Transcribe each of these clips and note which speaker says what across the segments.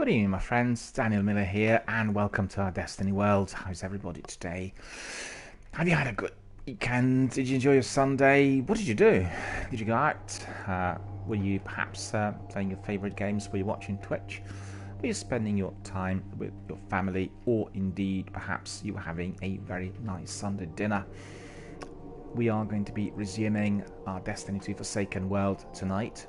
Speaker 1: Good evening, my friends. Daniel Miller here, and welcome to our Destiny world. How's everybody today? Have you had a good weekend? Did you enjoy your Sunday? What did you do? Did you go out? Were you perhaps playing your favourite games? Were you watching Twitch? Were you spending your time with your family? Or indeed, perhaps you were having a very nice Sunday dinner? We are going to be resuming our Destiny 2 Forsaken world tonight.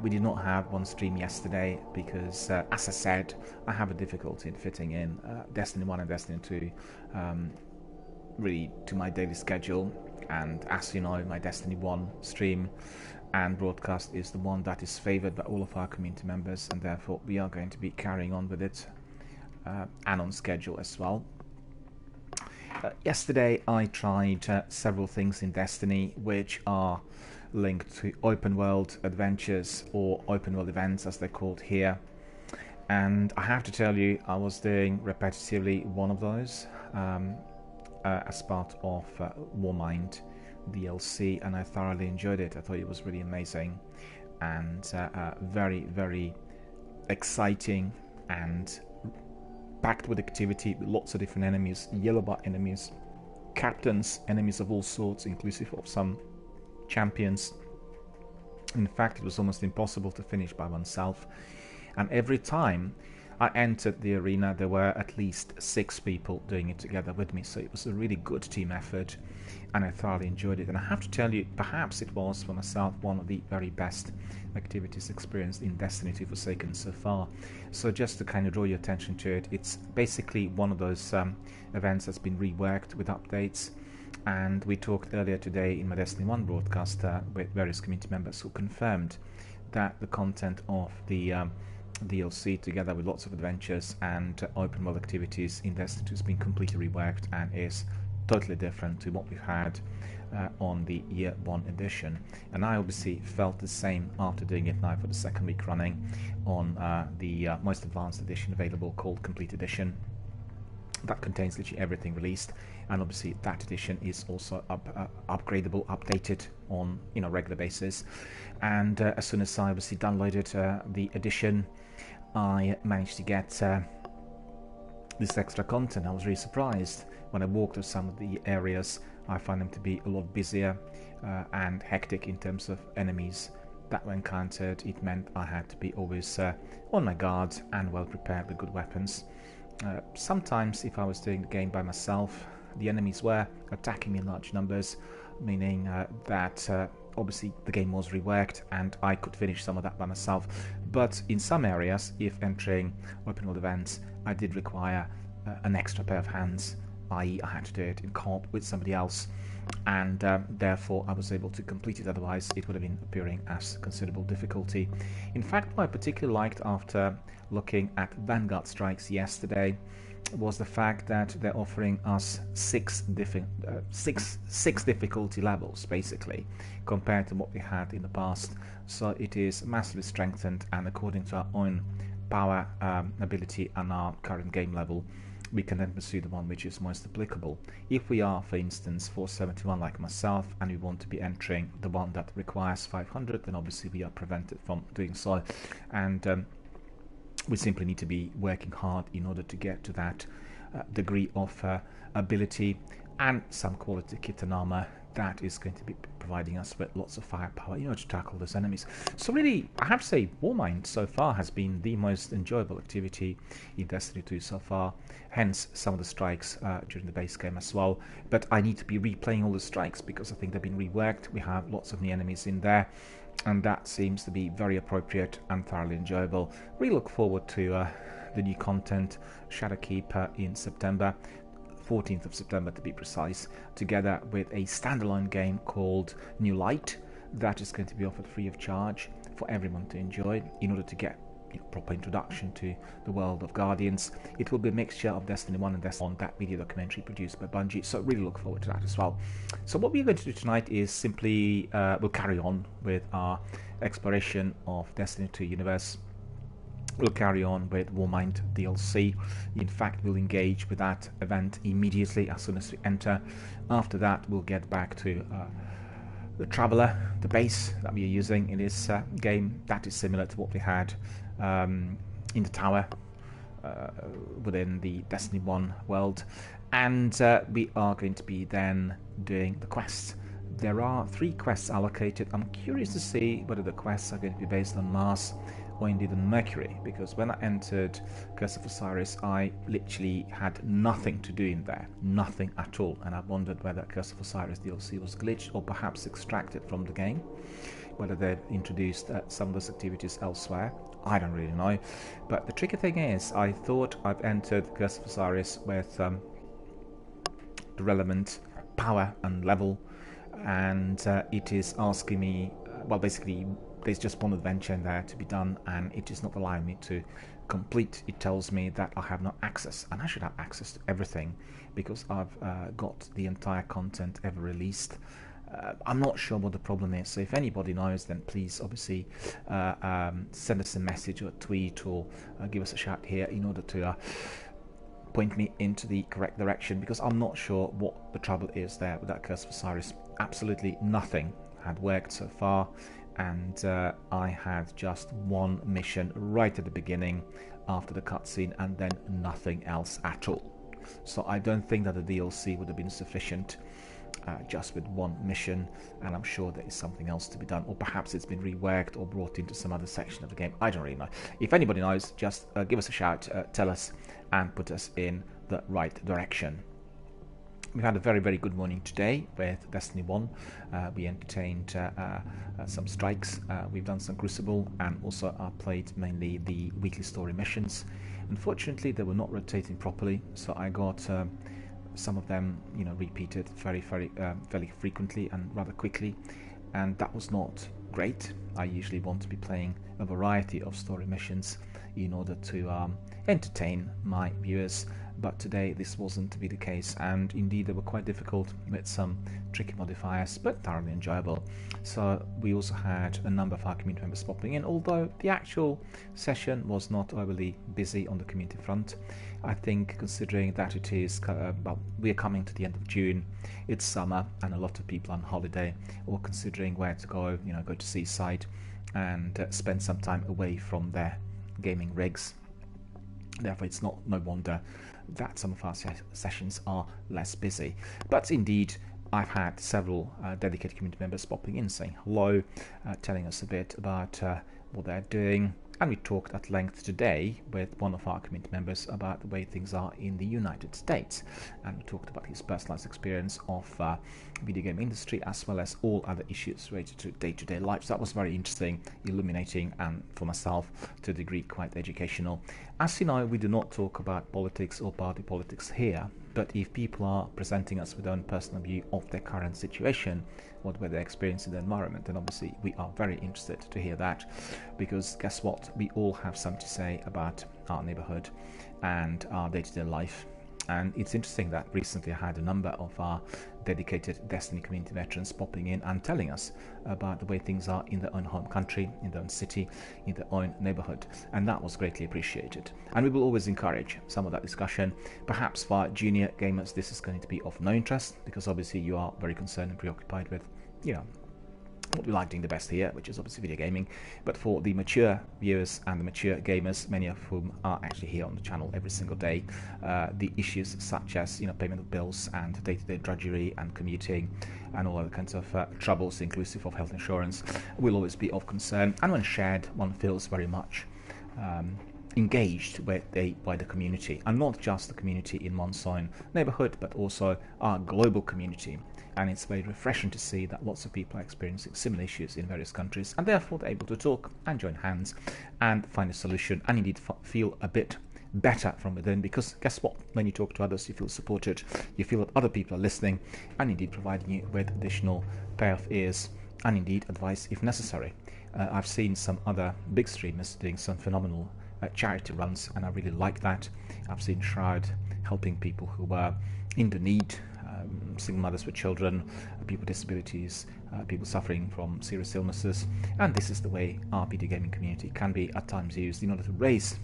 Speaker 1: We did not have one stream yesterday because, as I said, I have a difficulty in fitting in Destiny 1 and Destiny 2 really to my daily schedule. And as you know, my Destiny 1 stream and broadcast is the one that is favoured by all of our community members, and therefore we are going to be carrying on with it and on schedule as well. Yesterday I tried several things in Destiny which are linked to open world adventures, or open world events as they're called here, and I have to tell you, I was doing repetitively one of those as part of Warmind DLC, and I thoroughly enjoyed it. I thought it was really amazing and very, very exciting and packed with activity, with lots of different enemies, yellow bot enemies, captains, enemies of all sorts, inclusive of some champions. In fact, it was almost impossible to finish by oneself, and every time I entered the arena there were at least 6 people doing it together with me, so it was a really good team effort and I thoroughly enjoyed it. And I have to tell you, perhaps it was for myself one of the very best activities experienced in Destiny 2 Forsaken so far. So just to kind of draw your attention to it, it's basically one of those events that's been reworked with updates. And we talked earlier today in my Destiny 1 broadcast with various community members who confirmed that the content of the DLC, together with lots of adventures and open world activities in Destiny 2, has been completely reworked and is totally different to what we've had on the Year 1 edition. And I obviously felt the same after doing it now for the second week running on the most advanced edition available, called Complete Edition. That contains literally everything released, and obviously that edition is also upgradable, updated on regular basis. And as soon as I obviously downloaded the edition, I managed to get this extra content. I was really surprised when I walked through some of the areas. I found them to be a lot busier and hectic in terms of enemies that were encountered. It meant I had to be always on my guard and well prepared with good weapons. Sometimes if I was doing the game by myself, the enemies were attacking me in large numbers, meaning that obviously the game was reworked and I could finish some of that by myself. But in some areas, if entering open world events, I did require an extra pair of hands, i.e. I had to do it in co-op with somebody else, and therefore I was able to complete it. Otherwise it would have been appearing as considerable difficulty. In fact, what I particularly liked after looking at Vanguard strikes yesterday was the fact that they're offering us six difficulty levels basically, compared to what we had in the past. So it is massively strengthened, and according to our own power, ability and our current game level, we can then pursue the one which is most applicable. If we are, for instance, 471 like myself, and we want to be entering the one that requires 500, then obviously we are prevented from doing so, and we simply need to be working hard in order to get to that degree of ability and some quality kit and armor that is going to be providing us with lots of firepower to tackle those enemies. So really, I have to say, Warmind so far has been the most enjoyable activity in Destiny 2 so far, hence some of the strikes during the base game as well. But I need to be replaying all the strikes because I think they've been reworked. We have lots of new enemies in there, and that seems to be very appropriate and thoroughly enjoyable. Really look forward to the new content, Shadowkeep, in September, 14th of September to be precise, together with a standalone game called New Light that is going to be offered free of charge for everyone to enjoy in order to get proper introduction to the world of Guardians. It will be a mixture of Destiny 1 and Destiny 1, that video documentary produced by Bungie, so really look forward to that as well. So what we're going to do tonight is simply we'll carry on with our exploration of Destiny 2 universe. We'll carry on with Warmind DLC. In fact, we'll engage with that event immediately as soon as we enter. After that, we'll get back to the Traveller, the base that we are using in this game. That is similar to what we had in the tower within the Destiny 1 world, and we are going to be then doing the quests. There are 3 quests allocated. I'm curious to see whether the quests are going to be based on Mars or indeed on Mercury, because when I entered Curse of Osiris, I literally had nothing to do in there, nothing at all, and I wondered whether Curse of Osiris DLC was glitched or perhaps extracted from the game, whether they've introduced some of those activities elsewhere. I don't really know. But the tricky thing is, I thought I've entered Curse of Osiris with the relevant power and level, and it is asking me, well, basically there's just one adventure in there to be done, and it is not allowing me to complete. It tells me that I have no access, and I should have access to everything because I've got the entire content ever released. I'm not sure what the problem is, so if anybody knows, then please obviously send us a message or a tweet, or give us a shout here in order to point me into the correct direction, because I'm not sure what the trouble is there with that Curse of Osiris. Absolutely nothing had worked so far, and I had just one mission right at the beginning after the cutscene, and then nothing else at all. So I don't think that the DLC would have been sufficient just with one mission, and I'm sure there is something else to be done, or perhaps it's been reworked or brought into some other section of the game. I don't really know. If anybody knows, just give us a shout, tell us, and put us in the right direction. We had a very, very good morning today with Destiny 1. We entertained some strikes, we've done some Crucible, and also played mainly the weekly story missions. Unfortunately, they were not rotating properly, so I got some of them, repeated very frequently and rather quickly, and that was not great. I usually want to be playing a variety of story missions in order to entertain my viewers, but today this wasn't to be the case, and indeed they were quite difficult with some tricky modifiers, but thoroughly enjoyable. So we also had a number of our community members popping in, although the actual session was not overly busy on the community front. I think, considering that it is, well, we are coming to the end of June, it's summer and a lot of people on holiday, or considering where to go, go to seaside and spend some time away from their gaming rigs. Therefore, it's no wonder that some of our sessions are less busy. But indeed, I've had several dedicated community members popping in, saying hello, telling us a bit about what they're doing. And we talked at length today with one of our community members about the way things are in the United States. And we talked about his personalized experience of video game industry, as well as all other issues related to day-to-day life. So that was very interesting, illuminating, and for myself, to a degree, quite educational. As you know, we do not talk about politics or party politics here, but if people are presenting us with their own personal view of their current situation, what were they experiencing in the environment, then obviously we are very interested to hear that, because guess what, we all have something to say about our neighborhood and our day-to-day life. And it's interesting that recently I had a number of our dedicated Destiny community veterans popping in and telling us about the way things are in their own home country, in their own city, in their own neighborhood, and that was greatly appreciated. And we will always encourage some of that discussion. Perhaps for junior gamers this is going to be of no interest, because obviously you are very concerned and preoccupied with, what we like doing the best here, which is obviously video gaming. But for the mature viewers and the mature gamers, many of whom are actually here on the channel every single day, the issues such as payment of bills and day-to-day drudgery and commuting and all other kinds of troubles, inclusive of health insurance, will always be of concern. And when shared, one feels very much engaged with the wider community, and not just the community in one's own neighborhood, but also our global community. And it's very refreshing to see that lots of people are experiencing similar issues in various countries, and therefore they're able to talk and join hands and find a solution, and indeed feel a bit better from within, because guess what, when you talk to others you feel supported, you feel that other people are listening and indeed providing you with additional pair of ears and indeed advice if necessary. I've seen some other big streamers doing some phenomenal charity runs, and I really like that. I've seen Shroud helping people who were in the need, single mothers with children, people with disabilities, people suffering from serious illnesses, and this is the way our video gaming community can be at times used in order to raise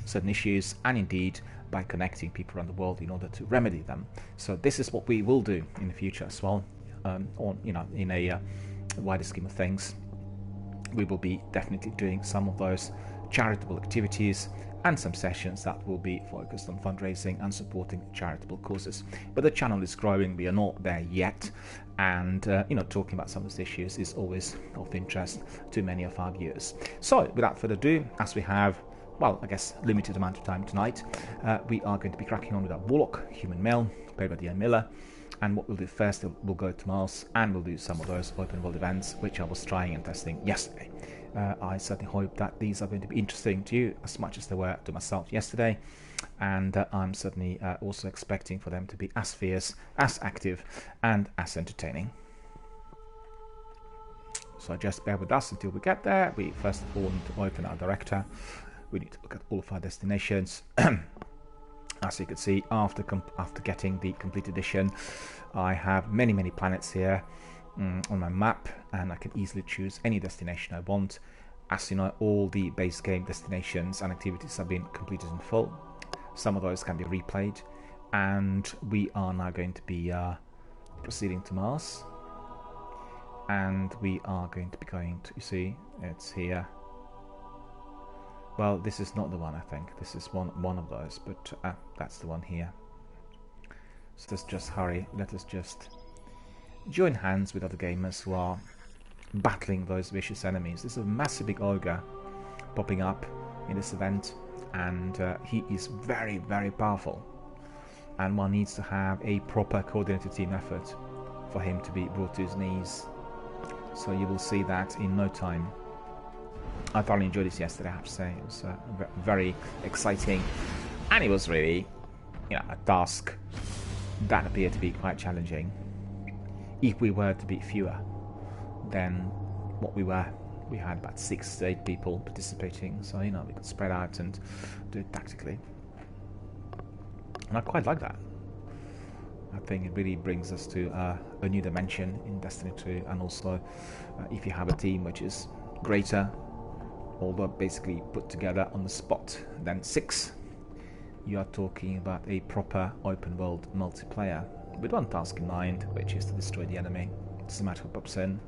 Speaker 1: certain issues, and indeed by connecting people around the world in order to remedy them. So this is what we will do in the future as well, in a wider scheme of things. We will be definitely doing some of those charitable activities, and some sessions that will be focused on fundraising and supporting charitable causes. But the channel is growing, we are not there yet, and talking about some of these issues is always of interest to many of our viewers. So without further ado, as we have, well, I guess limited amount of time tonight, we are going to be cracking on with our Warlock Human Male played by DRBMiller. And what we'll do first, we'll go to Mars and we'll do some of those open world events which I was trying and testing yesterday. I certainly hope that these are going to be interesting to you as much as they were to myself yesterday, and I'm certainly also expecting for them to be as fierce, as active, and as entertaining. So just bear with us until we get there. We first of all need to open our director. We need to look at all of our destinations. As you can see, after getting the complete edition, I have many planets here on my map, and I can easily choose any destination I want. As you know, all the base game destinations and activities have been completed in full. Some of those can be replayed, and we are now going to be proceeding to Mars, and we are going to be going to, you see, it's here. Well, this is not the one, I think. This is one of those, but that's the one here. So let's just hurry. Let us just join hands with other gamers who are battling those vicious enemies. There's a massive big ogre popping up in this event, and he is very powerful. And one needs to have a proper coordinated team effort for him to be brought to his knees. So you will see that in no time. I thoroughly enjoyed this yesterday, I have to say. It was very exciting, and it was really, a task that appeared to be quite challenging. If we were to be fewer than what we were, we had about 6 to 8 people participating, so we could spread out and do it tactically. And I quite like that. I think it really brings us to a new dimension in Destiny 2, and also if you have a team which is greater, although basically put together on the spot, than 6, you are talking about a proper open world multiplayer with one task in mind, which is to destroy the enemy. It doesn't matter who pops in.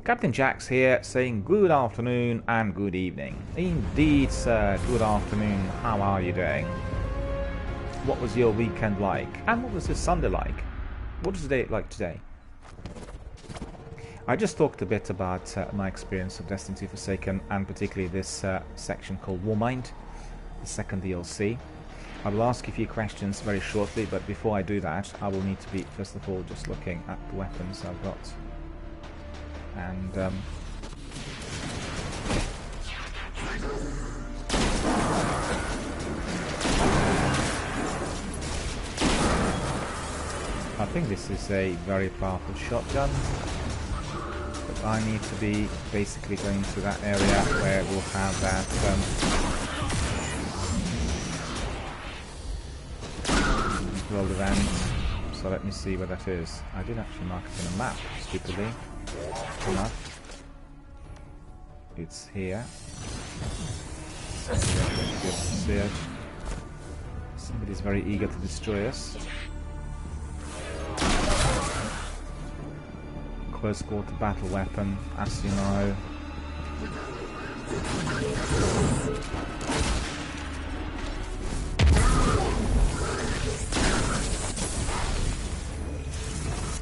Speaker 1: Captain Jack's here saying good afternoon and good evening. Indeed, sir, good afternoon. How are you doing? What was your weekend like? And what was your Sunday like? What is the day like today? I just talked a bit about my experience of Destiny 2 Forsaken, and particularly this section called Warmind, the second DLC. I will ask you a few questions very shortly, but before I do that, I will need to be, first of all, just looking at the weapons I've got. And I think this is a very powerful shotgun. But I need to be basically going to that area where we'll have that world event. So let me see where that is. I did actually mark it on a map, stupidly enough. It's here. See it. Somebody's very eager to destroy us. Close quarter battle weapon, as you know.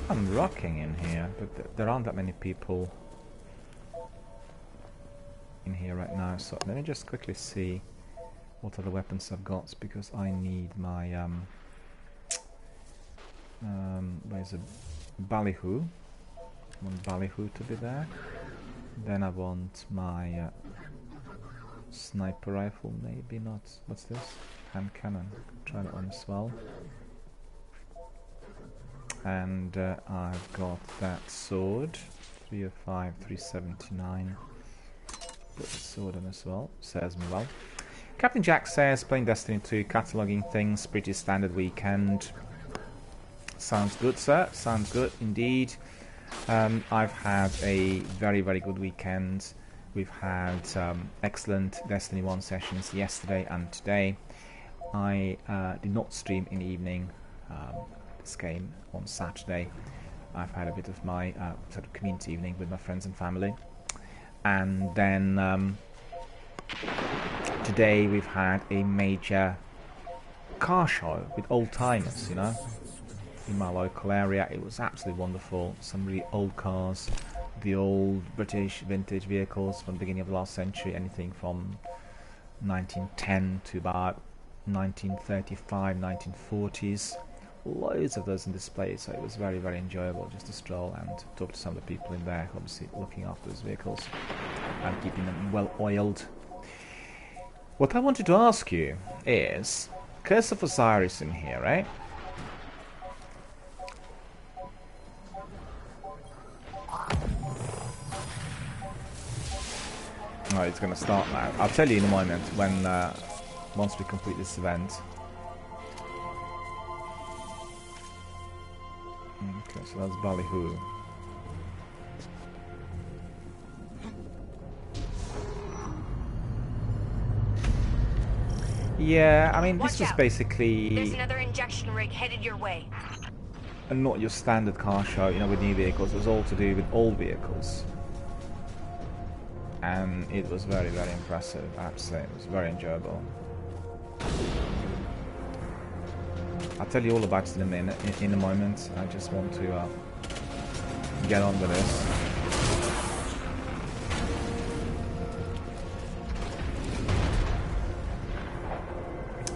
Speaker 1: I'm rocking in here, but there aren't that many people in here right now, so let me just quickly see what other weapons I've got, because I need my where's a ballyhoo? I want ballyhoo to be there. Then I want my sniper rifle, maybe not. What's this? Hand cannon. Try that one as well. And I've got that sword, 305, 379. Put the sword on as well, serves me well. Captain Jack says, playing Destiny 2, cataloguing things, pretty standard weekend. Sounds good, sir, sounds good indeed. I've had a very good weekend. We've had excellent Destiny 1 sessions yesterday and today. I did not stream in the evening this game on Saturday. I've had a bit of my sort of community evening with my friends and family, and then Today we've had a major car show with old timers, you know, in my local area. It was absolutely wonderful. Some really old cars, the old British vintage vehicles from the beginning of the last century, anything from 1910 to about 1935, 1940s. Loads of those in display, so it was very, very enjoyable just to stroll and talk to some of the people in there, obviously looking after those vehicles and keeping them well oiled. What I wanted to ask you is, Curse of Osiris in here, right? Oh, it's going to start now. I'll tell you in a moment when once we complete this event. Okay, so that's Ballyhoo. Yeah, I mean, this was basically...
Speaker 2: There's another injection rig headed your way.
Speaker 1: And not your standard car show, you know, with new vehicles. It was all to do with old vehicles. And it was very, very impressive, I have to say. It was very enjoyable. I'll tell you all about it in a minute, in a moment. I just want to get on with this.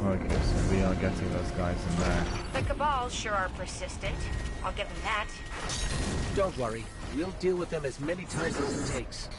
Speaker 1: Okay, so we are getting those guys in there.
Speaker 2: The Cabal sure are persistent. I'll give them that.
Speaker 3: Don't worry. We'll deal with them as many times as it takes.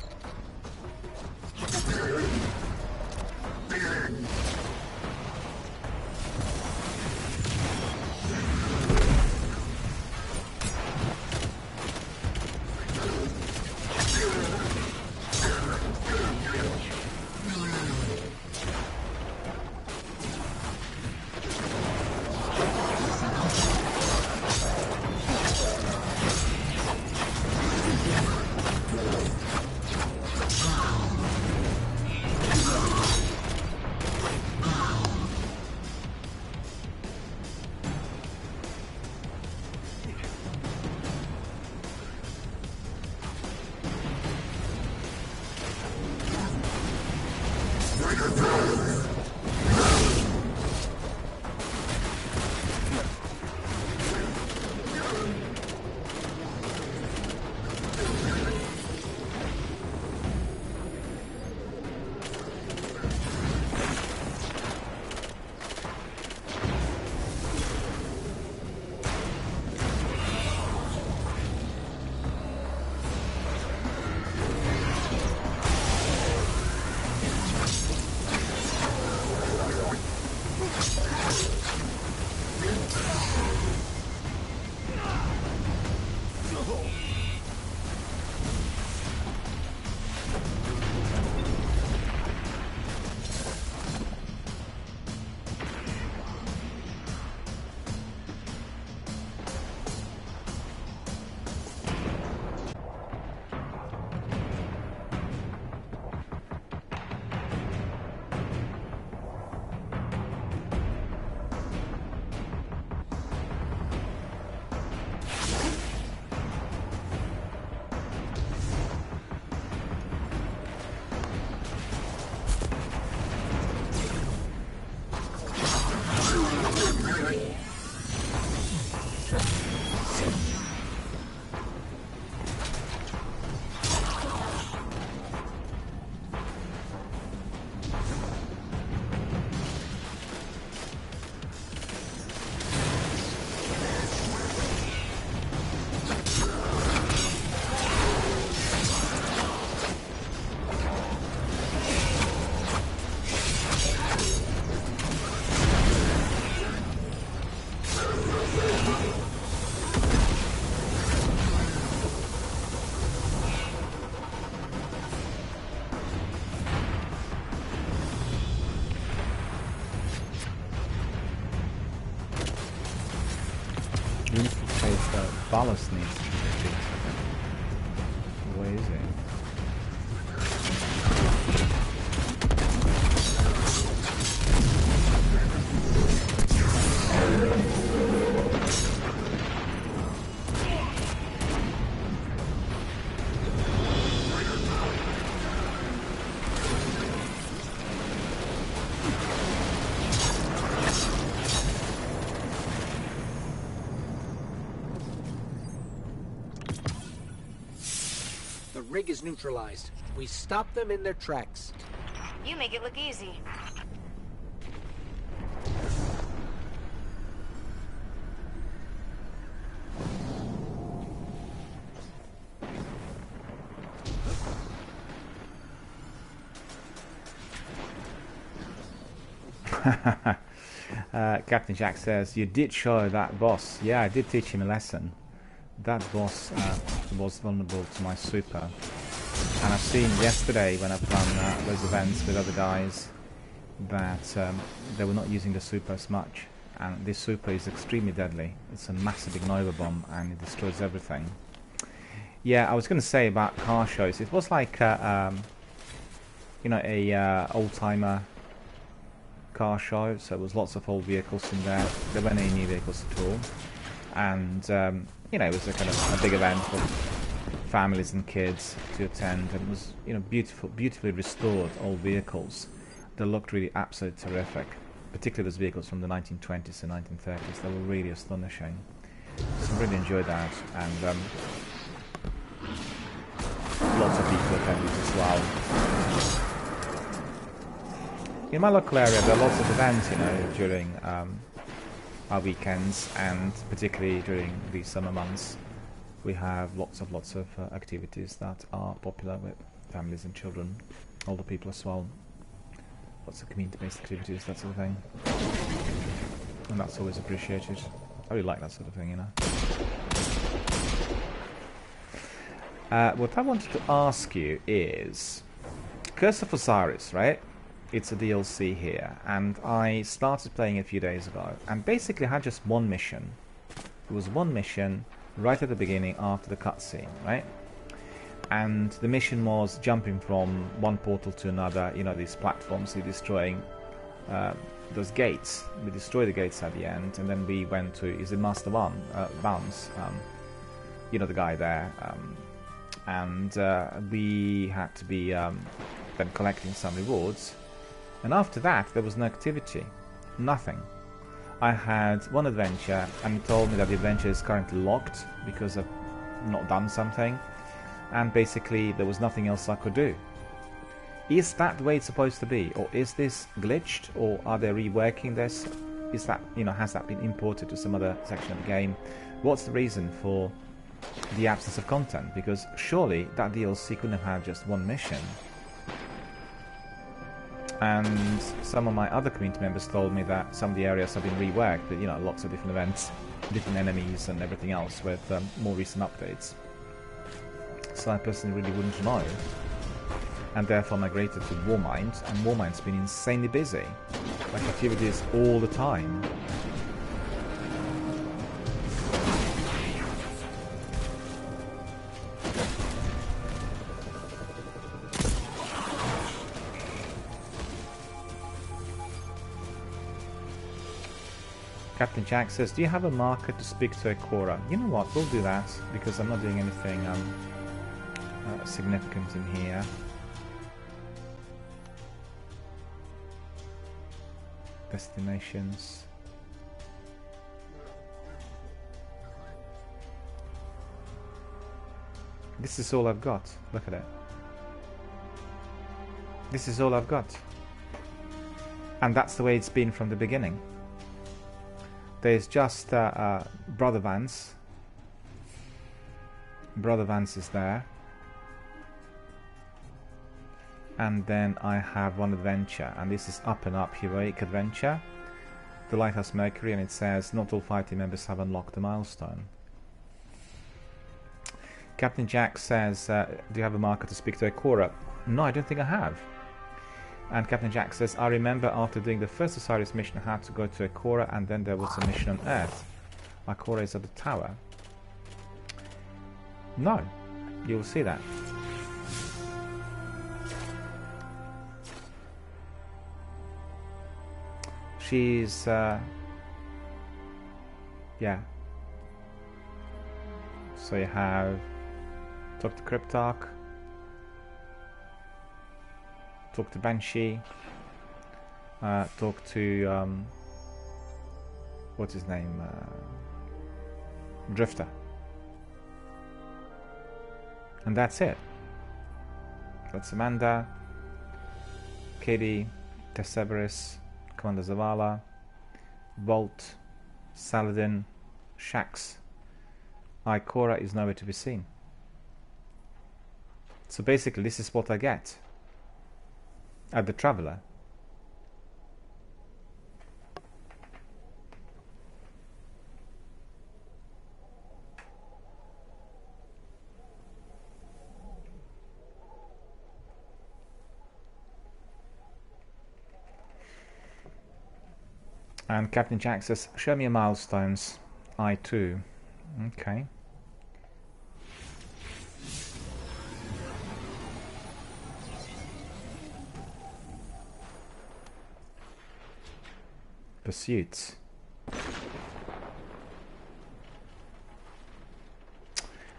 Speaker 1: Ballast needs to be fixed. Where is it?
Speaker 3: rig is neutralized. We stop them in their tracks.
Speaker 2: You make it look easy.
Speaker 1: Captain Jack says, you did show that boss. Yeah, I did teach him a lesson. That boss was vulnerable to my super. And I've seen yesterday when I've done those events with other guys that they were not using the super as much. And this super is extremely deadly. It's a massive ignova bomb and it destroys everything. Yeah, I was going to say about car shows. It was like, you know, a old-timer car show, so there was lots of old vehicles in there. There weren't any new vehicles at all, and you know, it was a kind of a big event for families and kids to attend. And it was, you know, beautifully restored old vehicles that looked really absolutely terrific. Particularly those vehicles from the 1920s and 1930s, they were really astonishing. So I really enjoyed that, and lots of people attended as well. In my local area, there are lots of events, you know, during our weekends, and particularly during the summer months, we have lots of activities that are popular with families and children, older people as well. Lots of community-based activities, that sort of thing, and that's always appreciated. I really like that sort of thing, you know. What I wanted to ask you is, Curse of Osiris, right? It's a DLC here, and I started playing a few days ago, and basically had just one mission. It was one mission right at the beginning after the cutscene, right? And the mission was jumping from one portal to another, you know, these platforms, you're destroying those gates. We destroy the gates at the end, and then we went to, is it Master Bounce? You know, the guy there. And we had to be then collecting some rewards. And after that, there was no activity. Nothing. I had one adventure, and it told me that the adventure is currently locked because I've not done something. And basically, there was nothing else I could do. Is that the way it's supposed to be? Or is this glitched? Or are they reworking this? Is that, you know, has that been imported to some other section of the game? What's the reason for the absence of content? Because surely that DLC couldn't have had just one mission. And some of my other community members told me that some of the areas have been reworked, but, you know, lots of different events, different enemies and everything else with more recent updates. So I personally really wouldn't know. And therefore migrated to Warmind, and Warmind's been insanely busy. Like activities all the time. Captain Jack says, do you have a marker to speak to a Cora? You know what, we'll do that, because I'm not doing anything significant in here. Destinations. This is all I've got. Look at it. This is all I've got. And that's the way it's been from the beginning. There's just Brother Vance. Brother Vance is there. And then I have one adventure, and this is Up and Up Heroic Adventure. The Lighthouse Mercury, and it says, not all 5 team members have unlocked the milestone. Captain Jack says, do you have a marker to speak to a Cora? No, I don't think I have. And Captain Jack says, I remember after doing the first Osiris mission I had to go to Akora, and then there was a mission on Earth. Akora is at the tower. No, you'll see that. She's, yeah. So you have talk to Cryptarch. Talk to Banshee, talk to, what's his name, Drifter. And that's it. That's Amanda, Katie, Tesseverus, Commander Zavala, Bolt, Saladin, Shax. Ikora is nowhere to be seen. So basically this is what I get at the Traveller. And Captain Jack says, show me your milestones. I too. Okay. Pursuits.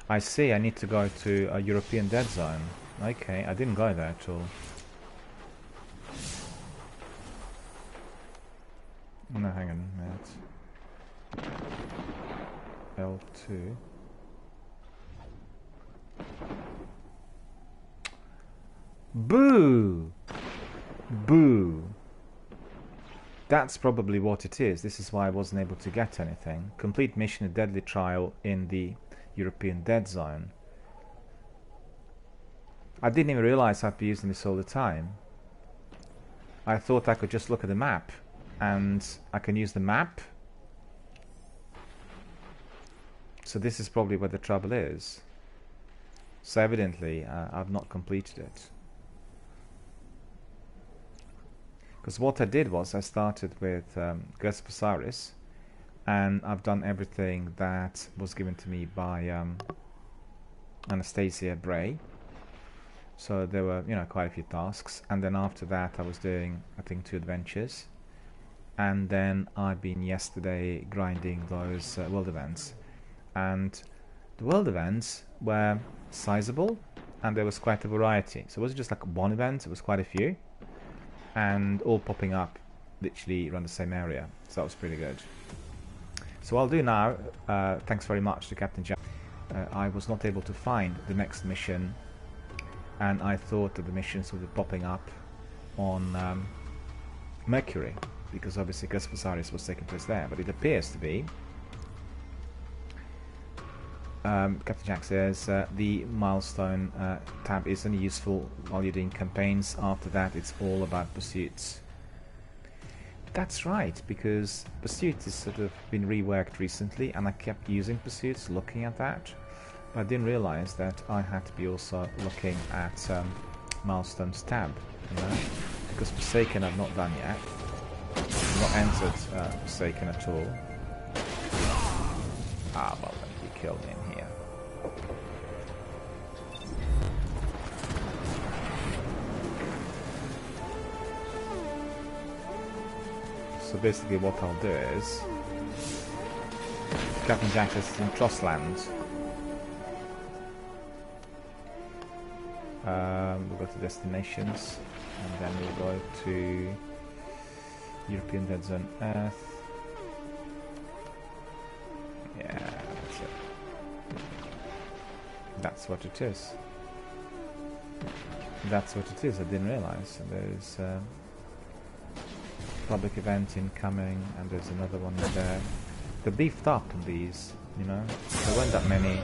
Speaker 1: I see, I need to go to a European Dead Zone. Okay, I didn't go there at all. No, hang on a minute. L2. Boo! Boo! That's probably what it is. This is why I wasn't able to get anything. Complete mission, a deadly trial in the European Dead Zone. I didn't even realize I'd be using this all the time. I thought I could just look at the map and I can use the map. So this is probably where the trouble is. So evidently I've not completed it. Because what I did was I started with Osiris, and I've done everything that was given to me by Anastasia Bray. So there were, you know, quite a few tasks, and then after that I was doing, I think, 2 adventures. And then I've been yesterday grinding those world events, and the world events were sizable and there was quite a variety. So it wasn't just like one event, it was quite a few, and all popping up literally around the same area. So that was pretty good. So what I'll do now, thanks very much to Captain Jack. I was not able to find the next mission, and I thought that the missions would be popping up on Mercury, because obviously Osiris was taking place there, but it appears to be. Captain Jack says the milestone tab is only useful while you're doing campaigns. After that it's all about pursuits. That's right, because pursuits has sort of been reworked recently, and I kept using pursuits, looking at that, but I didn't realize that I had to be also looking at milestones tab, you know? Because Forsaken I've not done yet. I've not entered Forsaken at all. Ah, well, he killed me in here. So basically what I'll do is Captain Jack is in Trostland. We'll go to destinations, and then we'll go to European Dead Zone Earth. Yeah, that's it. That's what it is. That's what it is. I didn't realize. There's a public event incoming, and there's another one there. They're beefed up in these, you know. There weren't that many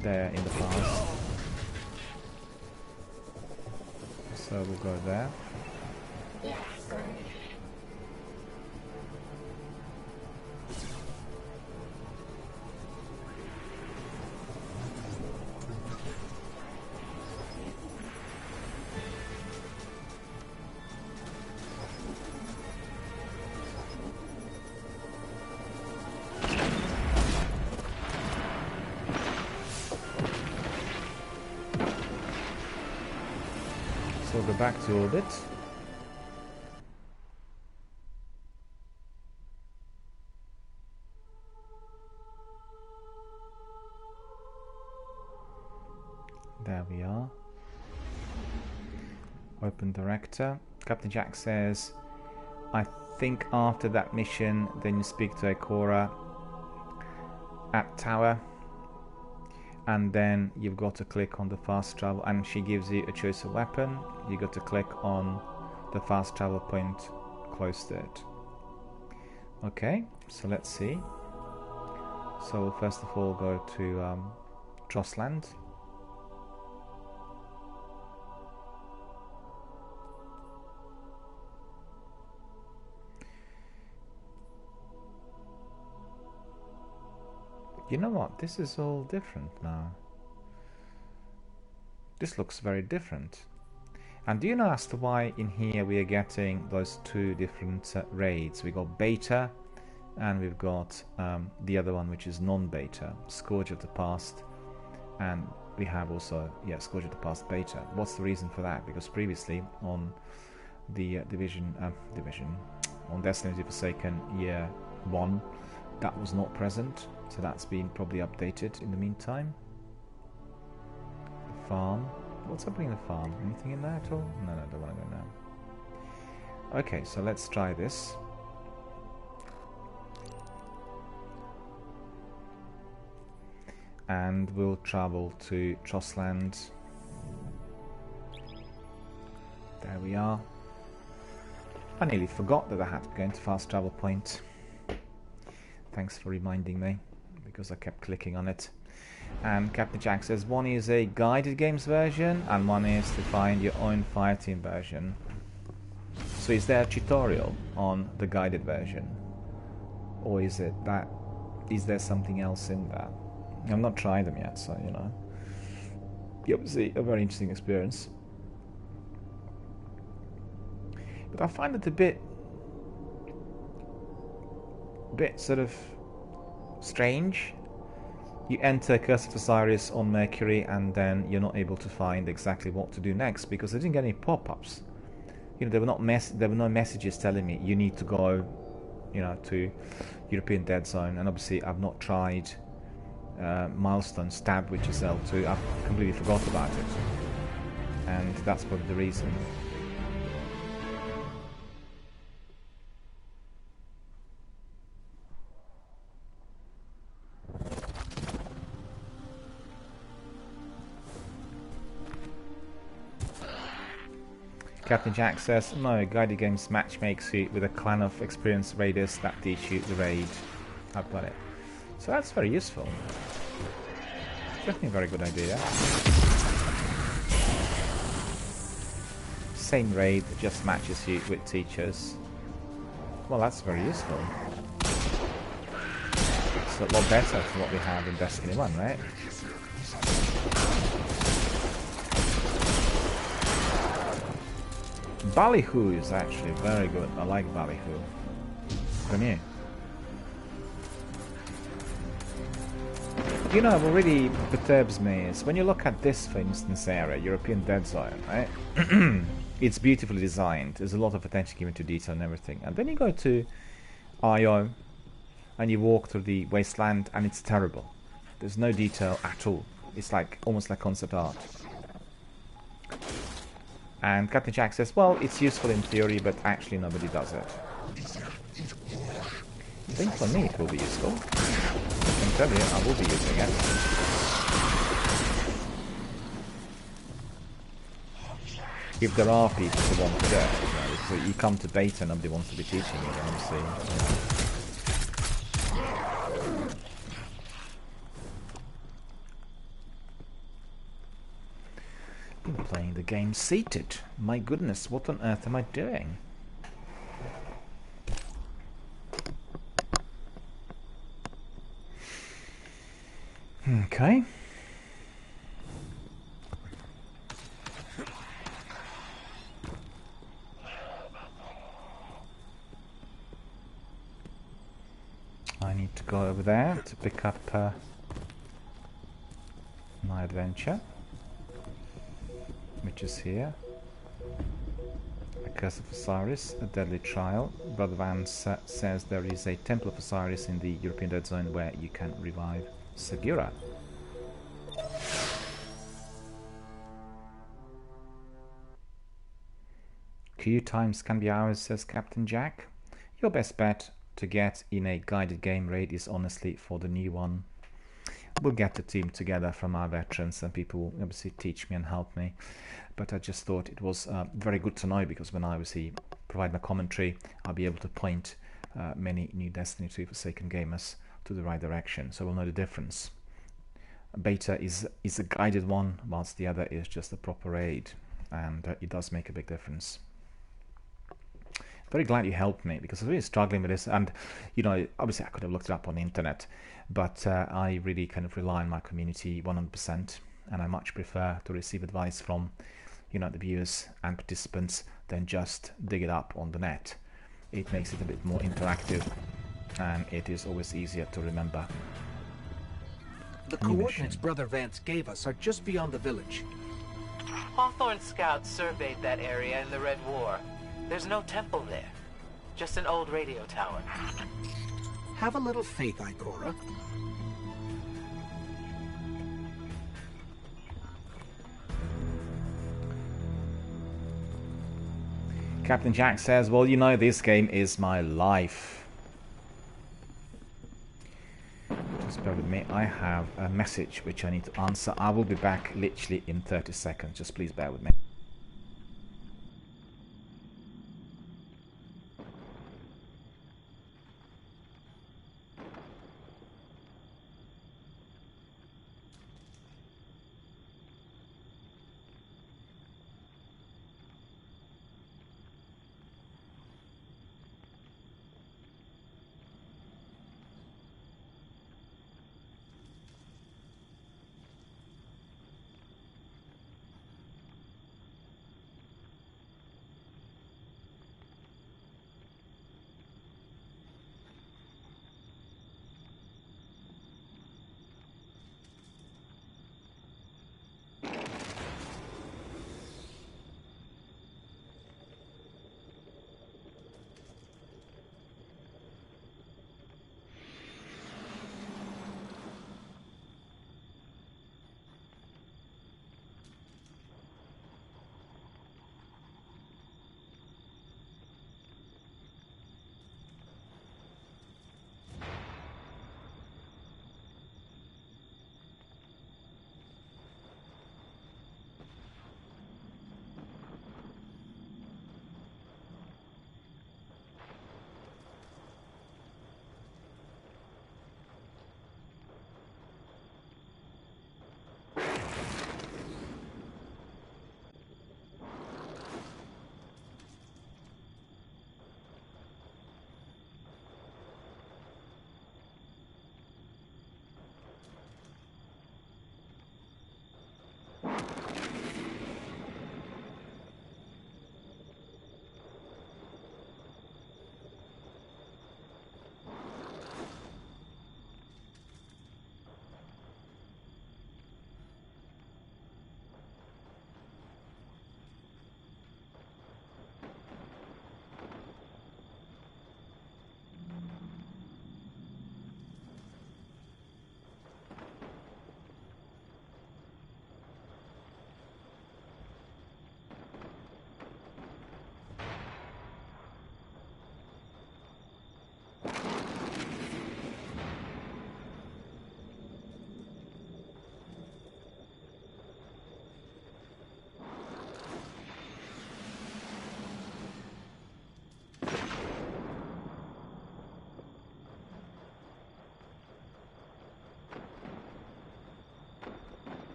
Speaker 1: there in the past. So we'll go there. So we'll go back to orbit. There we are. Open director. Captain Jack says, I think after that mission then you speak to Ikora at Tower. and then you've got to click on the fast travel, and she gives you a choice of weapon. You got to click on the fast travel point close to it. Okay, so let's see. So we'll first of all go to Trossland. You know what? This is all different now. This looks very different. And do you know as to why in here we are getting those two different raids? We got beta, and we've got the other one which is non-beta, Scourge of the Past, and we have also, yeah, Scourge of the Past beta. What's the reason for that? Because previously on the on Destiny of Forsaken Year 1, that was not present, so that's been probably updated in the meantime. The farm. What's happening in the farm? Anything in there at all? No, don't want to go now. Okay, so let's try this. And we'll travel to Trossland. There we are. I nearly forgot that I had to go into fast travel point. Thanks for reminding me, because I kept clicking on it. And Captain Jack says one is a guided games version and one is to find your own fireteam version. So is there a tutorial on the guided version, or is there something else in there? I've not tried them yet, so you know. Obviously a very interesting experience. But I find it a bit sort of strange. You enter Curse of Osiris on Mercury and then you're not able to find exactly what to do next because I didn't get any pop-ups. You know, there were no messages telling me you need to go, you know, to European Dead Zone. And obviously I've not tried Milestone Stab Witches L2. I've completely forgot about it, and that's probably the reason. Captain Jack says, no, guided games match makes you with a clan of experienced raiders that teach you the raid. I've got it. So that's very useful. Definitely a very good idea. Same raid, just matches you with teachers. Well, that's very useful. It's a lot better than what we have in Destiny 1, right? Ballyhoo is actually very good. I like Ballyhoo. Come here. You know, what really perturbs me is when you look at this, for instance, area, European Dead Zone, right? It's beautifully designed. There's a lot of attention given to detail and everything. And then you go to IO and you walk through the wasteland and it's terrible. There's no detail at all. It's like almost like concept art. And Captain Jack says, well, it's useful in theory, but actually nobody does it. I think for me it will be useful. I can tell you, I will be using it. If there are people who want to do it, you know, so you come to beta, nobody wants to be teaching you, obviously. Been playing the game seated. My goodness, what on earth am I doing? Okay. I need to go over there to pick up my adventure, which is here. A Curse of Osiris, a deadly trial. Brother Vance says there is a Temple of Osiris in the European Dead Zone where you can revive Segura. Queue times can be hours, says Captain Jack. Your best bet to get in a guided game raid is honestly for the new one. we'll get a team together from our veterans, and people will obviously teach me and help me. But I just thought it was very good to know, because when I obviously provide my commentary, I'll be able to point many new Destiny 2 Forsaken gamers to the right direction, so we'll know the difference. Beta is a guided one, whilst the other is just a proper raid, and it does make a big difference. Very glad you helped me, because I was really struggling with this, and obviously I could have looked it up on the internet, but I really kind of rely on my community 100%, and I much prefer to receive advice from the viewers and participants than just dig it up on the net. It makes it a bit more interactive, and it is always easier to remember.
Speaker 3: The coordinates Brother Vance gave us are just beyond the village.
Speaker 4: Hawthorne scouts surveyed that area in the Red War. There's no temple there, just an old radio tower.
Speaker 3: Have a little faith, Ikora.
Speaker 1: Captain Jack says, well, this game is my life. Just bear with me. I have a message which I need to answer. I will be back literally in 30 seconds. Just please bear with me.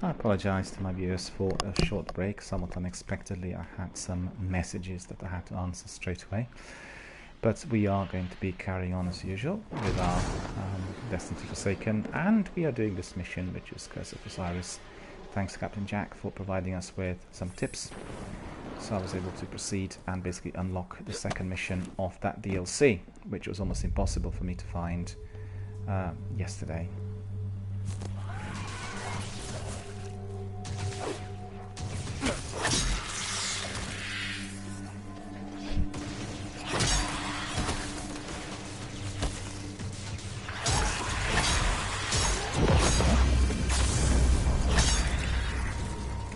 Speaker 1: I apologize to my viewers for a short break. Somewhat unexpectedly, I had some messages that I had to answer straight away. But we are going to be carrying on as usual with our Destiny 2 Forsaken, and we are doing this mission, which is Curse of Osiris. Thanks, Captain Jack, for providing us with some tips. So I was able to proceed and basically unlock the second mission of that DLC, which was almost impossible for me to find yesterday.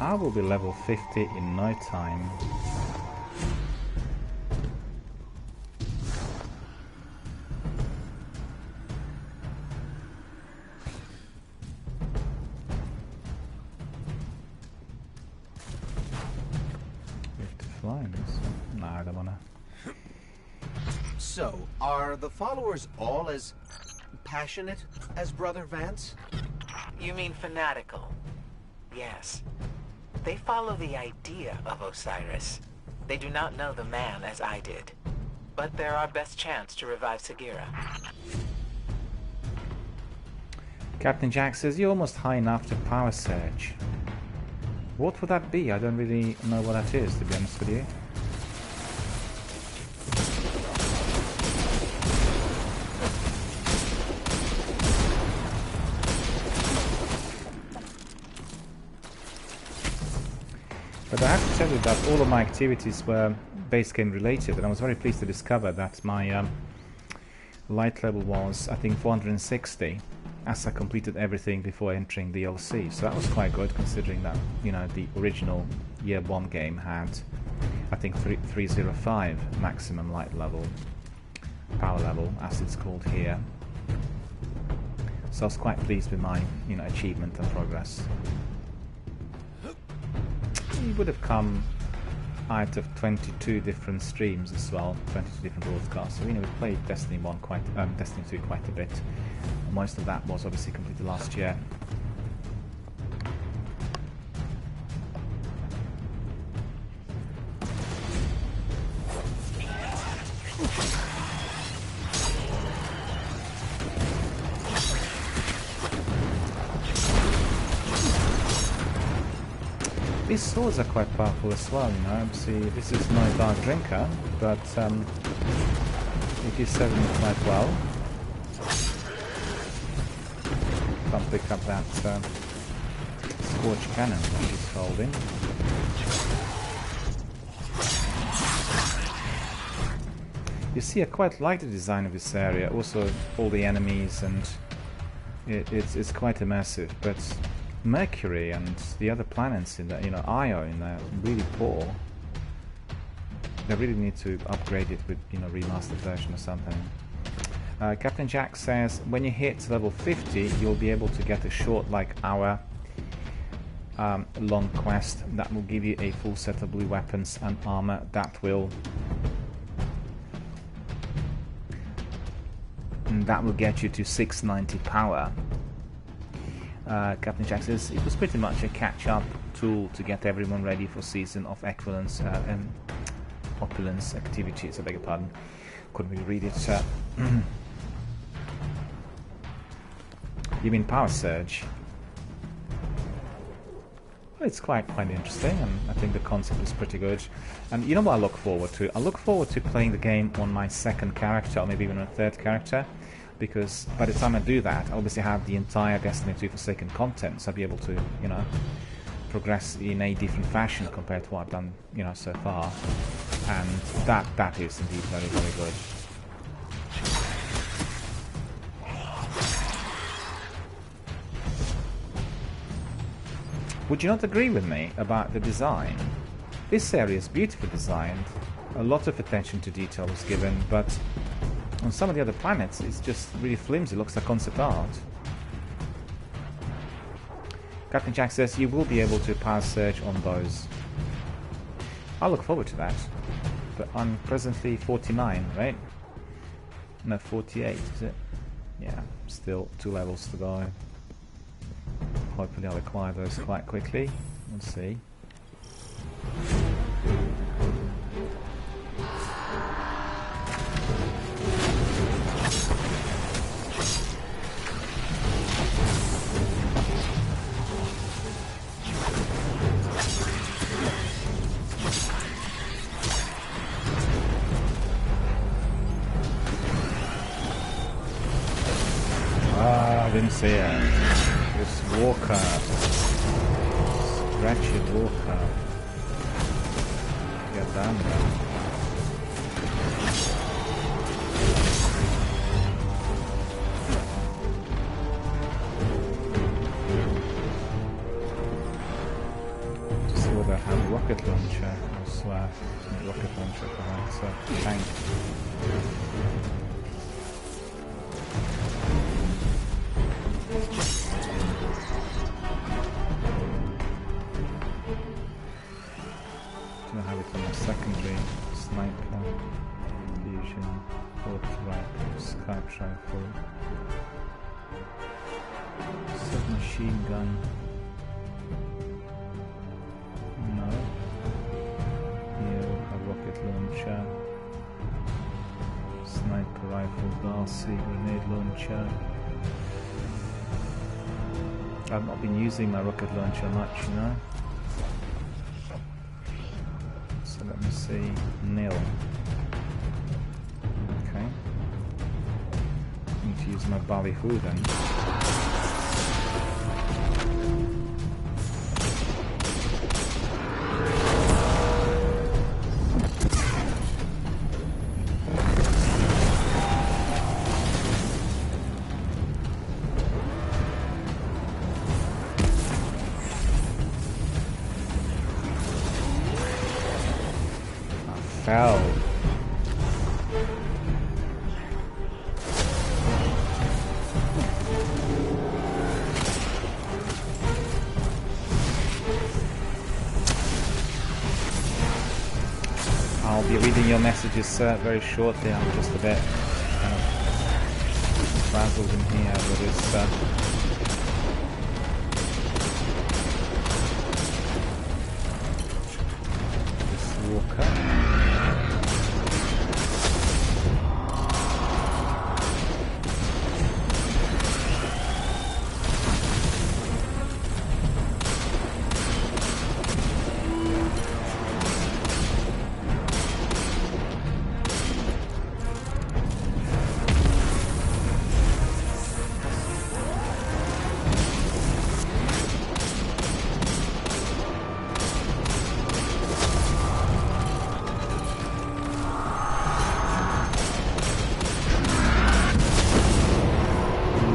Speaker 1: I will be level 50 in no time. We have to fly this. No, I don't wanna.
Speaker 3: So, are the followers all as passionate as Brother Vance?
Speaker 4: You mean fanatical? Yes. They follow the idea of Osiris. They do not know the man as I did. But they're our best chance to revive Sagira.
Speaker 1: Captain Jack says you're almost high enough to power surge. What would that be? I don't really know what that is, to be honest with you. But I have to tell you that all of my activities were base game related, and I was very pleased to discover that my light level was, I think, 460, as I completed everything before entering the DLC. So that was quite good, considering that, you know, the original Year 1 game had, I think, 305 maximum light level, power level, as it's called here. So I was quite pleased with my, you know, achievement and progress. It would have come out of 22 different streams as well, 22 different broadcasts. So, you know, we played Destiny 1 Destiny 2 quite a bit. Most of that was obviously completed last year. These swords are quite powerful as well, you know. Obviously, this is no Dark Drinker, but it is serving me quite well. Can't pick up that Scorch Cannon that he's holding. You see, I quite like the design of this area. Also, all the enemies, and it's quite immersive, but Mercury and the other planets in the, you know, Io, in there, really poor. They really need to upgrade it with, you know, remastered version or something. Captain Jack says when you hit level 50, you'll be able to get a short, like, hour long quest that will give you a full set of blue weapons and armor that will get you to 690 power. Captain Jack says it was pretty much a catch-up tool to get everyone ready for Season of Opulence activities. I beg your pardon. Couldn't really read it. You mean Power Surge? Well, it's quite interesting, and I think the concept is pretty good. And you know what I look forward to? I look forward to playing the game on my second character, or maybe even a third character. Because by the time I do that, I obviously have the entire Destiny 2 Forsaken content, so I'll be able to, you know, progress in a different fashion compared to what I've done, you know, so far. And that is indeed very, very good. Would you not agree with me about the design? This area is beautifully designed. A lot of attention to detail was given, but on some of the other planets, it's just really flimsy. It looks like concept art. Captain Jack says you will be able to power surge on those. I look forward to that. But I'm presently 49, right? No, 48, is it? Yeah, still 2 levels to go. hopefully I'll acquire those quite quickly. We'll see. I didn't see it. This walker. Wretched walker. Get down there. Saw that had a rocket launcher. I swear. Rocket launcher for that. So, tank. I have it on my secondary sniper, fusion, auto-rifle, scout rifle, submachine gun. No. Here we have rocket launcher, sniper rifle, Darcy, grenade launcher. I've not been using my rocket launcher much, you know. So let me see, nil. Okay. Need to use my ballyhoo then. Fell. I'll be reading your messages very shortly. I'm just a bit kind of frazzled in here with this walker.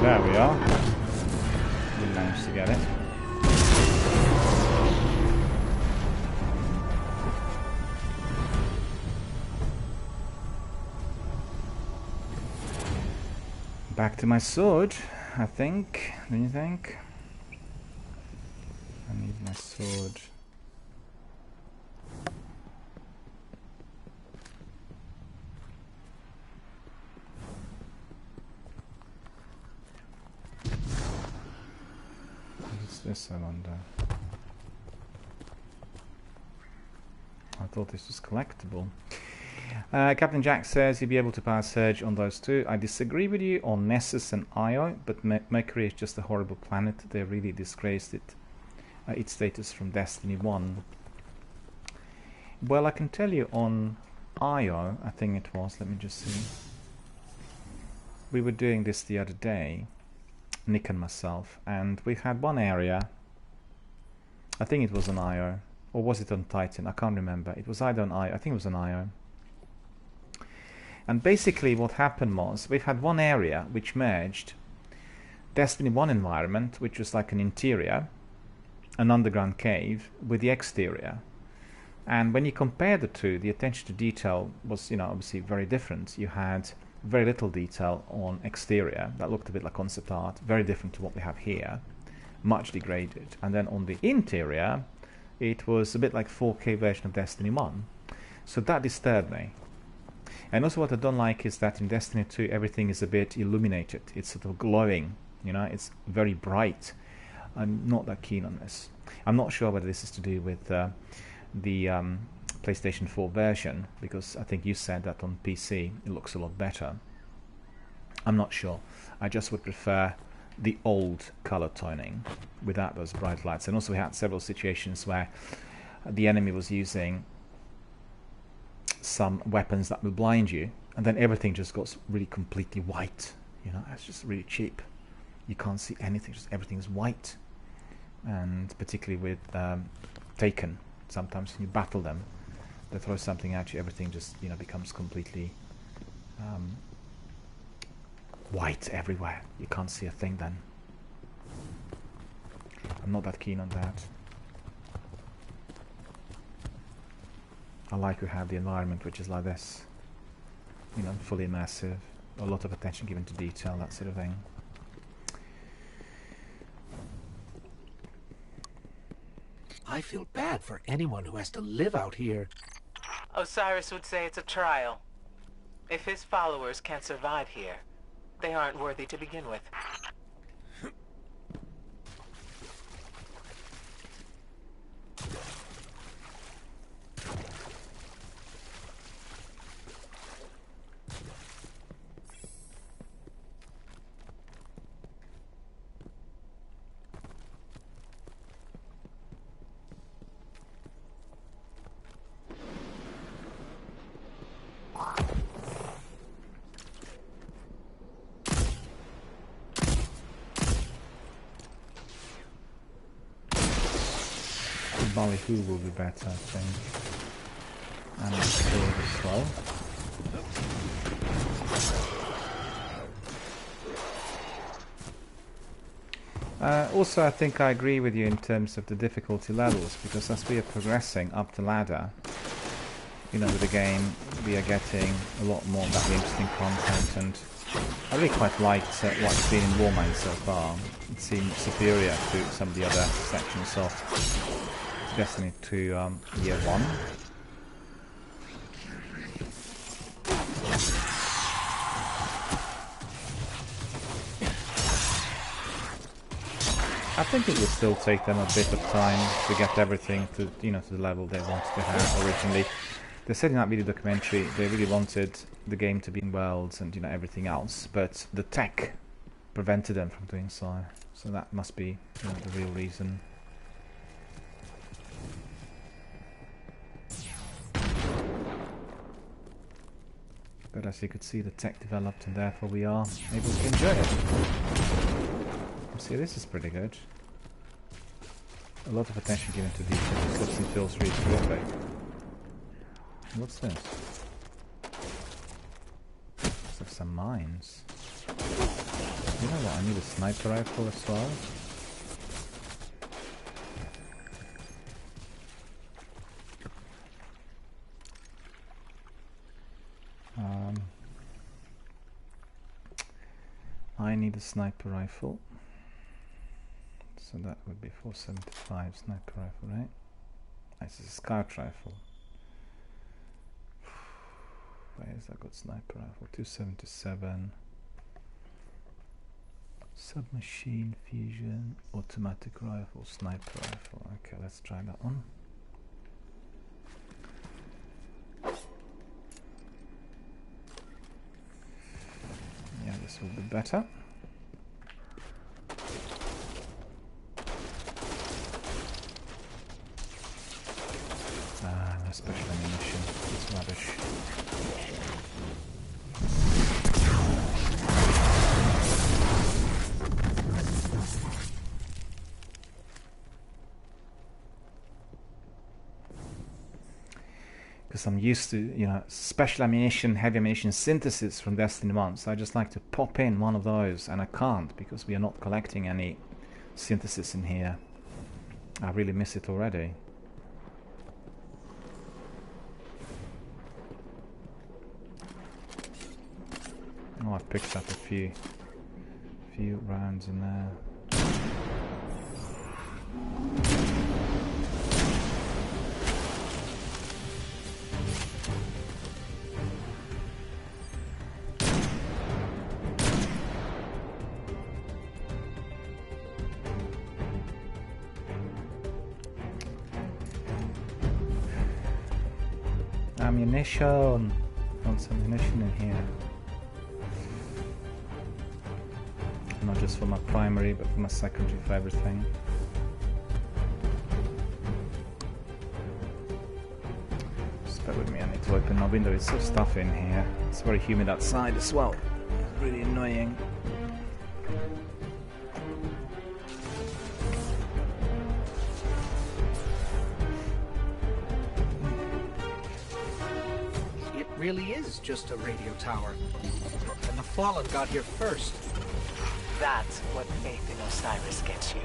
Speaker 1: There we are. We managed to get it. Back to my sword, I think. Don't you think? I need my sword. This, I wonder. I thought this was collectible. Captain Jack says you'll be able to power surge on those two. I disagree with you on Nessus and Io, but Mercury is just a horrible planet. They really disgraced its status from Destiny 1. Well, I can tell you on Io, I think it was, let me just see. We were doing this the other day, Nick and myself, and we had one area, I think it was on Io, or was it on Titan? I can't remember. It was either on Io, I think it was on Io. And basically what happened was, we've had one area which merged Destiny 1 environment, which was like an interior, an underground cave, with the exterior. And when you compare the two, the attention to detail was, you know, obviously very different. You had very little detail on exterior that looked a bit like concept art, very different to what we have here, much degraded. And then on the interior, it was a bit like 4K version of Destiny 1. So that disturbed me. And also what I don't like is that in Destiny 2 everything is a bit illuminated. It's sort of glowing, you know, it's very bright. I'm not that keen on this. I'm not sure whether this is to do with the PlayStation 4 version, because I think you said that on PC it looks a lot better. I'm not sure. I just would prefer the old color toning without those bright lights. And also we had several situations where the enemy was using some weapons that will blind you, and then everything just goes really completely white. You know, it's just really cheap. You can't see anything, just everything's white. And particularly with Taken, sometimes when you battle them, they throw something at you, everything just, you know, becomes completely white everywhere. You can't see a thing then. I'm not that keen on that. I like to have the environment which is like this, you know, fully immersive, a lot of attention given to detail, that sort of thing.
Speaker 3: I feel bad for anyone who has to live out here.
Speaker 4: Osiris would say it's a trial. If his followers can't survive here, they aren't worthy to begin with.
Speaker 1: Ballyhoo will be better, I think. And sword as well. Also, I think I agree with you in terms of the difficulty levels, because as we are progressing up the ladder, you know, with the game, we are getting a lot more of that interesting content, and I really quite liked what's been in Warmane so far. It seemed superior to some of the other sections of Destiny 2 Year 1. I think it will still take them a bit of time to get everything to, you know, to the level they wanted to have originally. They said in that video documentary they really wanted the game to be in worlds and, you know, everything else, but the tech prevented them from doing so. So that must be, you know, the real reason. But as you could see, the tech developed, and therefore we are able to enjoy it. See, this is pretty good. A lot of attention given to detail. This looks and feels really terrific. What's this? Looks like some mines. You know what? I need a sniper rifle as well. I need a sniper rifle, so that would be 475 sniper rifle, right? This is a scout rifle. Where is that good sniper rifle? 277. Submachine fusion automatic rifle, sniper rifle. Okay, let's try that one. Yeah, this will be better. No special ammunition. It's rubbish. Because I'm used to, you know, special ammunition, heavy ammunition synthesis from Destiny 1, so I just like to pop in one of those, and I can't because we are not collecting any synthesis in here. I really miss it already. Oh, I've picked up a few rounds in there. ammunition. Want some ammunition in here. Not just for my primary, but for my secondary for everything. Just bear with me, I need to open my window. It's so stuffy in here. It's very humid outside as well. It's really annoying.
Speaker 3: It really is just a radio tower. And the Fallen got here first.
Speaker 4: That's what faith in Osiris gets you.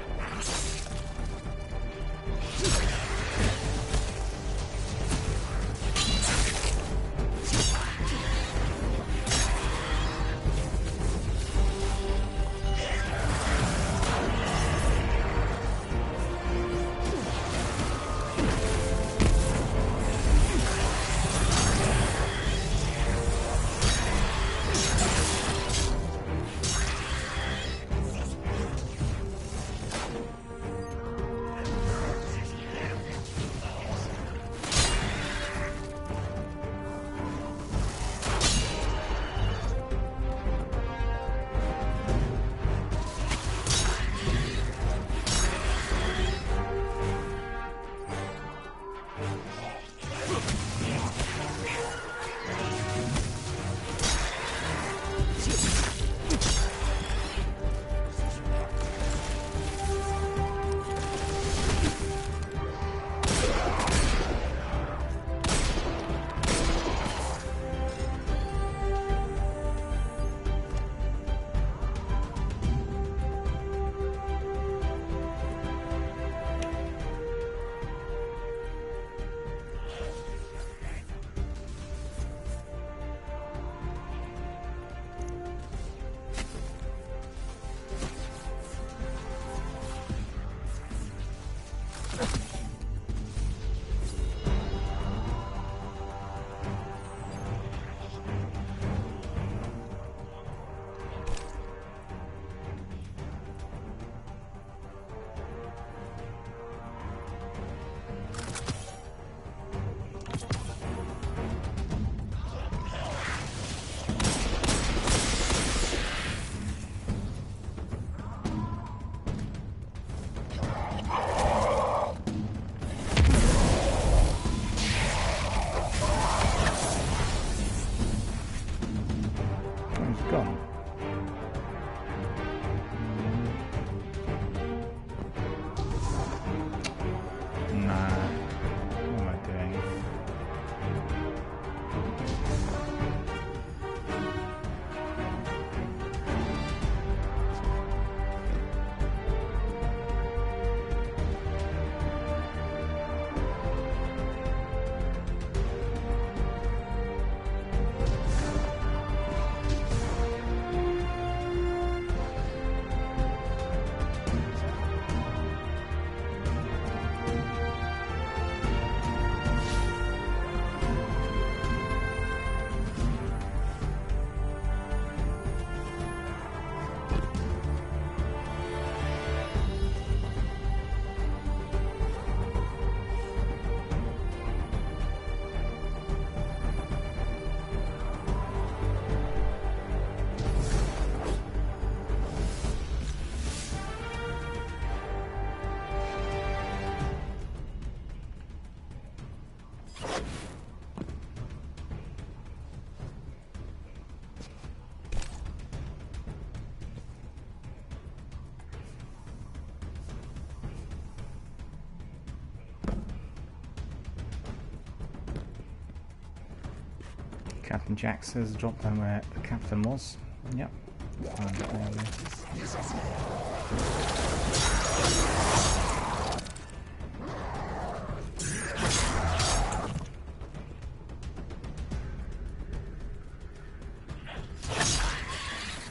Speaker 1: Captain Jack says drop down where the captain was. Yep.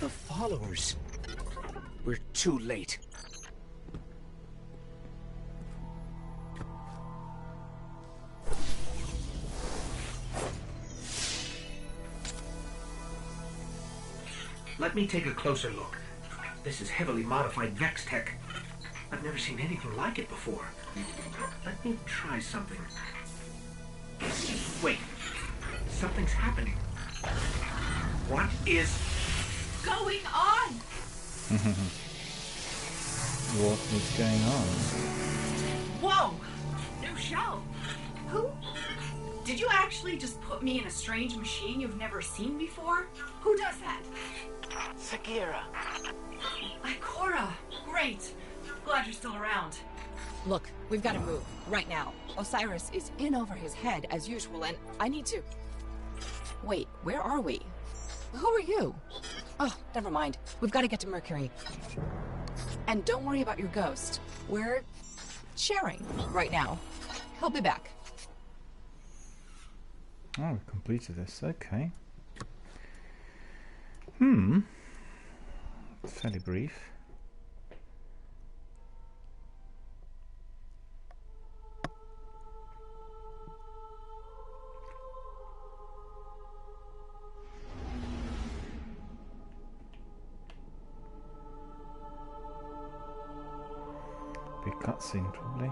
Speaker 3: The followers. We're too late. Let me take a closer look. This is heavily modified Vex tech. I've never seen anything like it before. Let me try something. Wait, Something's happening. What is
Speaker 5: going on?
Speaker 1: What is going on?
Speaker 5: Whoa! New show. Who? Did you actually just put me in a strange machine you've never seen before? Who does that?
Speaker 4: Sagira.
Speaker 5: Ikora. Great. Glad you're still around.
Speaker 6: Look, we've got to move, right now. Osiris is in over his head, as usual, and I need to... Wait, where are we? Who are you? Oh, never mind. We've got to get to Mercury. And don't worry about your ghost. We're... sharing right now. He'll be back.
Speaker 1: Oh, we completed this. Okay. Fairly brief. Big cutscene, probably.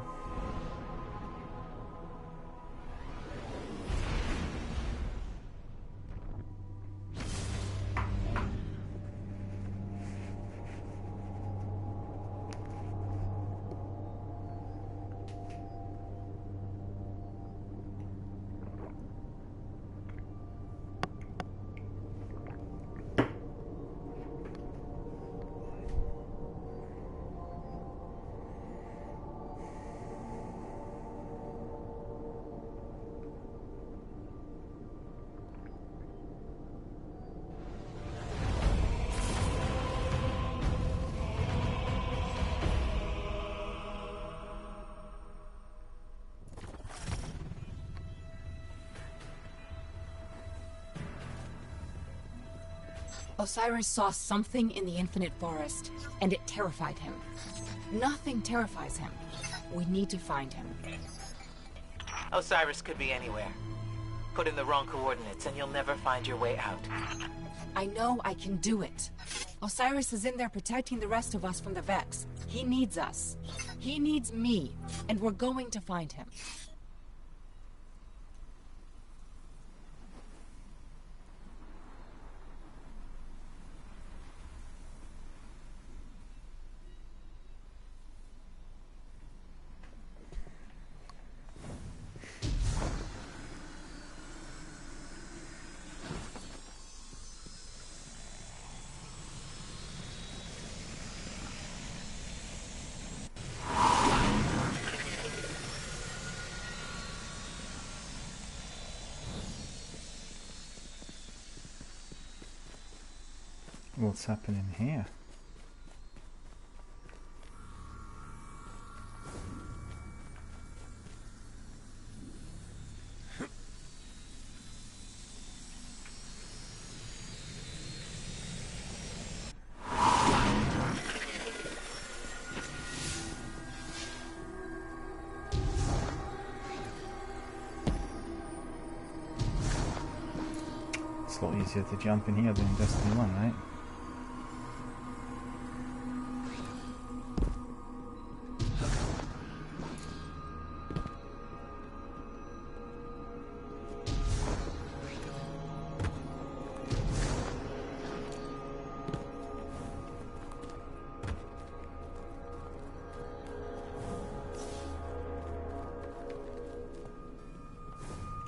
Speaker 6: Osiris saw something in the Infinite Forest, and it terrified him. Nothing terrifies him. We need to find him.
Speaker 4: Osiris could be anywhere. Put in the wrong coordinates and you'll never find your way out.
Speaker 6: I know I can do it. Osiris is in there protecting the rest of us from the Vex. He needs us. He needs me, and we're going to find him.
Speaker 1: What's happening here? It's a lot easier to jump in here than Destiny 1, right?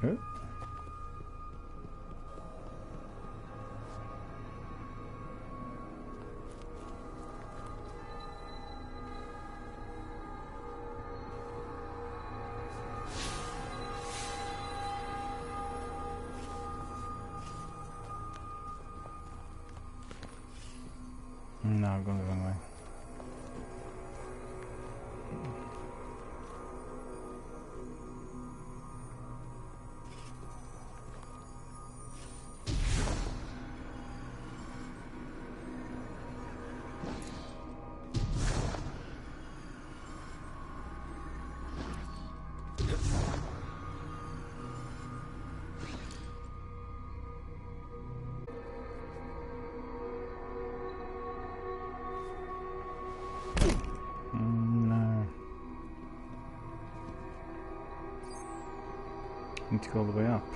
Speaker 1: Oh. No, I'm going the wrong way. No. Need to go all the way up.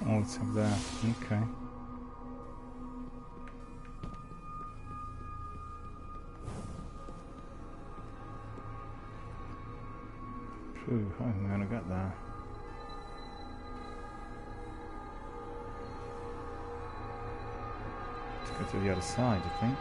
Speaker 1: Oh, it's up there. Okay. Phew, how am I gonna get there? To go to the other side, I think.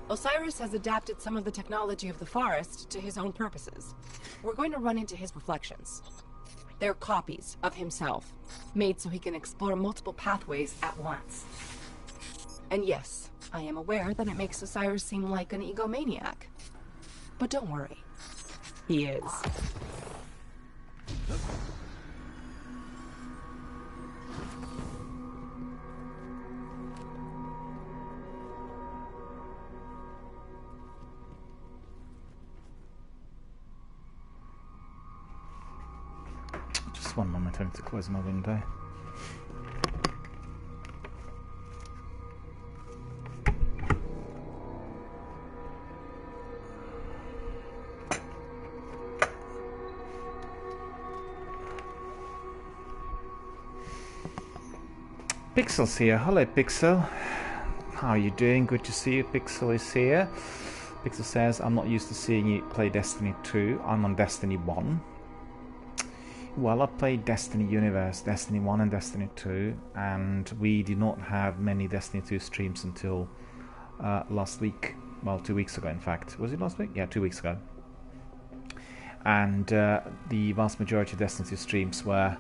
Speaker 6: Osiris has adapted some of the technology of the forest to his own purposes. We're going to run into his reflections. They're copies of himself, made so he can explore multiple pathways at once. And yes, I am aware that it makes Osiris seem like an egomaniac. But don't worry. He is.
Speaker 1: Just one moment, I need to close my window. Pixel's here. Hello, Pixel. How are you doing? Good to see you. Pixel is here. Pixel says, I'm not used to seeing you play Destiny 2. I'm on Destiny 1. Well, I played Destiny Universe, Destiny 1 and Destiny 2, and we did not have many Destiny 2 streams until last week. Well, 2 weeks ago, in fact. Was it last week? Yeah, 2 weeks ago. And the vast majority of Destiny 2 streams were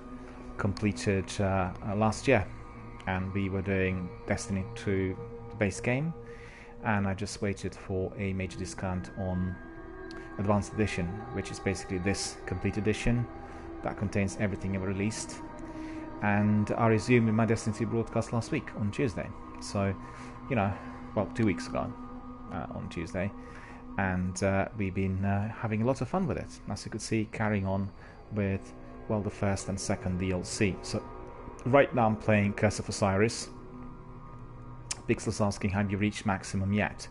Speaker 1: completed last year. And we were doing Destiny 2 base game, and I just waited for a major discount on Advanced Edition, which is basically this complete edition that contains everything ever released. And I resumed with my Destiny 2 broadcast last week on Tuesday. So, you know, well, 2 weeks ago on Tuesday, and we've been having a lot of fun with it. As you could see, carrying on with, well, the first and second DLC. So right now I'm playing Curse of Osiris. Pixel's asking, have you reached maximum yet?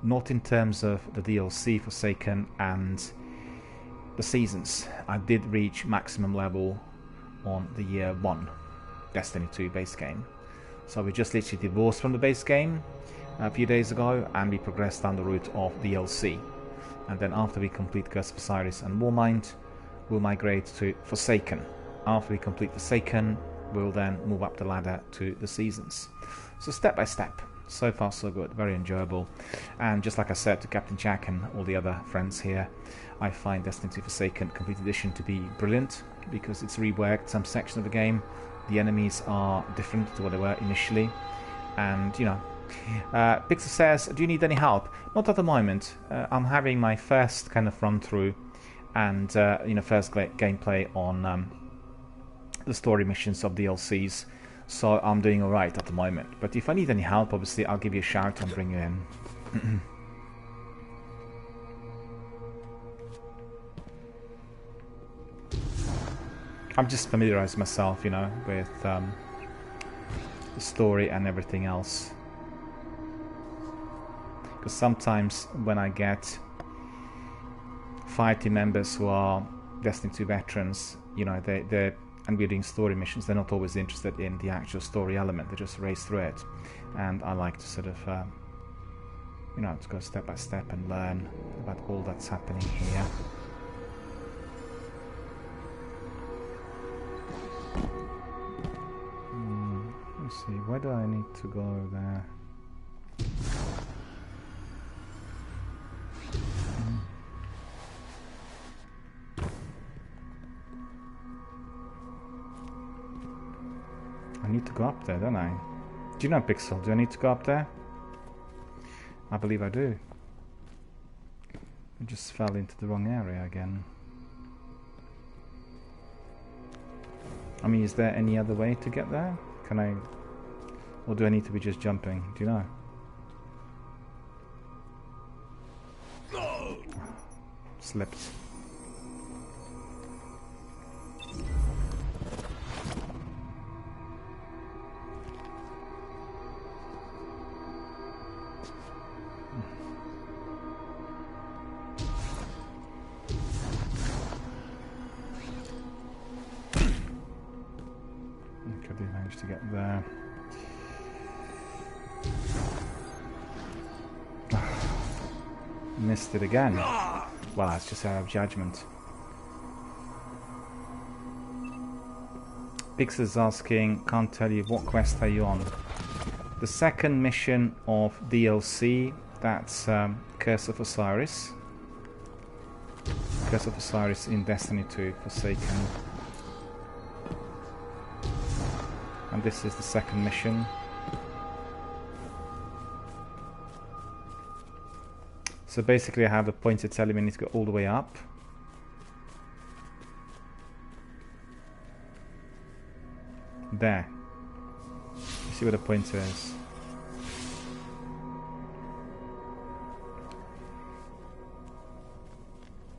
Speaker 1: Not in terms of the DLC Forsaken and the seasons. I did reach maximum level on the year 1 Destiny 2 base game. So we just literally divorced from the base game a few days ago, and we progressed down the route of DLC. And then after we complete Curse of Osiris and Warmind, we'll migrate to Forsaken. After we complete Forsaken, we'll then move up the ladder to the seasons. So step by step. So far so good, very enjoyable. And just like I said to Captain Jack and all the other friends here, I find Destiny 2 Forsaken Complete Edition to be brilliant, because it's reworked some section of the game. The enemies are different to what they were initially, and you know, Pixel says, do you need any help? Not at the moment. I'm having my first kind of run through and first gameplay on the story missions of DLCs, so I'm doing alright at the moment. But if I need any help, obviously I'll give you a shout and bring you in. I'm just familiarizing myself, you know, with the story and everything else. Because sometimes when I get fighting members who are Destiny 2 veterans, you know, they and we're doing story missions, they're not always interested in the actual story element. They just race through it, and I like to sort of you know, to go step by step and learn about all that's happening here. Let's see, where do I need to go there? I need to go up there, don't I? Do you know, Pixel, do I need to go up there? I believe I do. I just fell into the wrong area again. I mean, is there any other way to get there? Can I... or do I need to be just jumping? Do you know? No! Slipped. To get there. Missed it again. Well, that's just out of judgment. Pixel's asking, can't tell you, what quest are you on? The second mission of DLC, that's Curse of Osiris. Curse of Osiris in Destiny 2, Forsaken. And this is the second mission. So basically I have a pointer telling me I need to go all the way up. There. You see where the pointer is.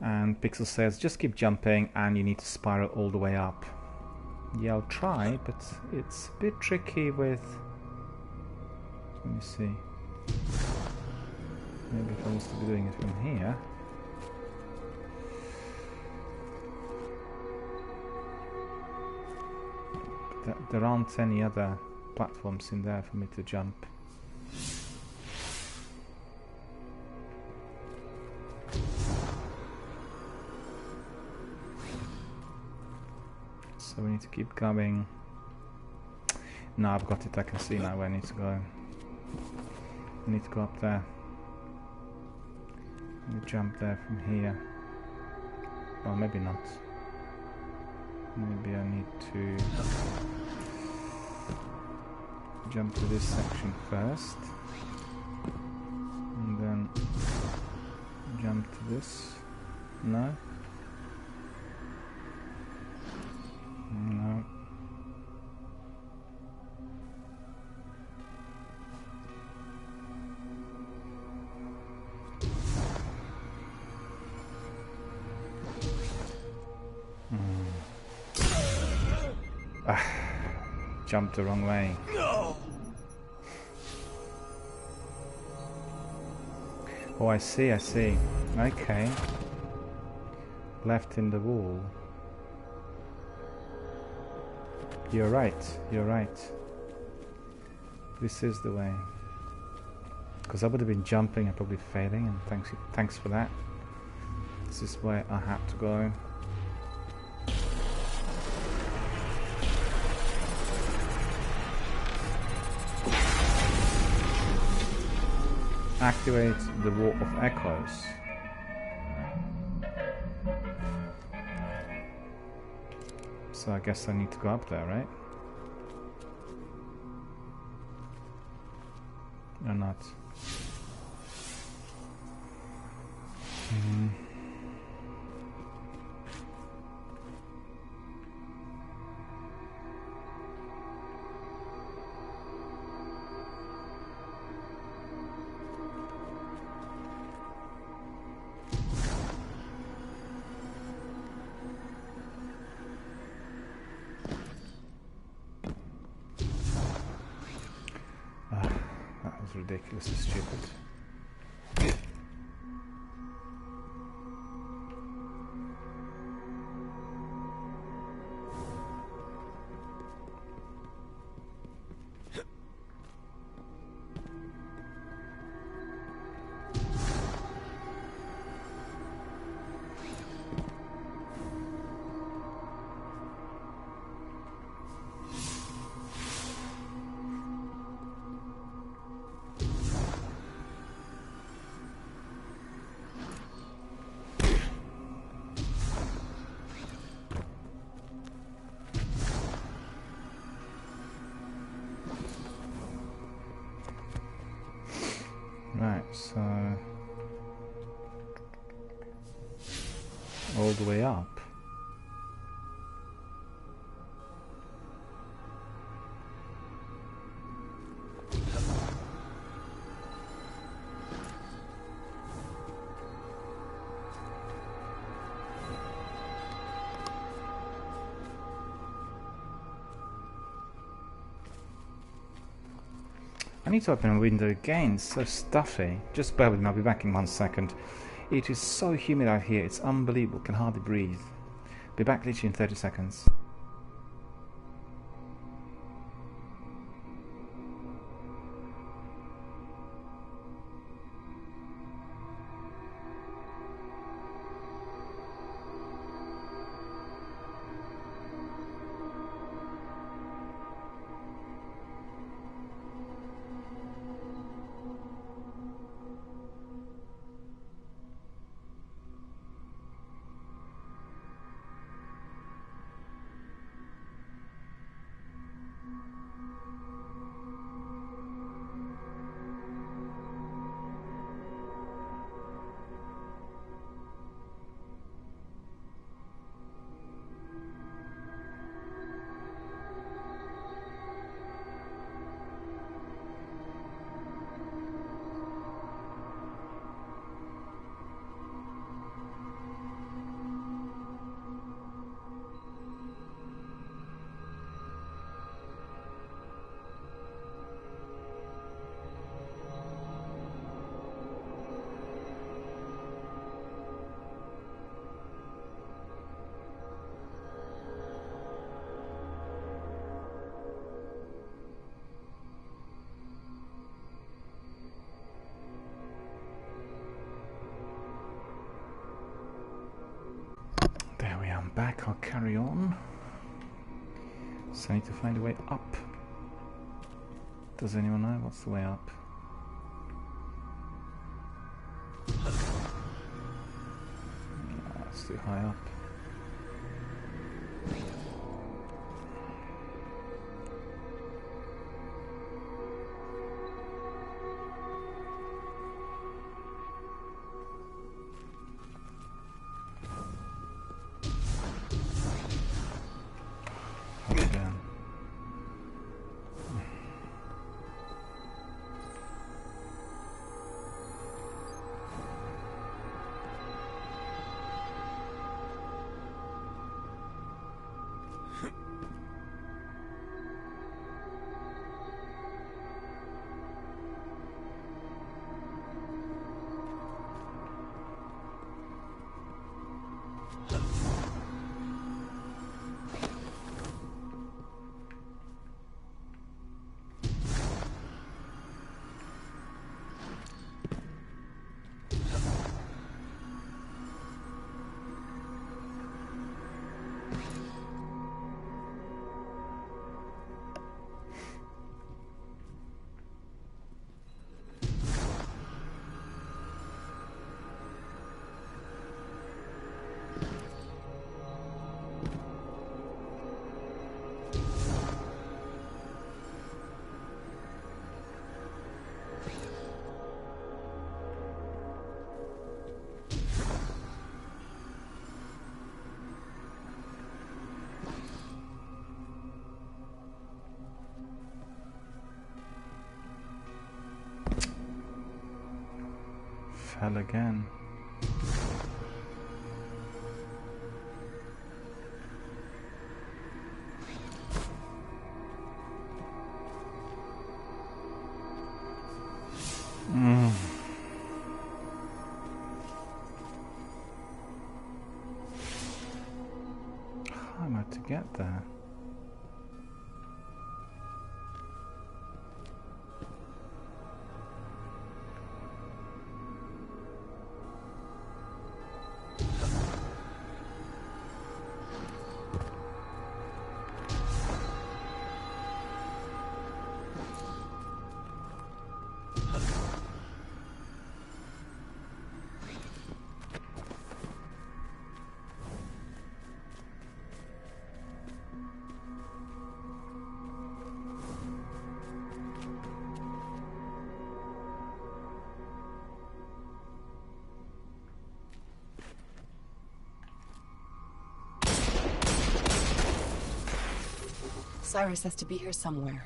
Speaker 1: And Pixel says, just keep jumping and you need to spiral all the way up. Yeah, I'll try, but it's a bit tricky with... Let me see. Maybe if I was to be doing it from here. But there aren't any other platforms in there for me to jump. So we need to keep going. No, I've got it. I can see now where I need to go. I need to go up there. Let me jump there from here. Well, maybe not. Maybe I need to jump to this section first. And then jump to this. No? No. Jumped the wrong way. No. Oh, I see, I see. Okay. Left in the wall. You're right, you're right. This is the way. Because I would have been jumping and probably failing, and thanks for that. This is where I had to go. Activate the Wall of Echoes. So I guess I need to go up there, right? Or not? Ridiculously stupid. Right, so all the way up. I need to open a window again, it's so stuffy. Just bear with me, I'll be back in 1 second. It is so humid out here, it's unbelievable, can hardly breathe. Be back literally in 30 seconds. There we are, I'm back, I'll carry on. So I need to find a way up. Does anyone know what's the way up? It's too high up. Fell again. How am I to get there?
Speaker 6: Osiris has to be here somewhere.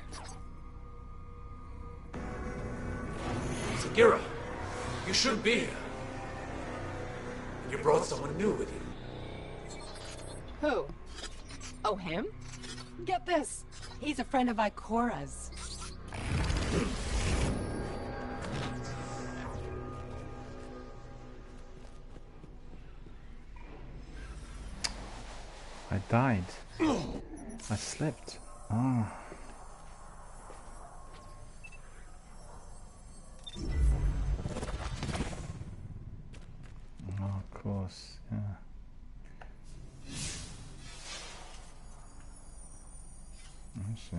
Speaker 7: Sagira, you shouldn't be here. You brought someone new with you.
Speaker 6: Who? Oh, him? Get this. He's a friend of Ikora's.
Speaker 1: I died. I slipped. Oh. Oh, of course, yeah. I see.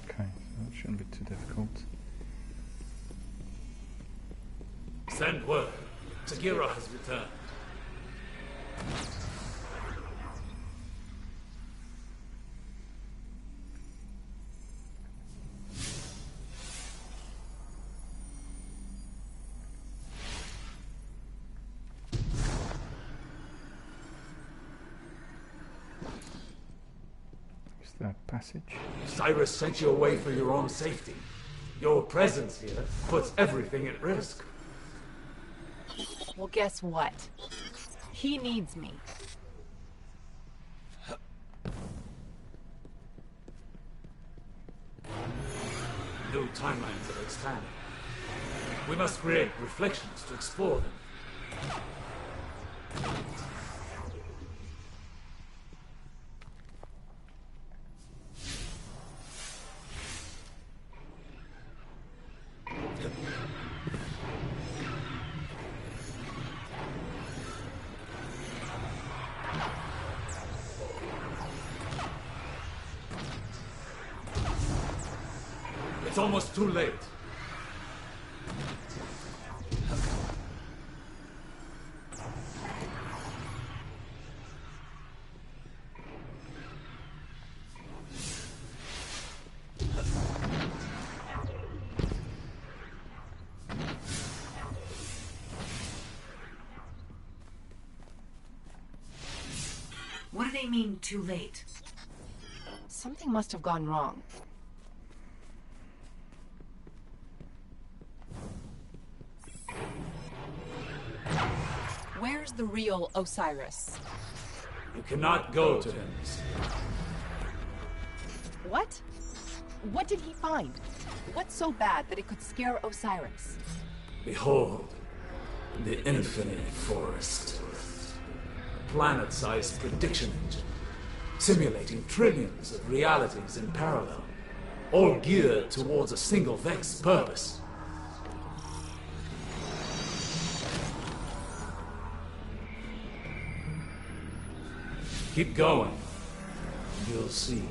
Speaker 1: Okay, so it shouldn't be too difficult.
Speaker 7: Send word. Sagira has returned.
Speaker 1: Is that passage?
Speaker 7: Cyrus sent you away for your own safety. Your presence here puts everything at risk.
Speaker 6: Well, guess what? He needs me.
Speaker 7: New timelines are expanding. We must create reflections to explore them. It's almost too late.
Speaker 5: What do they mean, too late?
Speaker 6: Something must have gone wrong. Where's the real Osiris?
Speaker 7: You cannot go to him.
Speaker 6: What? What did he find? What's so bad that it could scare Osiris?
Speaker 7: Behold, the Infinite Forest. A planet-sized prediction engine, simulating trillions of realities in parallel, all geared towards a single Vex purpose. Keep going. You'll see.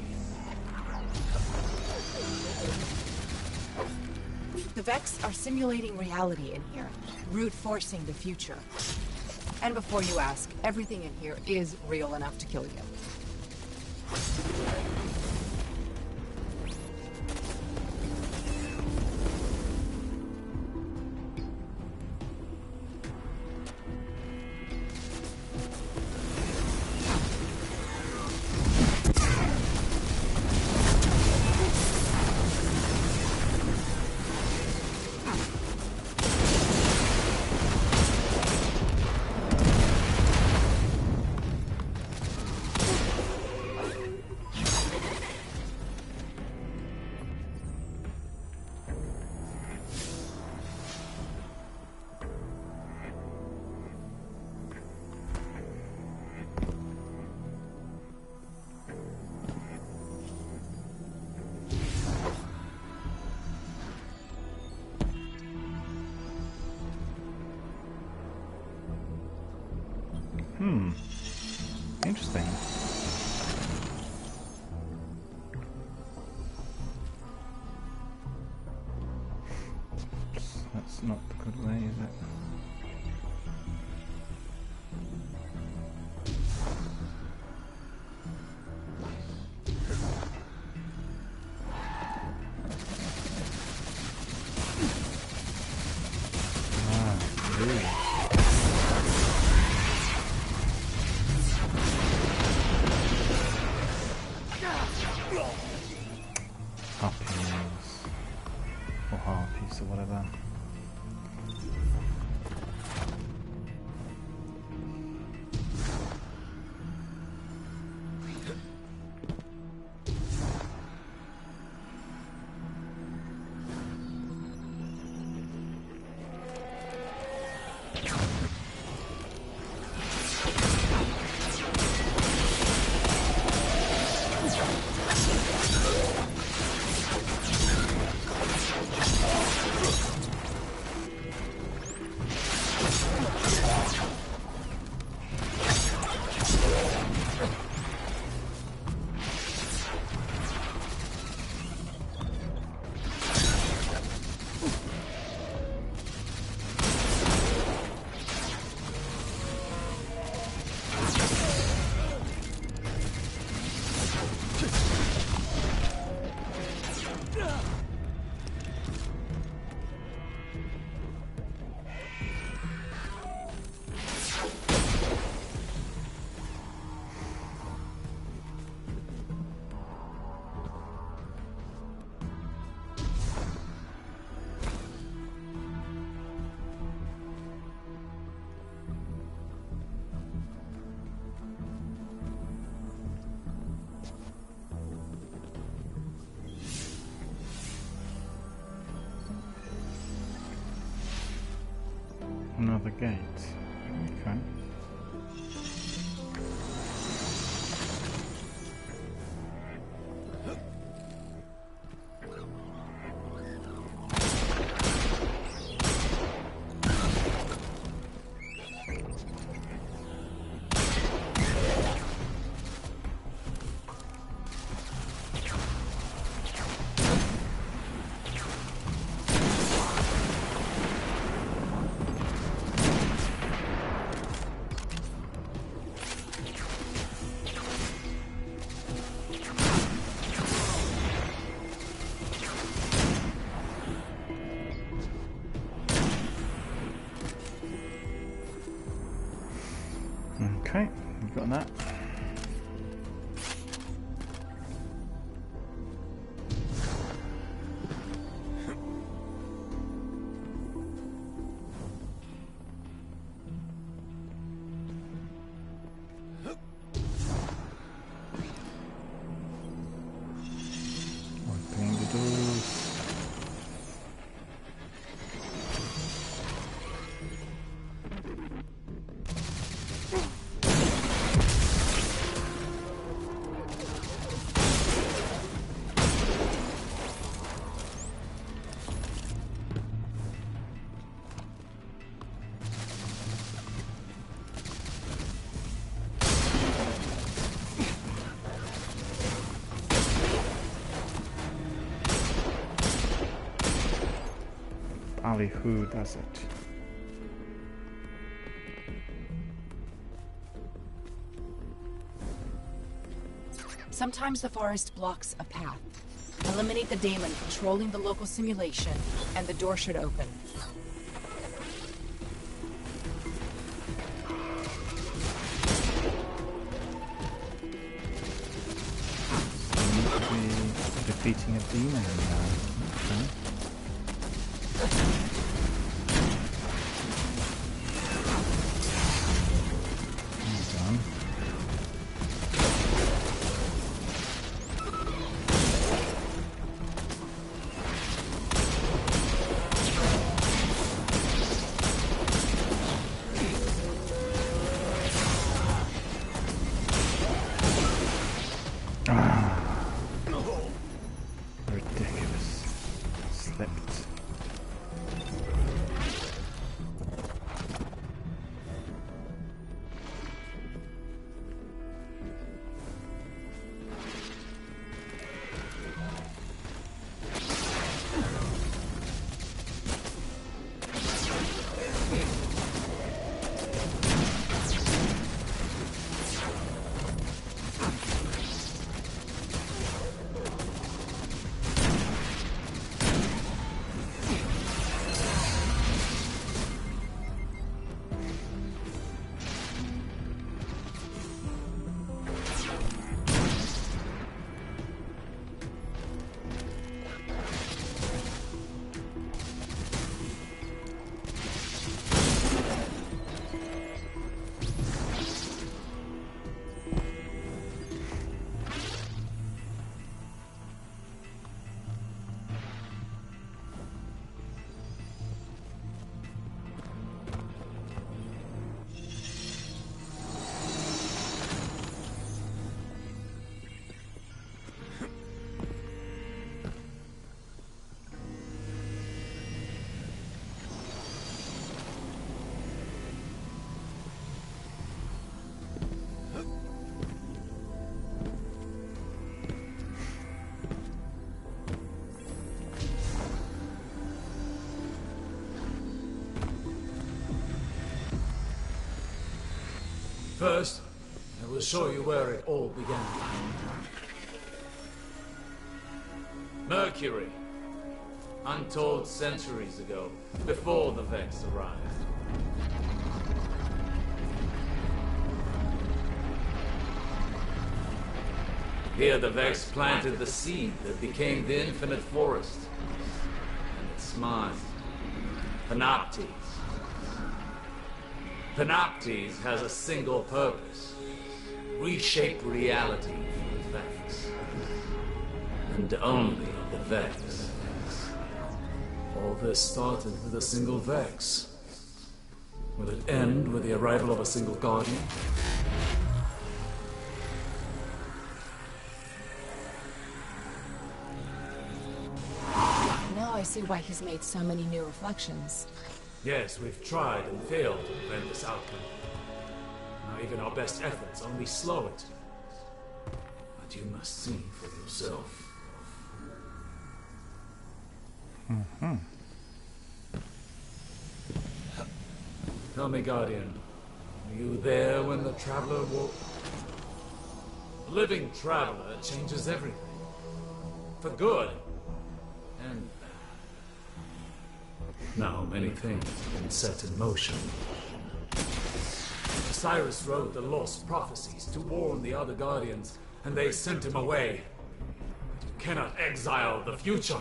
Speaker 6: The Vex are simulating reality in here, brute forcing the future. And before you ask, everything in here is real enough to kill you.
Speaker 1: Interesting. Oops, that's not the good way, is it? Puppies. Or harpies or whatever. Another gate. Okay. Okay, we've got that. Opening the doors. Ali, who does it?
Speaker 6: Sometimes the forest blocks a path. Eliminate the daemon controlling the local simulation, and the door should open.
Speaker 1: Defeating a demon now. Okay. Well done. Ridiculous.
Speaker 7: First, I will show you where it all began. Mercury. Untold centuries ago, before the Vex arrived. Here the Vex planted the seed that became the infinite forest. And its mind, Panoptes. Panoptes has a single purpose. Reshape reality for the Vex. And only the Vex. All this started with a single Vex. Will it end with the arrival of a single Guardian?
Speaker 6: Now I see why he's made so many new reflections.
Speaker 7: Yes, we've tried and failed to prevent this outcome. Now even our best efforts only slow it. But you must see for yourself. Tell me, Guardian, were you there when the Traveler woke? The living Traveler changes everything. For good. And now many things have been set in motion. Osiris wrote the lost prophecies to warn the other Guardians, and they sent him away. But you cannot exile the future.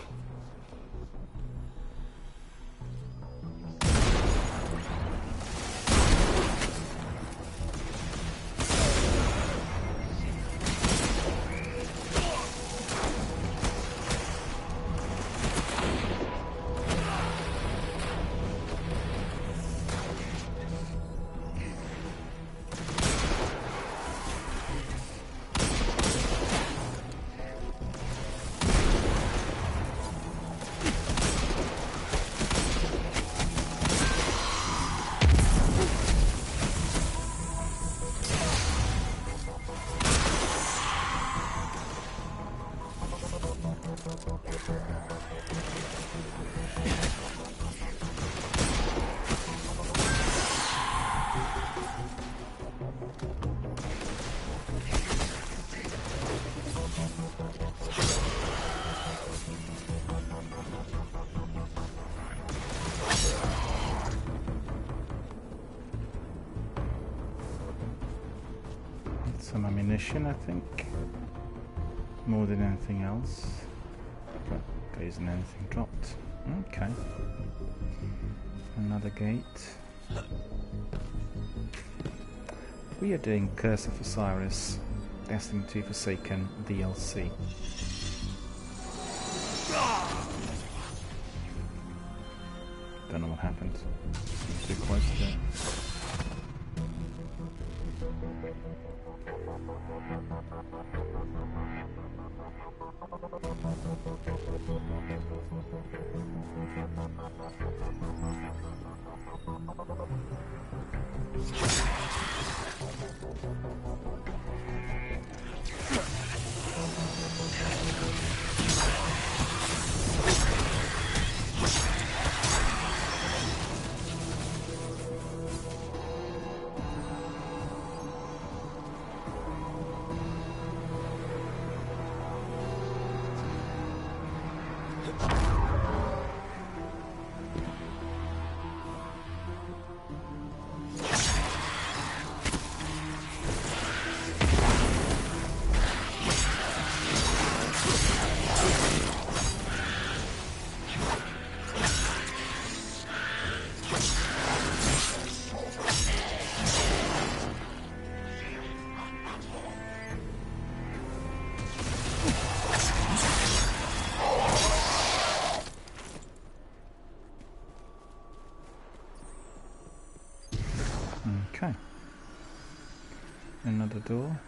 Speaker 1: Some ammunition, I think, more than anything else. But there isn't anything dropped. Okay. Another gate. We are doing Curse of Osiris, Destiny 2 Forsaken DLC. Don't know what happened. Too close to it. Okay. Another door.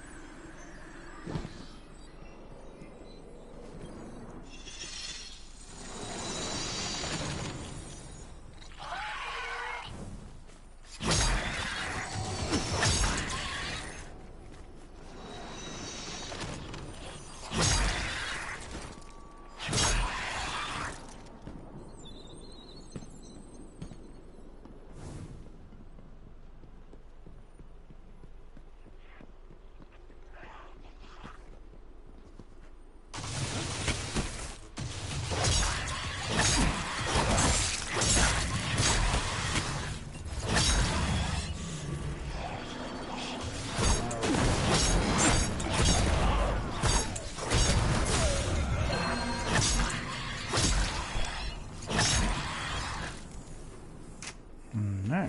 Speaker 1: No.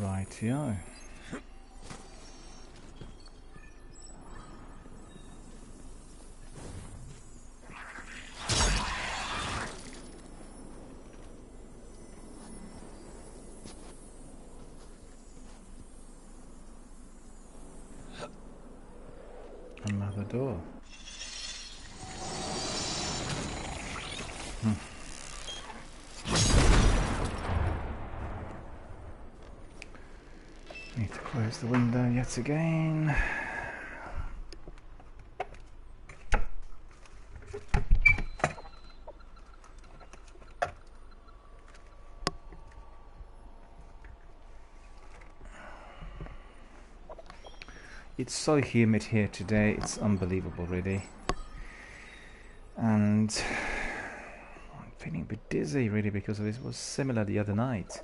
Speaker 1: Rightio. Another door. Need to close the window yet again. It's so humid here today, it's unbelievable really. And I'm feeling a bit dizzy really because of this. It was similar the other night.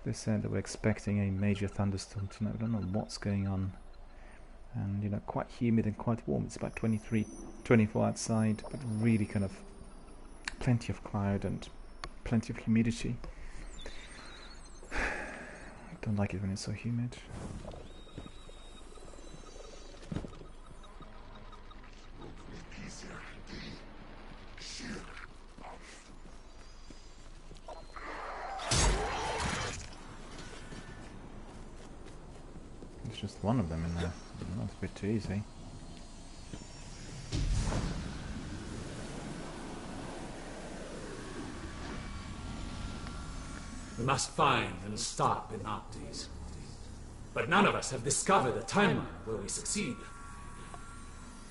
Speaker 1: They said they were expecting a major thunderstorm tonight. I don't know what's going on. And you know, quite humid and quite warm. It's about 23, 24 outside, but really kind of plenty of cloud and plenty of humidity. I don't like it when it's so humid. Just one of them in there. That's a bit too easy.
Speaker 7: We must find and stop Panoptes. But none of us have discovered a timeline where we succeed.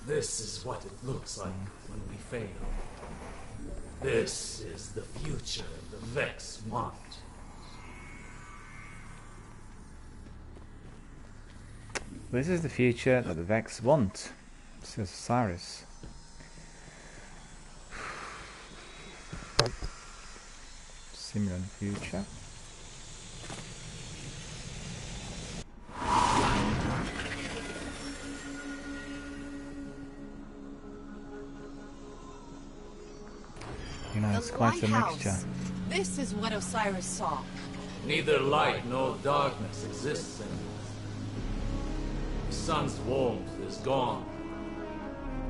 Speaker 7: This is what it looks like when we fail. This is the future the Vex want.
Speaker 1: This is the future that the Vex want, says Osiris. Simulant future. You know, it's quite a mixture.
Speaker 6: This is what Osiris saw.
Speaker 7: Neither light nor darkness exists anymore. The sun's warmth is gone.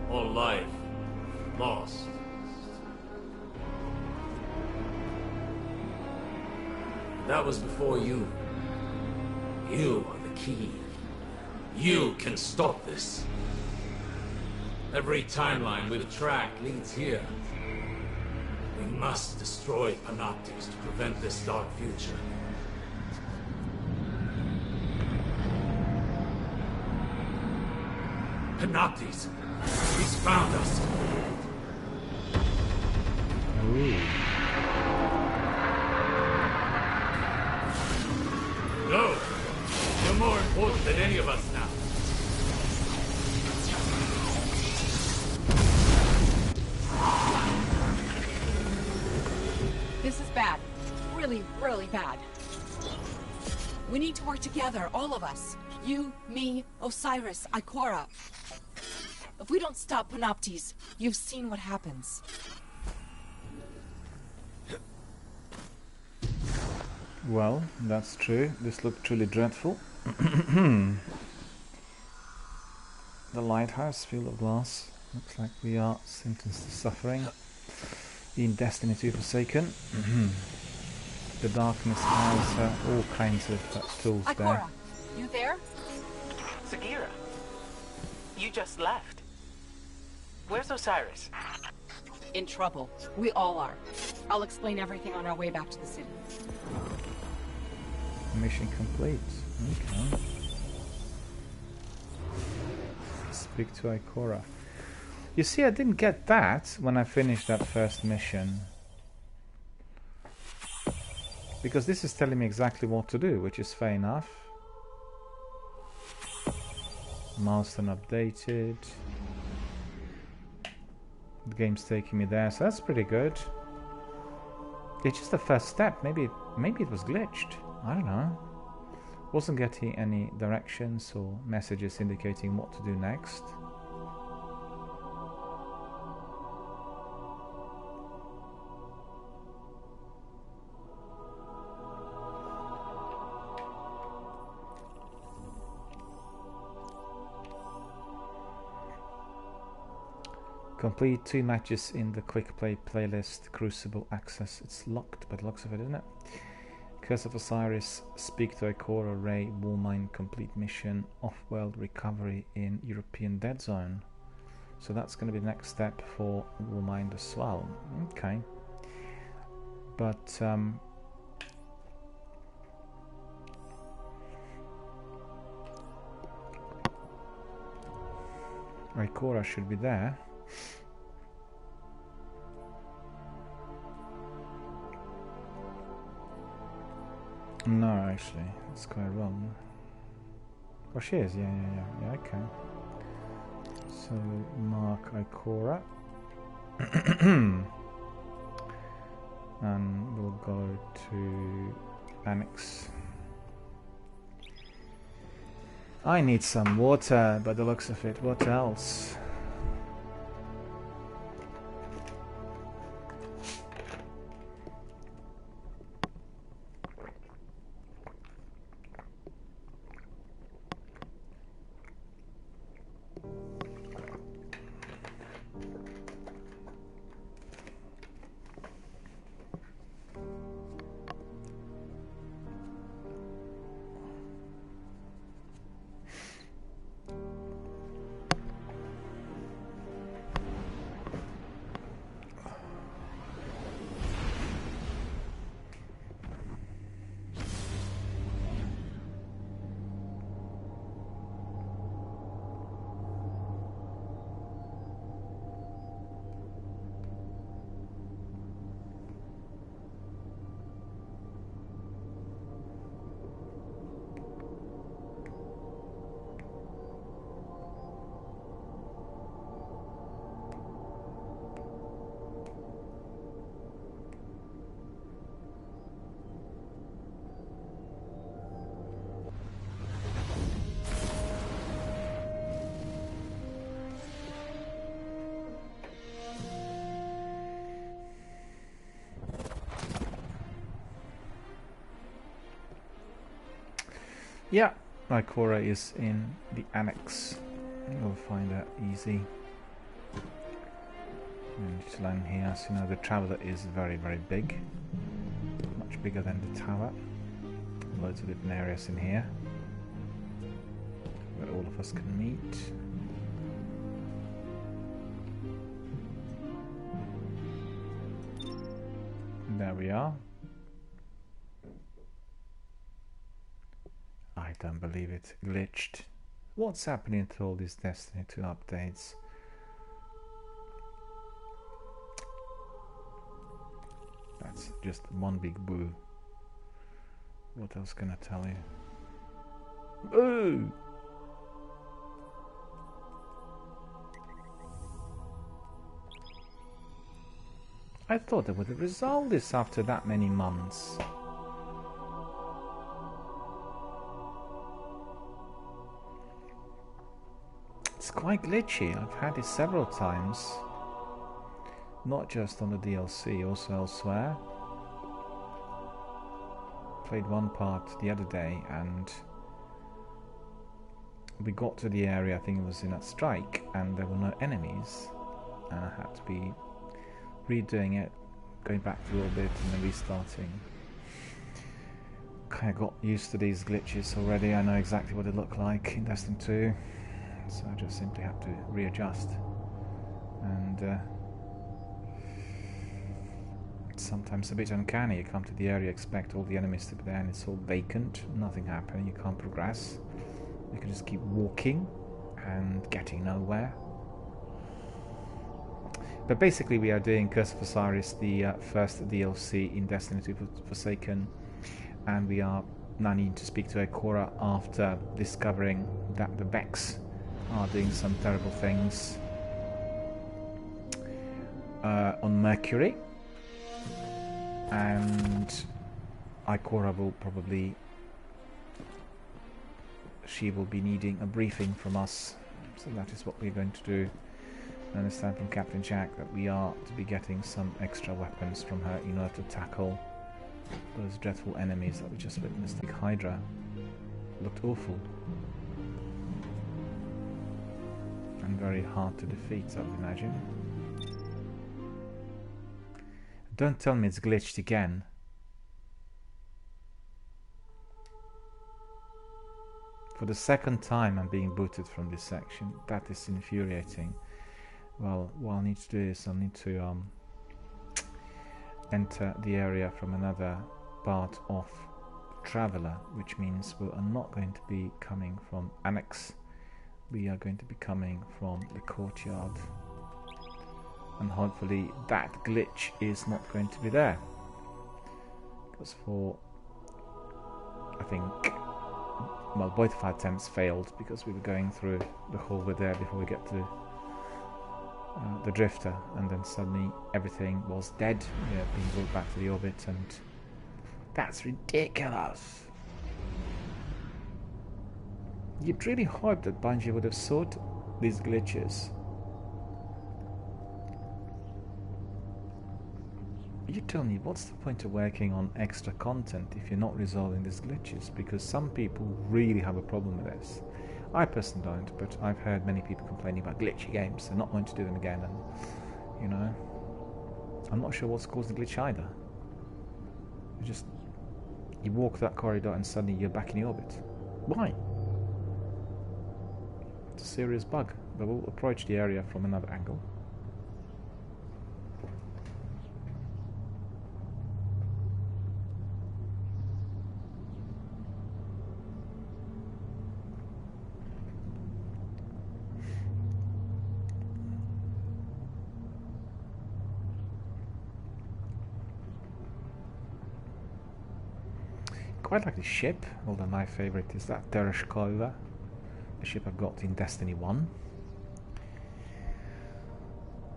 Speaker 7: All life lost. That was before you. You are the key. You can stop this. Every timeline we've tracked leads here. We must destroy Panoptes to prevent this dark future. Panoptes! He's found us!
Speaker 1: Ooh.
Speaker 7: Go! You're more important than any of us now.
Speaker 6: This is bad. Really, really bad. We need to work together, all of us. You, me, Osiris, Ikora. If we don't stop Panoptes, you've seen what happens.
Speaker 1: Well, that's true. This looked truly dreadful. The lighthouse, field of glass. Looks like we are sentenced to suffering. In Destiny 2 Forsaken. The darkness has all kinds of tools
Speaker 6: Ikora,
Speaker 1: there.
Speaker 6: you there?
Speaker 4: Sagira, you just left. Where's Osiris?
Speaker 6: In trouble. We all are. I'll explain everything on our way back to the city.
Speaker 1: Mission complete. Okay. Speak to Ikora. You see, I didn't get that when I finished that first mission. Because this is telling me exactly what to do, which is fair enough. Milestone updated. The game's taking me there, so that's pretty good. It's just the first step. Maybe it was glitched. I don't know. Wasn't getting any directions or messages indicating what to do next. Complete 2 matches in the quick play playlist. Crucible access. It's locked, but looks of it, isn't it? Curse of Osiris. Speak to Ikora, Ray, Warmind. Complete mission. Off-world recovery in European Dead Zone. So that's going to be the next step for Warmind as well. Okay. But Ikora should be there. No, actually, that's quite wrong. Oh, she is, yeah, okay. So, mark Ikora. And we'll go to Annex. I need some water, by the looks of it. What else? Yeah, Ikora is in the annex. We'll find that easy. And just land here. So, you know, the Traveller is very, very big. Much bigger than the tower. Loads of different areas in here where all of us can meet. There we are. I don't believe it. Glitched. What's happening to all these Destiny 2 updates? That's just one big boo. What else can I tell you? Boo! I thought they would have resolved this after that many months. It's quite glitchy. I've had it several times. Not just on the DLC, also elsewhere. Played one part the other day and we got to the area, I think it was in a strike, and there were no enemies. And I had to be redoing it, going back a little bit and then restarting. Kind of got used to these glitches already. I know exactly what they look like in Destiny 2. So I just simply have to readjust. And it's sometimes a bit uncanny. You come to the area, expect all the enemies to be there, and it's all vacant, nothing happening, you can't progress. You can just keep walking and getting nowhere. But basically we are doing Curse of Osiris, the first DLC in Destiny 2 Forsaken, and we are now needing to speak to Ikora after discovering that the Vex are doing some terrible things on Mercury, and Ikora will probably, she will be needing a briefing from us, so that is what we're going to do. I understand from Captain Jack that we are to be getting some extra weapons from her in order to tackle those dreadful enemies that we just witnessed. The Hydra looked awful and very hard to defeat, I would imagine. Don't tell me it's glitched again. For the second time I'm being booted from this section. That is infuriating. Well, what I need to do is I need to enter the area from another part of Traveler, which means we are not going to be coming from Annex. We are going to be coming from the courtyard. And hopefully that glitch is not going to be there. Because for, I think, well, both of our attempts failed because we were going through the hallway there before we get to the drifter, and then suddenly everything was dead. We are being brought back to the orbit, and that's ridiculous. You'd really hope that Bungie would have sorted these glitches. You tell me, what's the point of working on extra content if you're not resolving these glitches? Because some people really have a problem with this. I personally don't, but I've heard many people complaining about glitchy games. They're not going to do them again, and you know, I'm not sure what's caused the glitch either. You walk that corridor and suddenly you're back in the orbit. Why? It's a serious bug, but we'll approach the area from another angle. Quite like the ship, although my favourite is that Tereshkova, the ship I got in Destiny 1.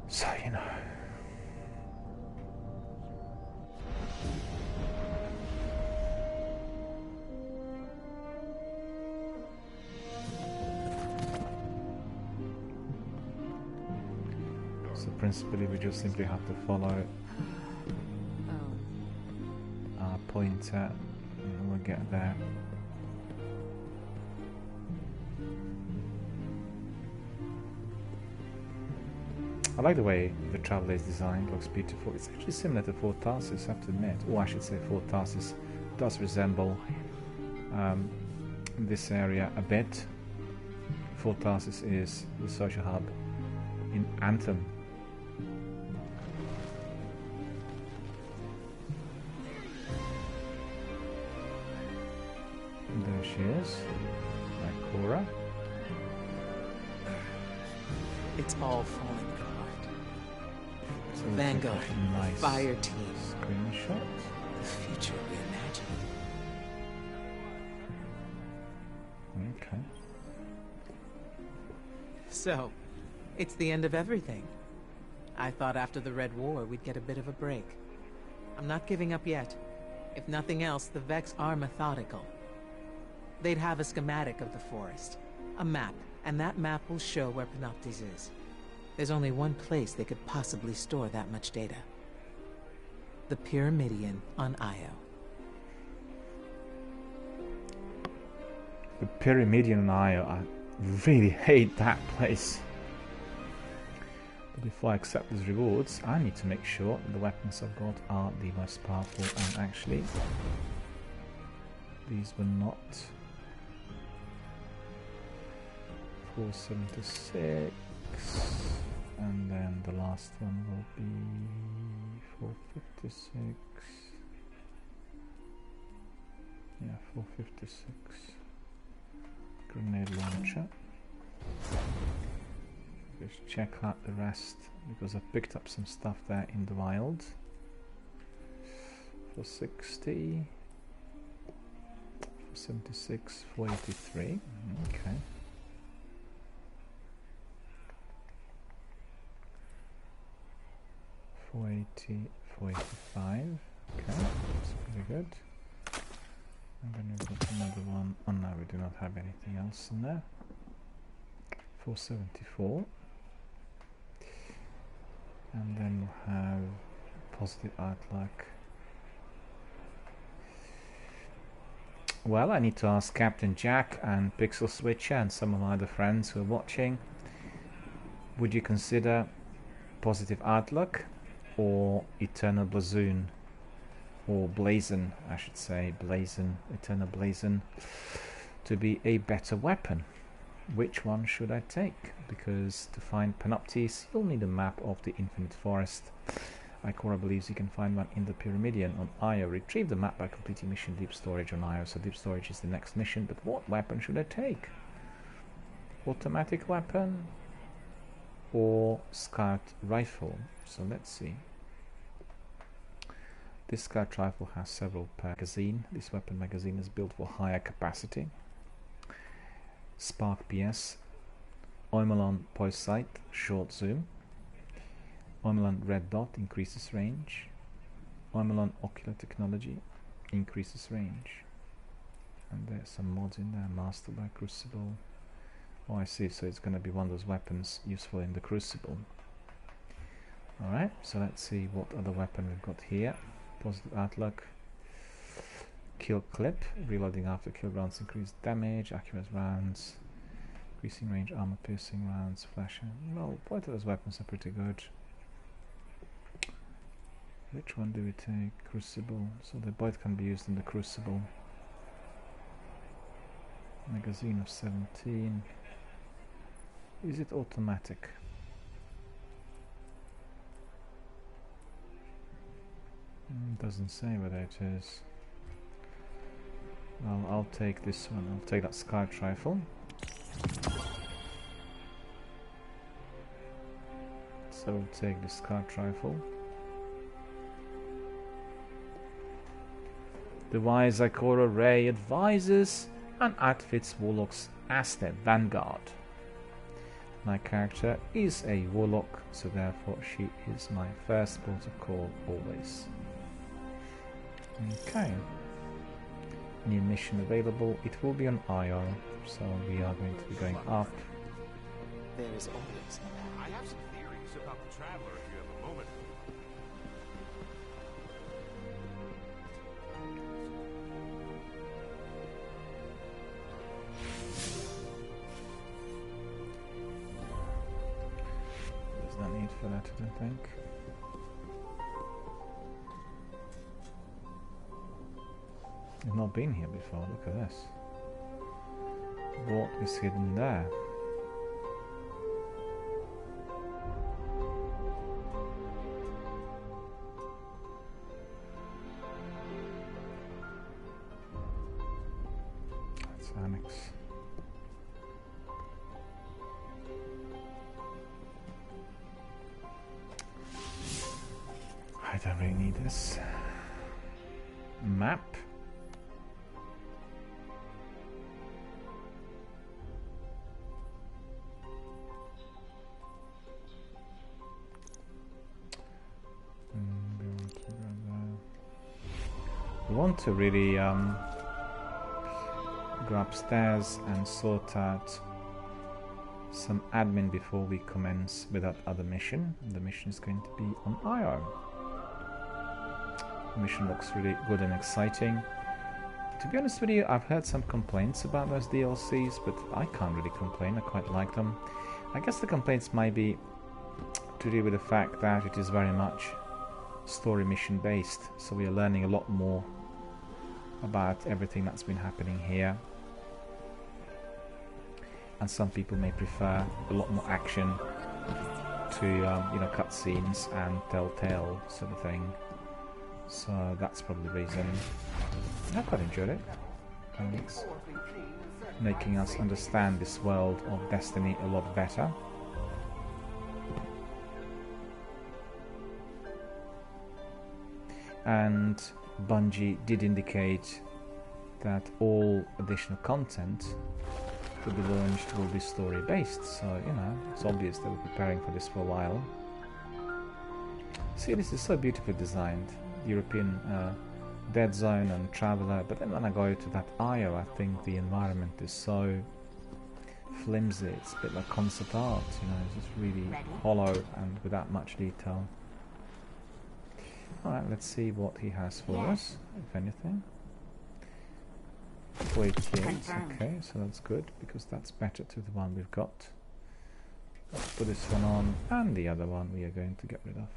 Speaker 1: So, you know. So principally we just simply have to follow our pointer. And we'll get there. I like the way the Traveler is designed, looks beautiful. It's actually similar to Fort Tarsis, I have to admit. Or I should say Fort Tarsis does resemble this area a bit. Fort Tarsis is the social hub in Anthem. There she is, like Cora.
Speaker 4: It's all falling apart.
Speaker 1: So
Speaker 4: Vanguard,
Speaker 1: nice
Speaker 4: fire team,
Speaker 1: screenshot.
Speaker 4: the future reimagined.
Speaker 1: Okay.
Speaker 4: So, it's the end of everything. I thought after the Red War we'd get a bit of a break. I'm not giving up yet. If nothing else, the Vex are methodical. They'd have a schematic of the forest, a map, and that map will show where Panoptes is. There's only one place they could possibly store that much data. The Pyramidion on Io.
Speaker 1: The Pyramidion on Io, I really hate that place. But before I accept these rewards, I need to make sure the weapons I've got are the most powerful, and actually these were not. 476, and then the last one will be 456. Yeah, 456. Grenade launcher. Just check out the rest because I picked up some stuff there in the wild. 460, 476, 483. Okay. 480, 485. Okay, that's pretty good. And then we've got another one. Oh no, we do not have anything else in there. 474. And then we'll have positive outlook. Well, I need to ask Captain Jack and Pixel Switcher and some of my other friends who are watching. Would you consider positive outlook or Eternal Blazon, or Blazon, I should say, Blazon, Eternal Blazon, to be a better weapon. Which one should I take? Because to find Panoptes, you'll need a map of the Infinite Forest. Ikora believes you can find one in the Pyramidion on Io. Retrieve the map by completing mission Deep Storage on Io. So Deep Storage is the next mission, but what weapon should I take? Automatic weapon or scout rifle? So let's see. This scout rifle has several per magazine. This weapon magazine is built for higher capacity. Spark PS, Oimelon Poise Sight, short zoom. Oimelon Red Dot increases range. Oimelon Ocular Technology increases range. And there's some mods in there, Master by Crucible. Oh, I see, so it's going to be one of those weapons useful in the Crucible. Alright, so let's see what other weapon we've got here. Positive outlook. Kill clip. Reloading after kill rounds increase damage. Accurate rounds. Increasing range, armor piercing rounds. Flashing. Well, both of those weapons are pretty good. Which one do we take? Crucible. So they both can be used in the Crucible. Magazine of 17. Is it automatic? Doesn't say whether it is. Well, I'll take this one. I'll take that scout rifle. So we'll take the scout rifle. The wise Ikora Ray advises and outfits warlocks as their vanguard. My character is a warlock, so therefore she is my first port of call always. Okay. New mission available. It will be on IO, so we are going to be going up.
Speaker 8: There is always
Speaker 9: I have some theories about the Traveler if you have a moment.
Speaker 1: There's no need for that, I don't think. I've not been here before, look at this. What is hidden there? That's annex. I don't really need this. Map. We want to really go upstairs and sort out some admin before we commence with that other mission. The mission is going to be on IO. The mission looks really good and exciting. To be honest with you, I've heard some complaints about those DLCs, but I can't really complain. I quite like them. I guess the complaints might be to do with the fact that it is very much story mission based, so we are learning a lot more about everything that's been happening here, and some people may prefer a lot more action to you know, cutscenes and telltale sort of thing. So that's probably the reason. I quite enjoyed it. It's making us understand this world of Destiny a lot better. And Bungie did indicate that all additional content to be launched will be story based, so you know, it's obvious they were preparing for this for a while. See, this is so beautifully designed. European Dead Zone and Traveler, but then when I go to that IO, I think the environment is so flimsy, it's a bit like concept art, you know, it's just really hollow and without much detail. Alright, let's see what he has for us, if anything. 488, okay, so that's good, because that's better to the one we've got. Let's put this one on, and the other one we are going to get rid of.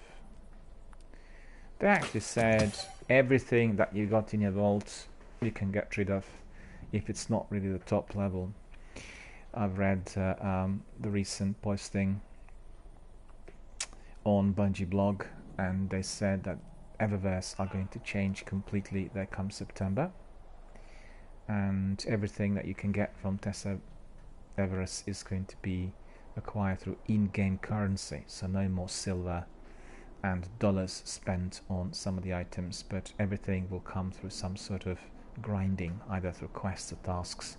Speaker 1: They actually said everything that you got in your vault you can get rid of if it's not really the top level. I've read the recent posting on Bungie blog, and they said that Eververse are going to change completely there come September, and everything that you can get from Tessa Everest is going to be acquired through in-game currency, so no more silver and dollars spent on some of the items, but everything will come through some sort of grinding, either through quests or tasks,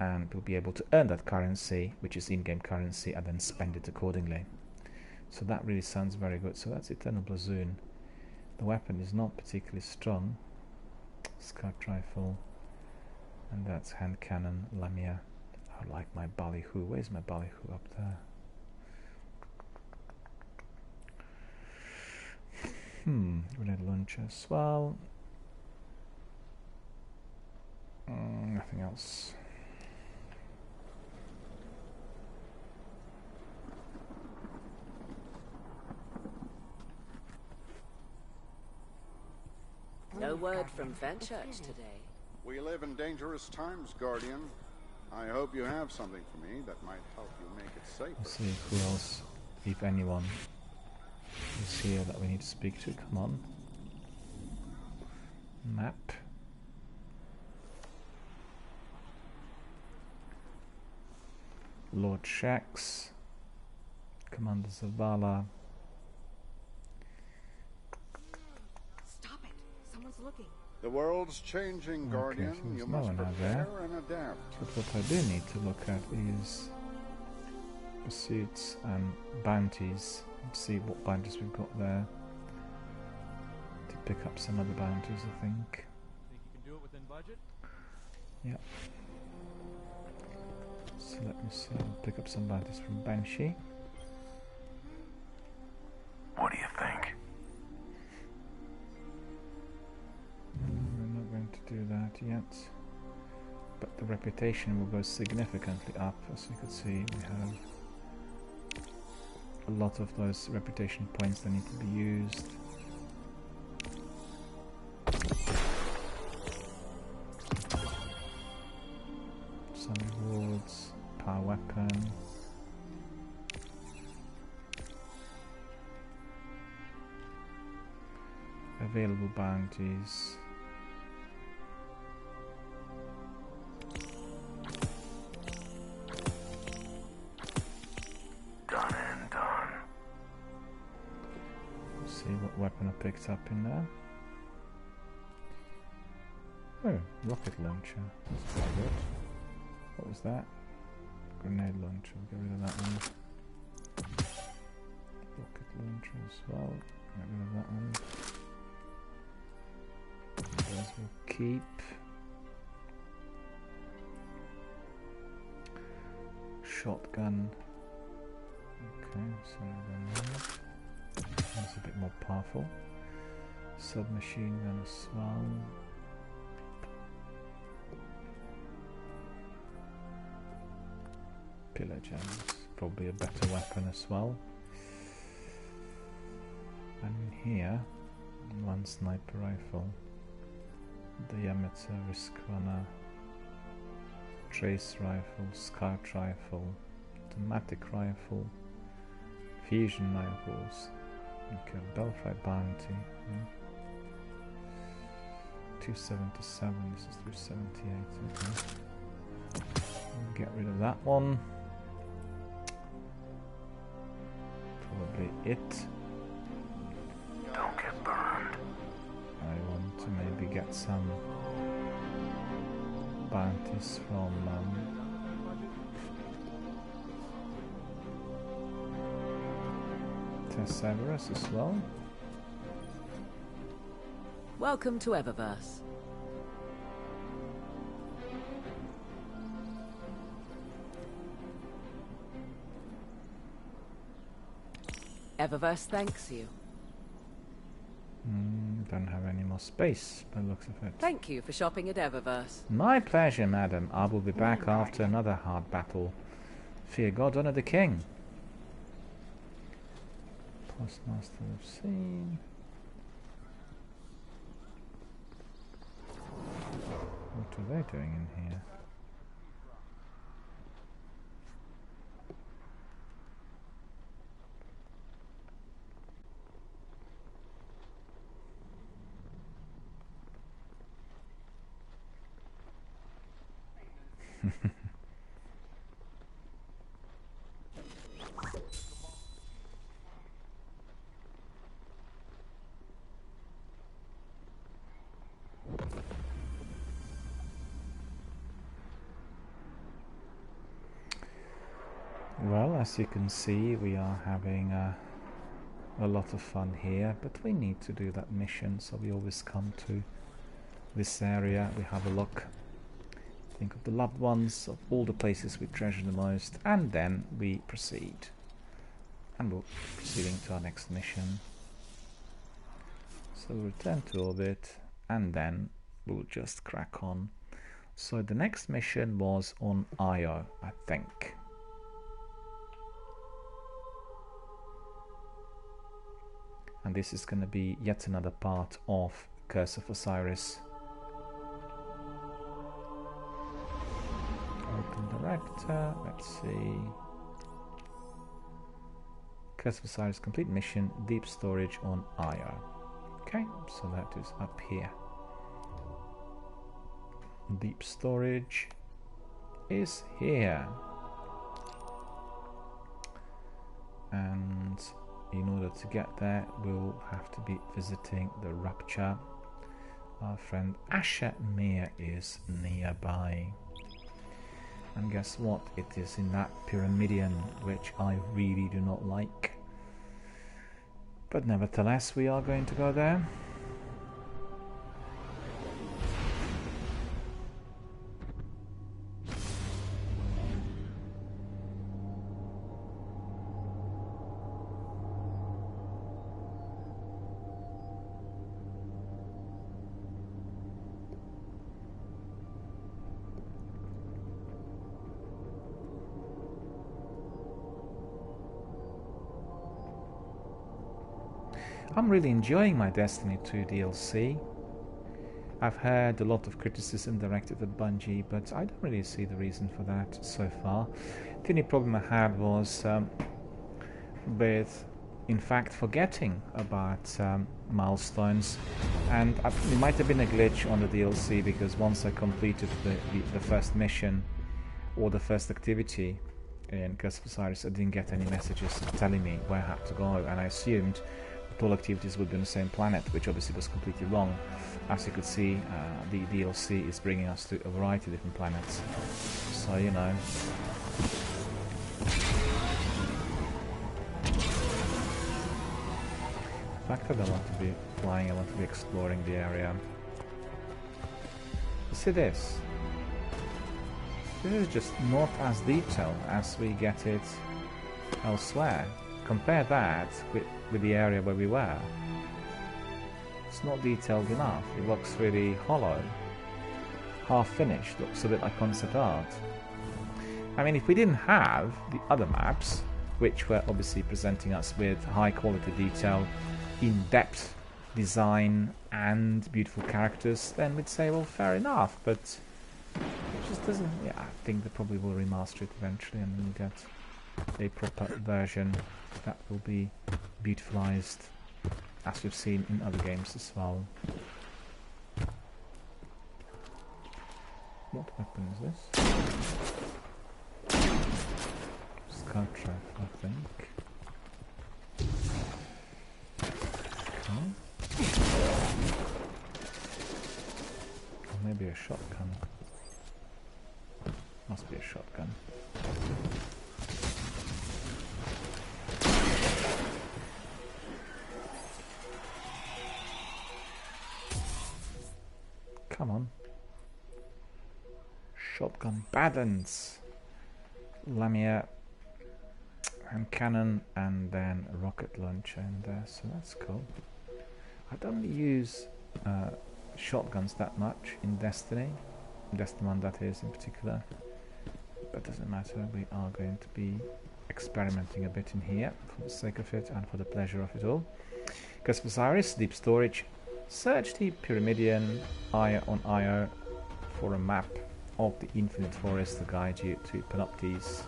Speaker 1: and you'll be able to earn that currency, which is in-game currency, and then spend it accordingly. So that really sounds very good. So that's Eternal Blazoon. The weapon is not particularly strong. Scout rifle, and that's hand cannon Lamia. I like my ballyhoo. Where's my ballyhoo? Up there. Grenade launcher as well. Nothing else.
Speaker 10: No word from Fenchurch today.
Speaker 11: We live in dangerous times, Guardian. I hope you have something for me that might help you make it safer.
Speaker 1: Let's see who else, if anyone, is here that we need to speak to. Come on. Map. Lord Shax. Commander Zavala.
Speaker 6: Stop it. Someone's looking.
Speaker 11: The world's changing, Guardian.
Speaker 1: Okay, so
Speaker 11: you
Speaker 1: there's no
Speaker 11: must
Speaker 1: one out
Speaker 11: prepare
Speaker 1: there.
Speaker 11: and adapt.
Speaker 1: But what I do need to look at is pursuits and bounties. Let's see what bounties we've got there. To pick up some other bounties, I think.
Speaker 9: Think you can do it within budget?
Speaker 1: Yep. So let me see. I'll pick up some bounties from Banshee.
Speaker 9: What do you think?
Speaker 1: We're not going to do that yet. But the reputation will go significantly up. As you can see, we have a lot of those reputation points that need to be used. Some rewards, power weapon. Available bounties.
Speaker 9: Done and done.
Speaker 1: Let's see what weapon I picked up in there. Oh, rocket launcher. That's quite good. What was that? Grenade launcher. We'll get rid of that one. Rocket launcher as well. Get rid of that one. Those will keep. Shotgun. Okay, so then that's a bit more powerful. Submachine gun as well. Pillager is probably a better weapon as well. And in here, one sniper rifle, diameter risk runner, trace rifle, scout rifle, automatic rifle, fusion rifles. Okay, Belfry bounty. 277. This is 378. Okay. We'll get rid of that one. Probably it.
Speaker 9: Don't get burned.
Speaker 1: I want to maybe get some bounties from Tesseverus as well.
Speaker 10: Welcome to Eververse. Eververse thanks you.
Speaker 1: Don't have any more space by the looks of it.
Speaker 10: Thank you for shopping at Eververse.
Speaker 1: My pleasure, madam. I will be back after another hard battle. Fear God, honor the king. Postmaster of Scene. are they doing in here? Well, as you can see, we are having a lot of fun here, but we need to do that mission, so we always come to this area, we have a look, think of the loved ones, of all the places we treasure the most, and then we proceed. And we're proceeding to our next mission. So we'll return to orbit, and then we'll just crack on. So the next mission was on Io, I think. And this is going to be yet another part of Curse of Osiris. Open director, let's see. Curse of Osiris complete mission, deep storage on Io. Okay, so that is up here. Deep storage is here. And in order to get there, we'll have to be visiting the Rapture. Our friend Asher Mir is nearby. And guess what? It is in that Pyramidion, which I really do not like. But nevertheless, we are going to go there. I'm really enjoying my Destiny 2 DLC. I've heard a lot of criticism directed at Bungie, but I don't really see the reason for that so far. The only problem I had was with, in fact, forgetting about milestones, and it might have been a glitch on the DLC, because once I completed the first mission or the first activity in Curse of Osiris, I didn't get any messages telling me where I had to go, and I assumed all activities would be on the same planet, which obviously was completely wrong. As you could see, the DLC is bringing us to a variety of different planets. So, you know. The fact that I want to be flying, I want to be exploring the area. You see this? This is just not as detailed as we get it elsewhere. Compare that with the area where we were. It's not detailed enough. It looks really hollow, half finished, looks a bit like concept art. I mean, if we didn't have the other maps, which were obviously presenting us with high quality detail, in-depth design and beautiful characters, then we'd say, well, fair enough, but it just doesn't. Yeah, I think they probably will remaster it eventually, and then we'll get a proper version that will be beautifulized, as we've seen in other games as well. What weapon is this? Scout rifle, I think. Okay. Or maybe a shotgun. Must be a shotgun. Come on. Shotgun battens. Lamier and cannon, and then a rocket launcher in there, so that's cool. I don't really use shotguns that much in Destiny. Destiny 1, that is, in particular. But doesn't matter, we are going to be experimenting a bit in here for the sake of it and for the pleasure of it all. Curse of Osiris, deep storage. Search the Pyramidion, Io on Io for a map of the Infinite Forest to guide you to Panoptes.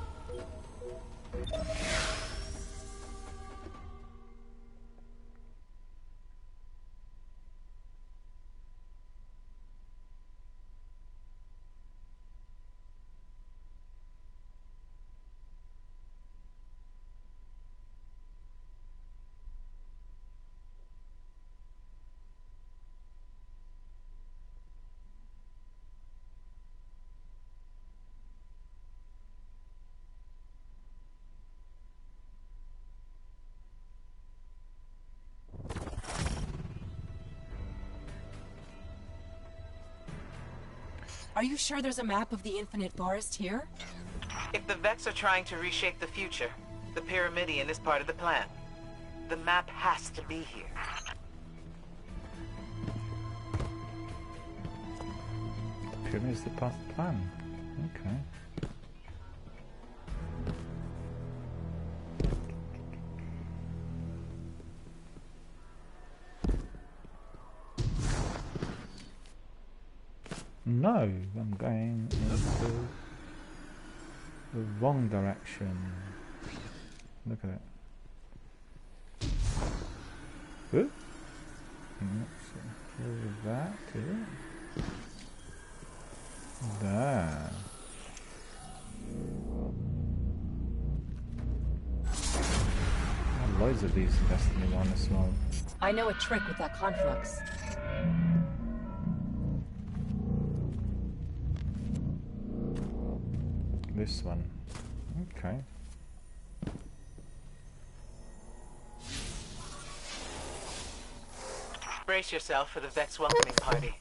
Speaker 6: Are you sure there's a map of the Infinite Forest here?
Speaker 4: If the Vex are trying to reshape the future, the Pyramidion is part of the plan. The map has to be here.
Speaker 1: The pyramid is the part of the plan. Okay. No, I'm going into the wrong direction. Look at it. Oop. Let's do that too. There. Loads of these in Destiny 1 as well.
Speaker 6: I know a trick with that conflux.
Speaker 1: This one. Okay.
Speaker 4: Brace yourself for the Vex welcoming party.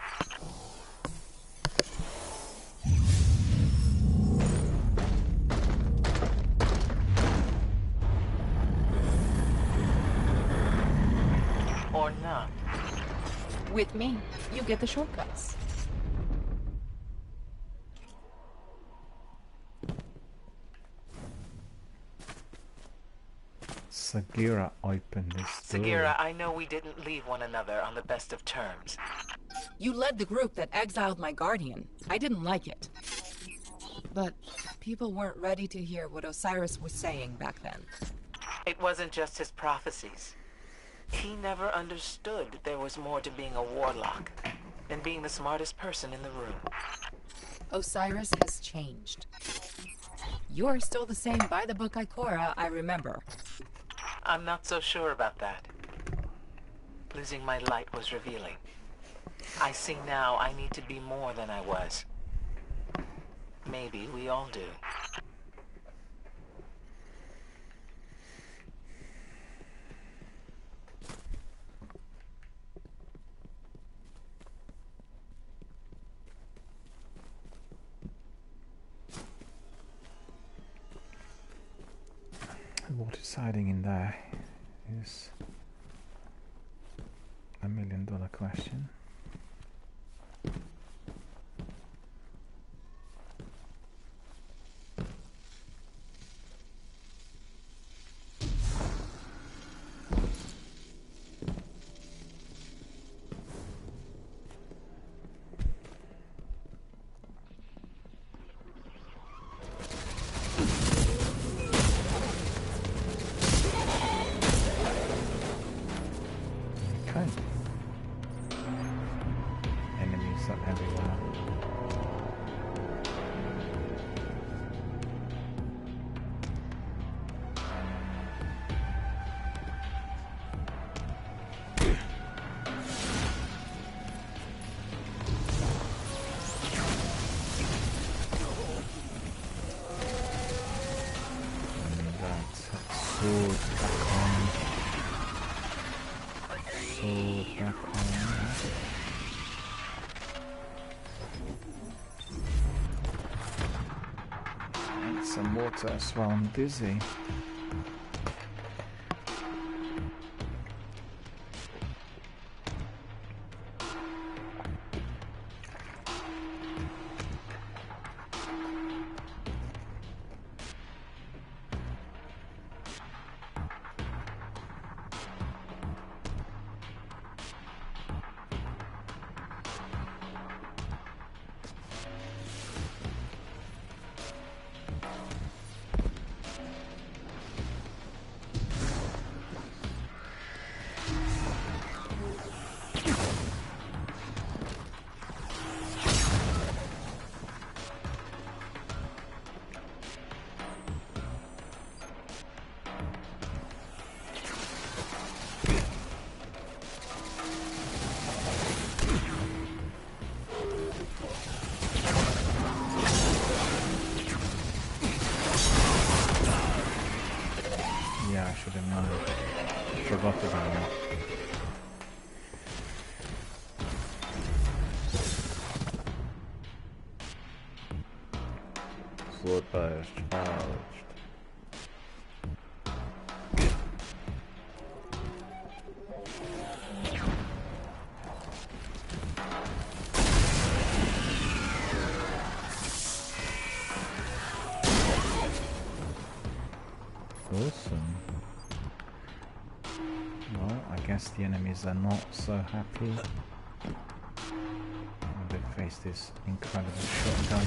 Speaker 4: Or not.
Speaker 6: With me, you get the shortcuts.
Speaker 1: Sagira opened this door.
Speaker 4: Sagira, I know we didn't leave one another on the best of terms.
Speaker 6: You led the group that exiled my guardian. I didn't like it. But people weren't ready to hear what Osiris was saying back then.
Speaker 4: It wasn't just his prophecies. He never understood there was more to being a warlock than being the smartest person in the room.
Speaker 6: Osiris has changed. You're still the same by-the-book Ikora I remember.
Speaker 4: I'm not so sure about that. Losing my light was revealing. I see now I need to be more than I was. Maybe we all do.
Speaker 1: What is hiding in there is $1 million question. Enemies up everywhere. Sword back on. Sword back on. And some water as well. I'm dizzy. active anymore. Sword burst charged. Awesome. Well, I guess the enemies are not so happy when they face this incredible shotgun.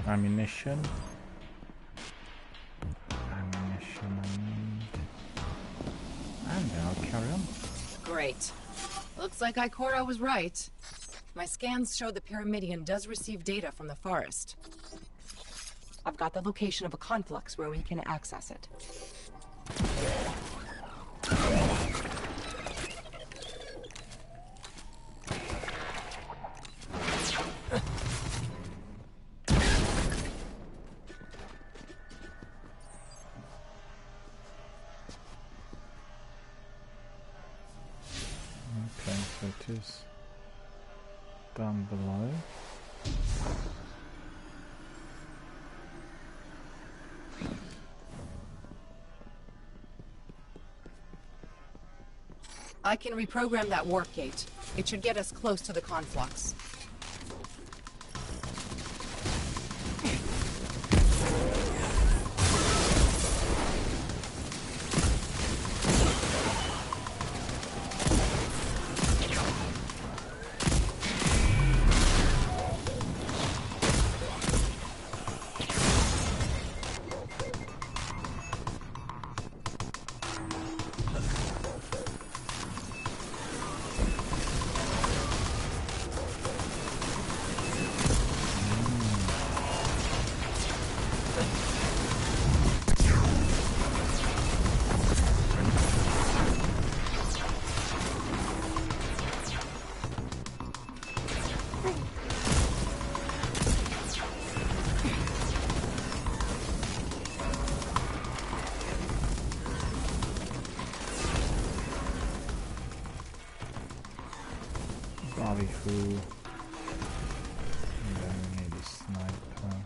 Speaker 1: Ammunition. Ammunition I need. And then I'll carry on.
Speaker 6: Great. Looks like Ikora was right. My scans show the Pyramidion does receive data from the forest. I've got the location of a conflux where we can access it.
Speaker 1: Okay, so it is down below.
Speaker 6: I can reprogram that warp gate. It should get us close to the conflux.
Speaker 1: Rifle, and then maybe sniper.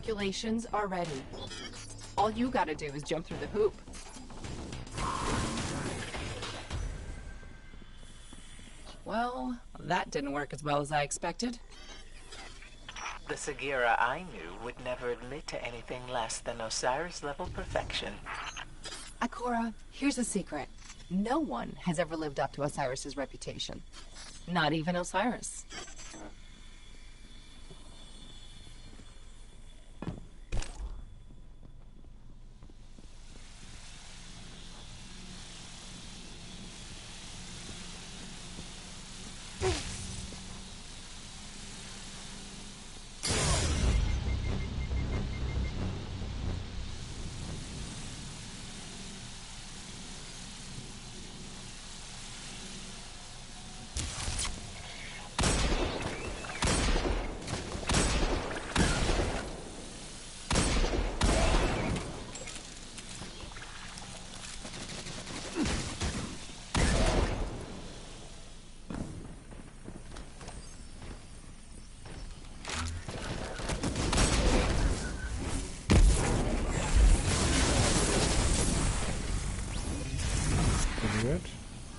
Speaker 6: calculations are ready. All you gotta do is jump through the hoop. Well, that didn't work as well as I expected.
Speaker 4: The Sagira I knew would never admit to anything less than Osiris-level perfection.
Speaker 6: Ikora, here's a secret. No one has ever lived up to Osiris's reputation. Not even Osiris.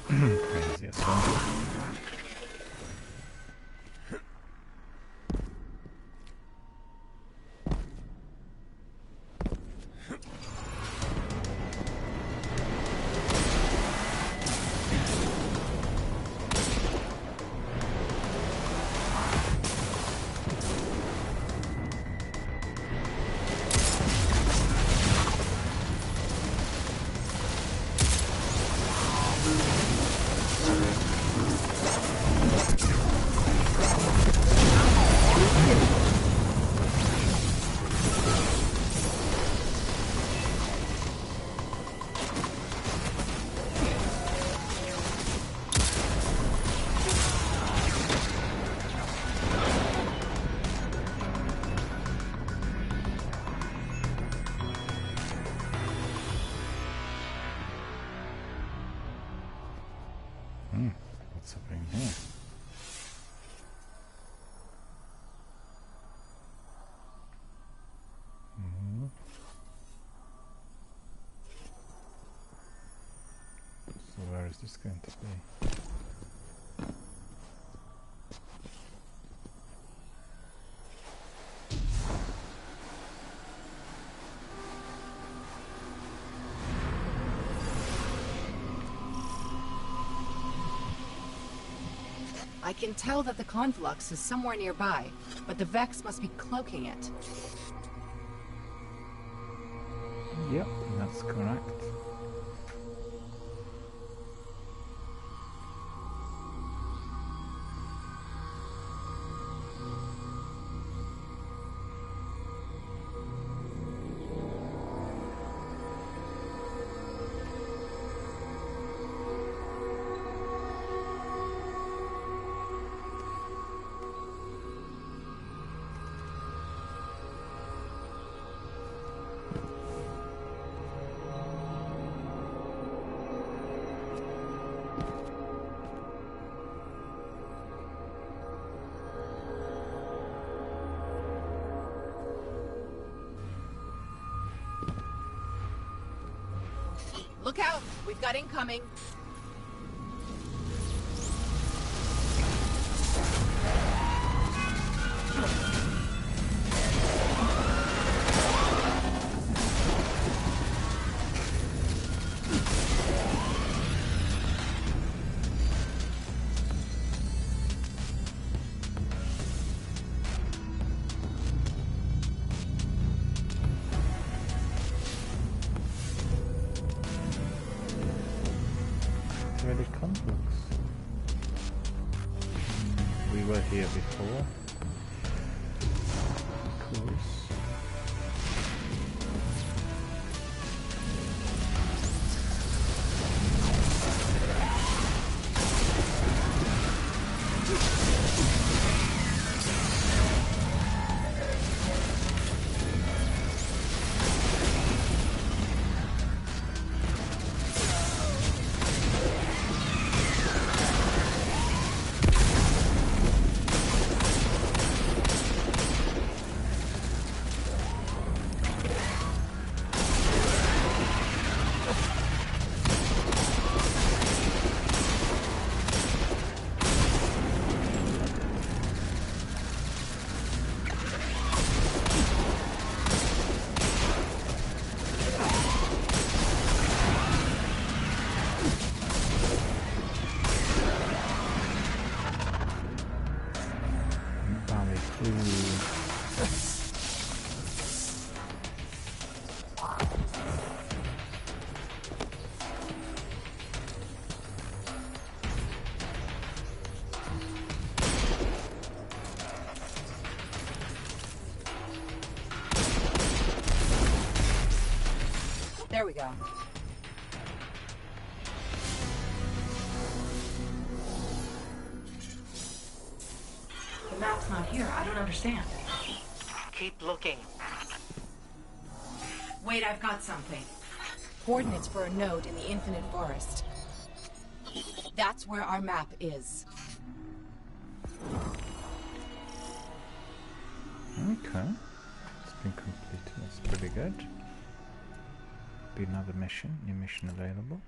Speaker 1: Crazy as well. What's happening here? So where is this going to be?
Speaker 6: I can tell that the conflux is somewhere nearby, but the Vex must be cloaking it.
Speaker 1: Yep, that's correct.
Speaker 6: Look out! We've got incoming! We were here before. Of course. go.
Speaker 5: The map's not here. I don't understand.
Speaker 4: Keep looking.
Speaker 5: Wait, I've got something.
Speaker 6: Coordinates for a node in the Infinite Forest. That's where our map is.
Speaker 1: Okay. It's been completed. That's pretty good. Be another mission. New mission available.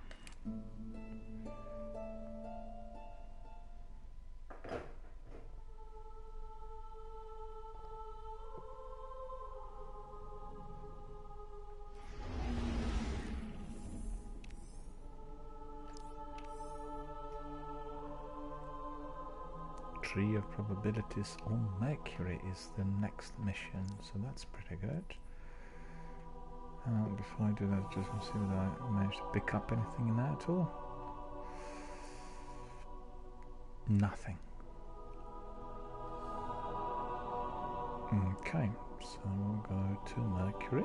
Speaker 1: Tree of Probabilities on Mercury is the next mission, so that's pretty good. Before I do that, just want to see whether I managed to pick up anything in there at all. Nothing. Okay, so we'll go to Mercury.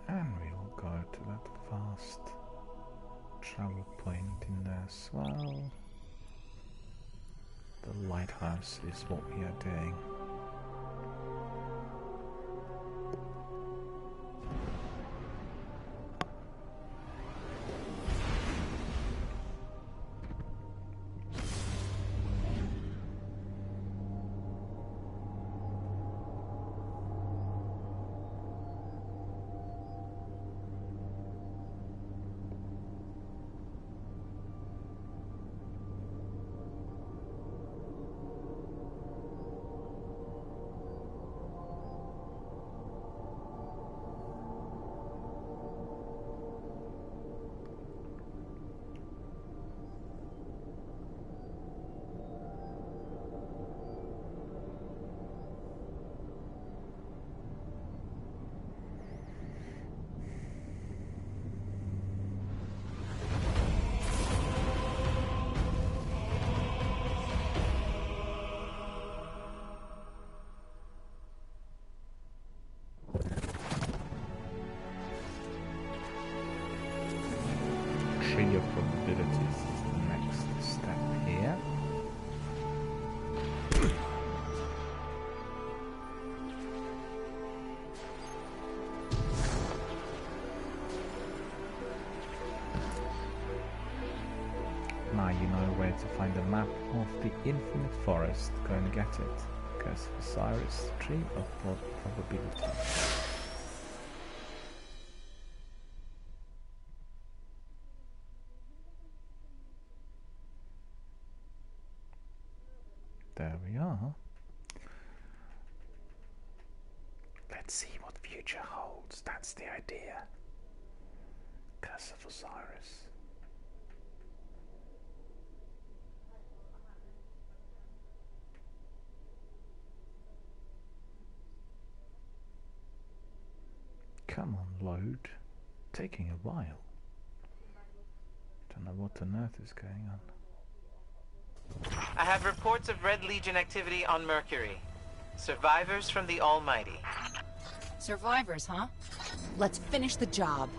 Speaker 1: And we'll go to that fast travel point in there as well. The lighthouse is what we are doing. Tree of Probabilities is the next step here. Now you know where to find the map of the Infinite Forest. Go and get it. Because Osiris, Tree of Probability. There we are. Let's see what future holds. That's the idea. Curse of Osiris. Come on, load. Taking a while. Don't know what on earth is going on.
Speaker 4: I have reports of Red Legion activity on Mercury. Survivors from the Almighty.
Speaker 6: Survivors, huh? Let's finish the job.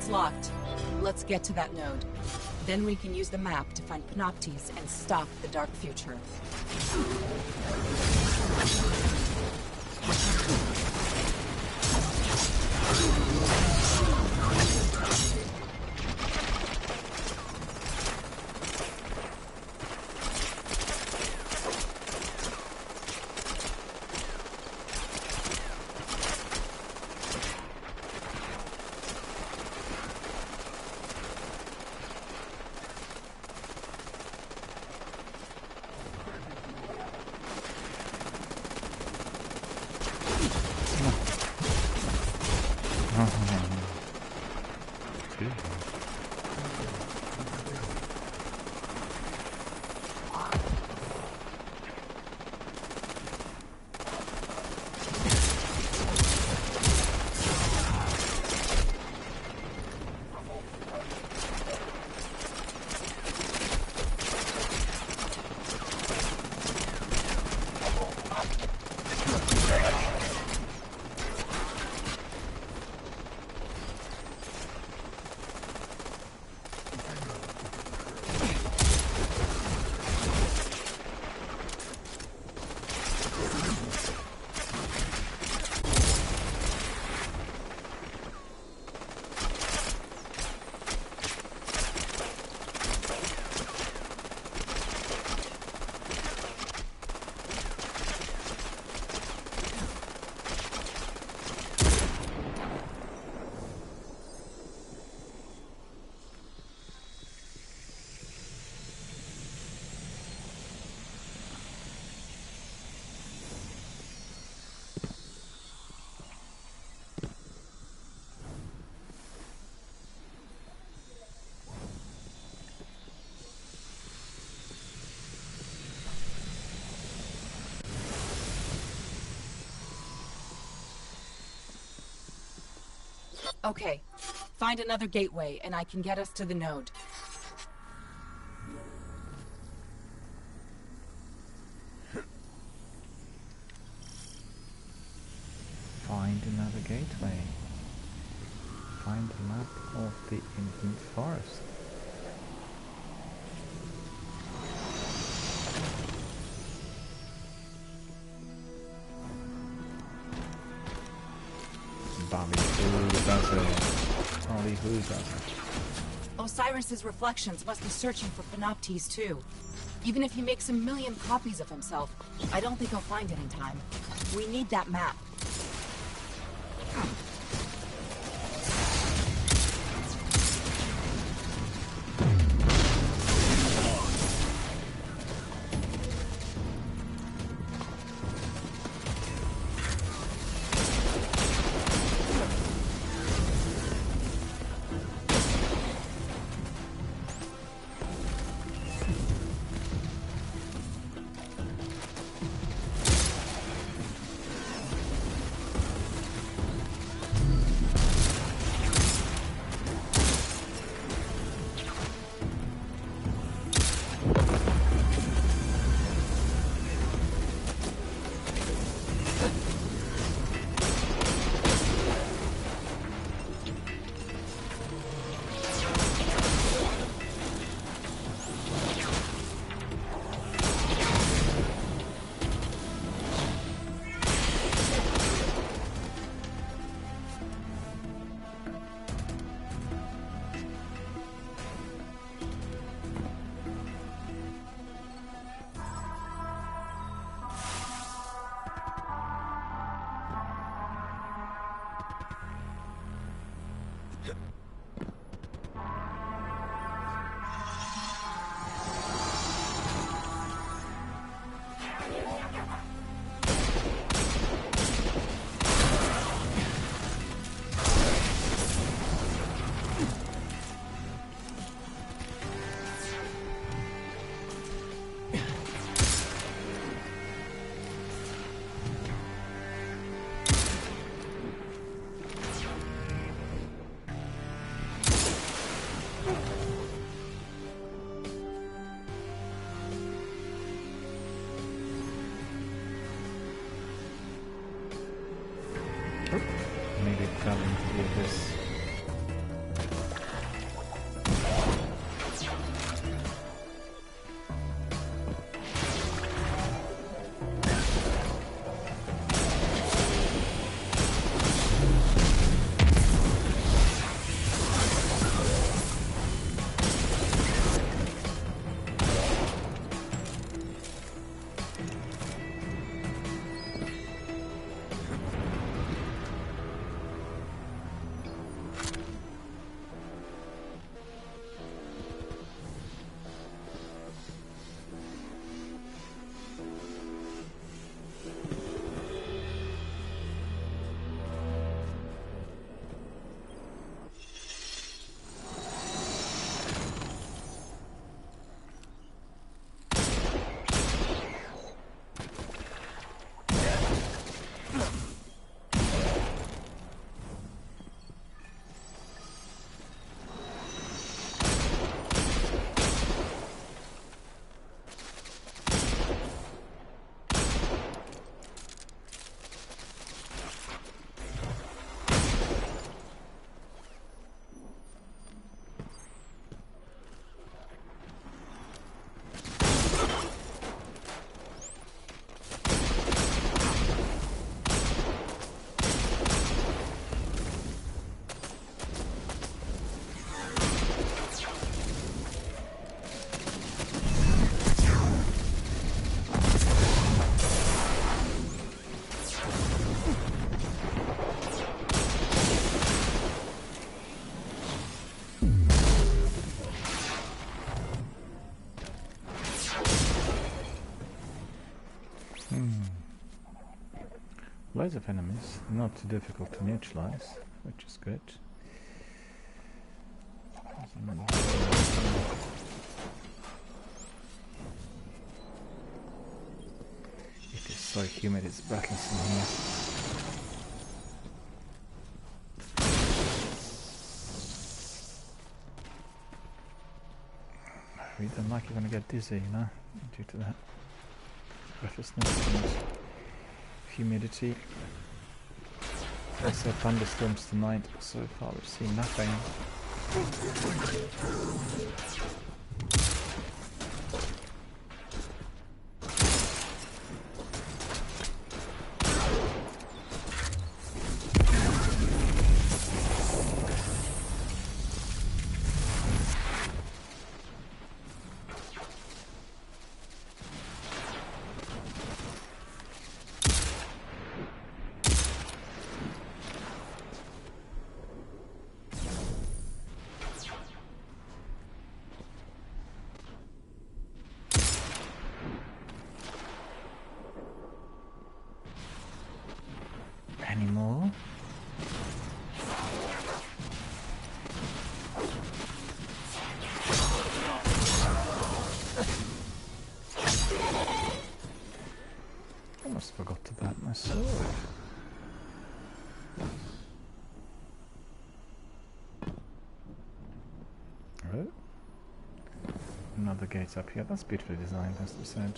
Speaker 6: It's locked. Let's get to that node. Then we can use the map to find Panoptes and stop the dark future. Okay, find another gateway and I can get us to the node.
Speaker 1: Find another gateway. Find the map of the Infinite Forest. Bobby, who does it? Ollie, who does it?
Speaker 6: Osiris's reflections must be searching for Panoptes too. Even if he makes a million copies of himself, I don't think he'll find it in time. We need that map.
Speaker 1: Maybe it fell into the abyss. Loads of enemies, not too difficult to neutralize, which is good. It is so humid, it's breathless in here. I really don't like you're going to get dizzy, you know, due to that breathlessness and humidity. Also thunderstorms tonight, so far we've seen nothing. Any more? Almost forgot about my sword. Oh, another gate up here. That's beautifully designed, as we said.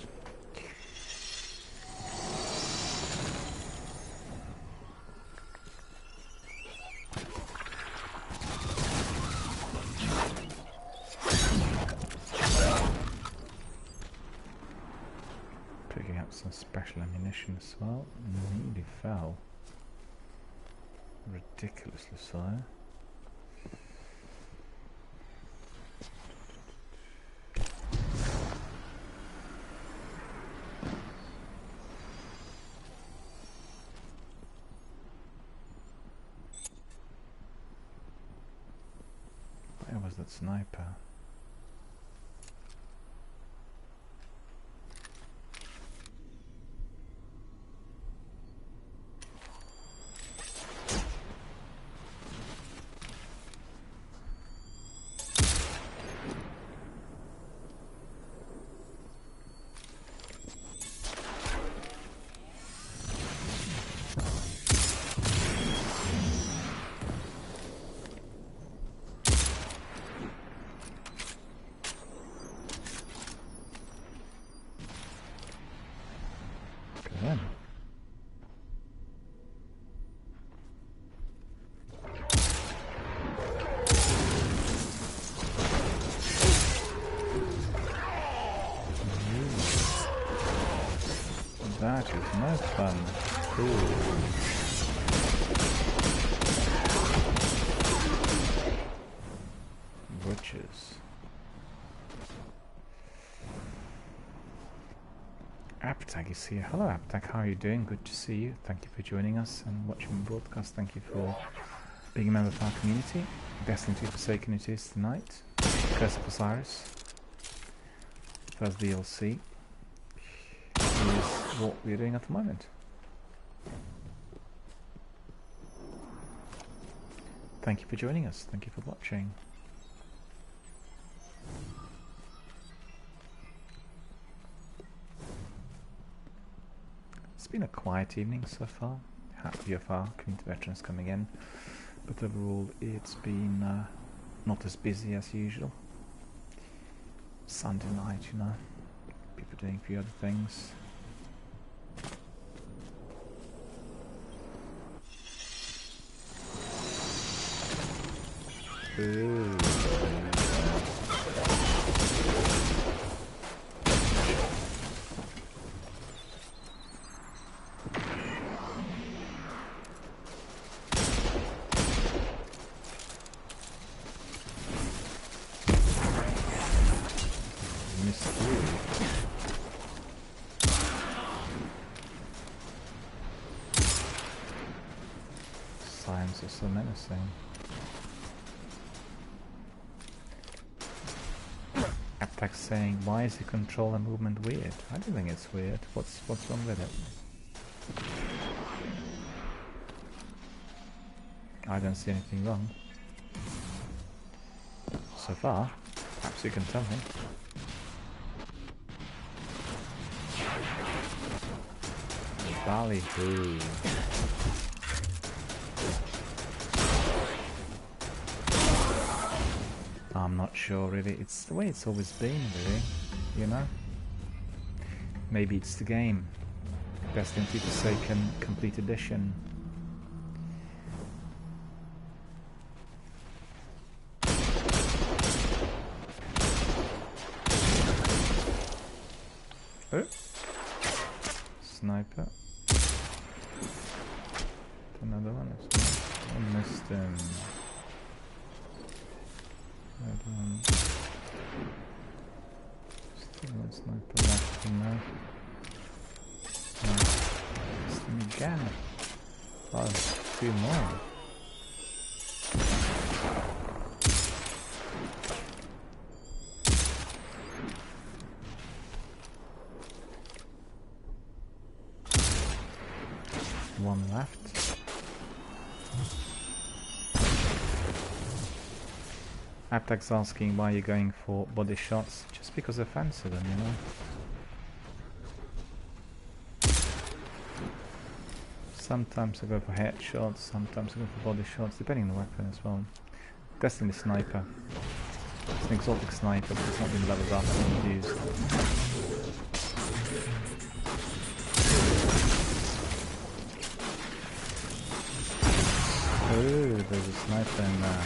Speaker 1: Picking up some special ammunition as well. Nearly fell. Ridiculously so. Where was that sniper? Good. That is no fun. Cool. Witches. Aptag is here. Hello Aptag, how are you doing? Good to see you. Thank you for joining us and watching the broadcast. Thank you for being a member of our community. Destiny 2 Forsaken it is tonight. Curse of Osiris. First DLC is what we're doing at the moment. Thank you for joining us. Thank you for watching. It's been a quiet evening so far. Happy of our community veterans coming in, but overall it's been not as busy as usual. Sunday night, you know, people doing a few other things. Ooh. Signs are so menacing. Aptag saying, why is the controller movement weird? I don't think it's weird. What's wrong with it? I don't see anything wrong. So far, perhaps you can tell me. Ballyhoo. I'm not sure really, it's the way it's always been really, you know? Maybe it's the game. Destiny 2 Forsaken Complete Edition. Oh! Sniper. Another one. I missed him. That one. Still one sniper left in there. Missed him again. Oh, 2 more. One left. Aptek's asking why you're going for body shots. Just because I fancy them, you know. Sometimes I go for headshots, sometimes I go for body shots, depending on the weapon as well. Destiny Sniper. It's an exotic sniper, but it's not been leveled up and used. Oh, there's a sniper in there.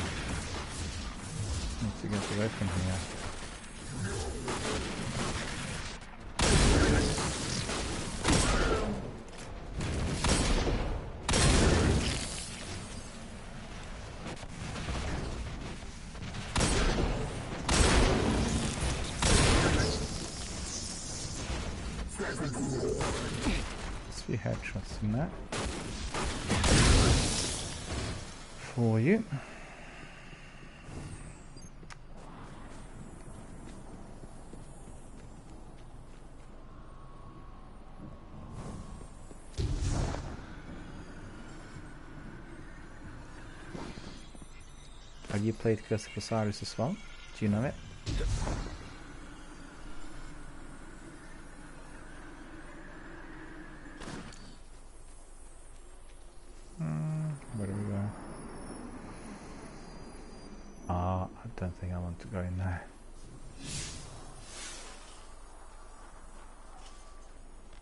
Speaker 1: Need to get away from here. There's a few headshots in there. For you. Have you played Curse of Osiris as well? Do you know it? Where do we go? I don't think I want to go in there.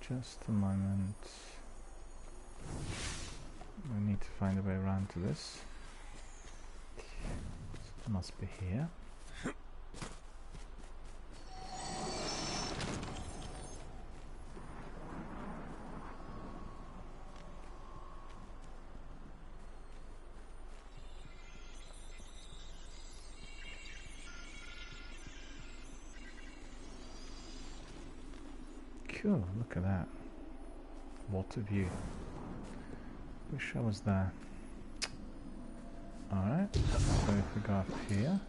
Speaker 1: Just a moment. We need to find a way around to this. It must be here. Cool, look at that. Water view. Wish I was there. Alright, so if we go up here.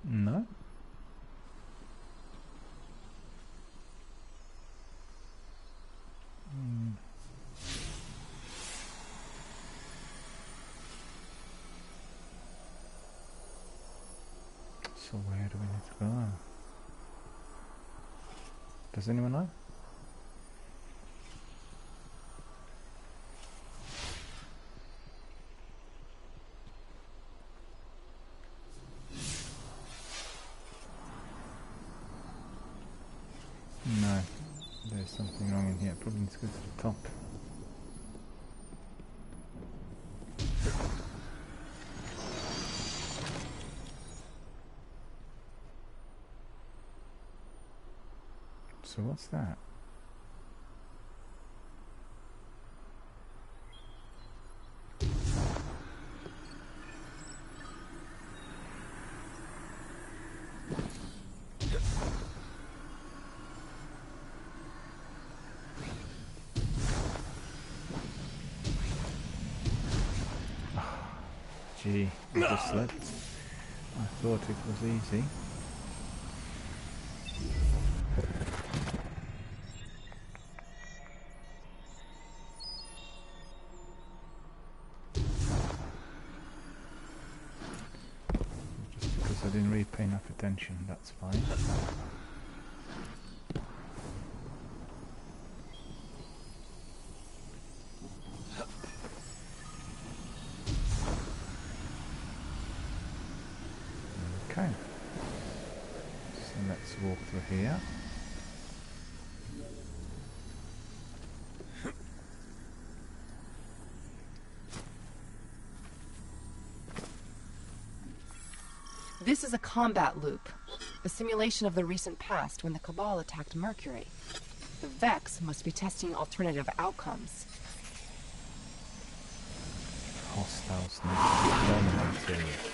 Speaker 1: No. So where do we need to go? Does anyone know? No, there's something wrong in here. Probably need to go to the top. So what's that? Gee, we just slipped. I thought it was easy. Just because I didn't really pay enough attention, that's fine. Okay, so let's walk through here.
Speaker 6: This is a combat loop, a simulation of the recent past when the Cabal attacked Mercury. The Vex must be testing alternative outcomes.
Speaker 1: Hostiles need to be terminated.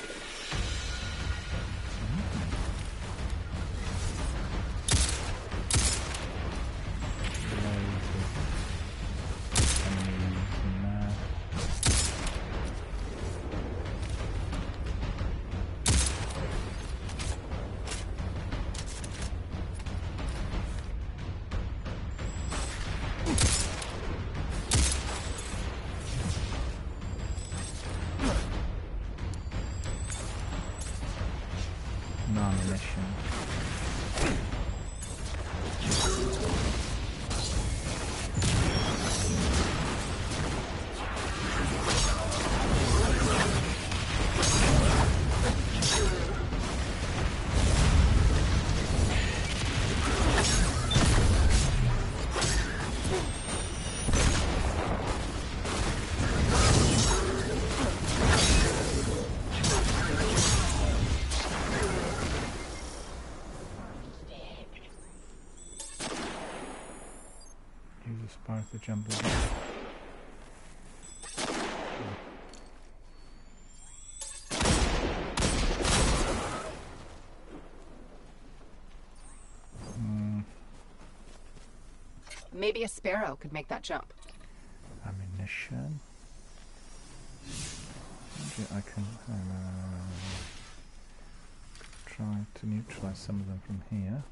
Speaker 1: Non-mission. Use a spark to jump over.
Speaker 6: Maybe a sparrow could make that jump.
Speaker 1: Ammunition. Maybe I can try to neutralize some of them from here.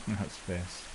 Speaker 1: That's fierce.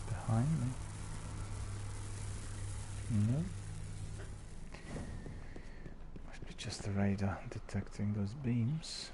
Speaker 1: Behind me? No. Must be just the radar detecting those beams.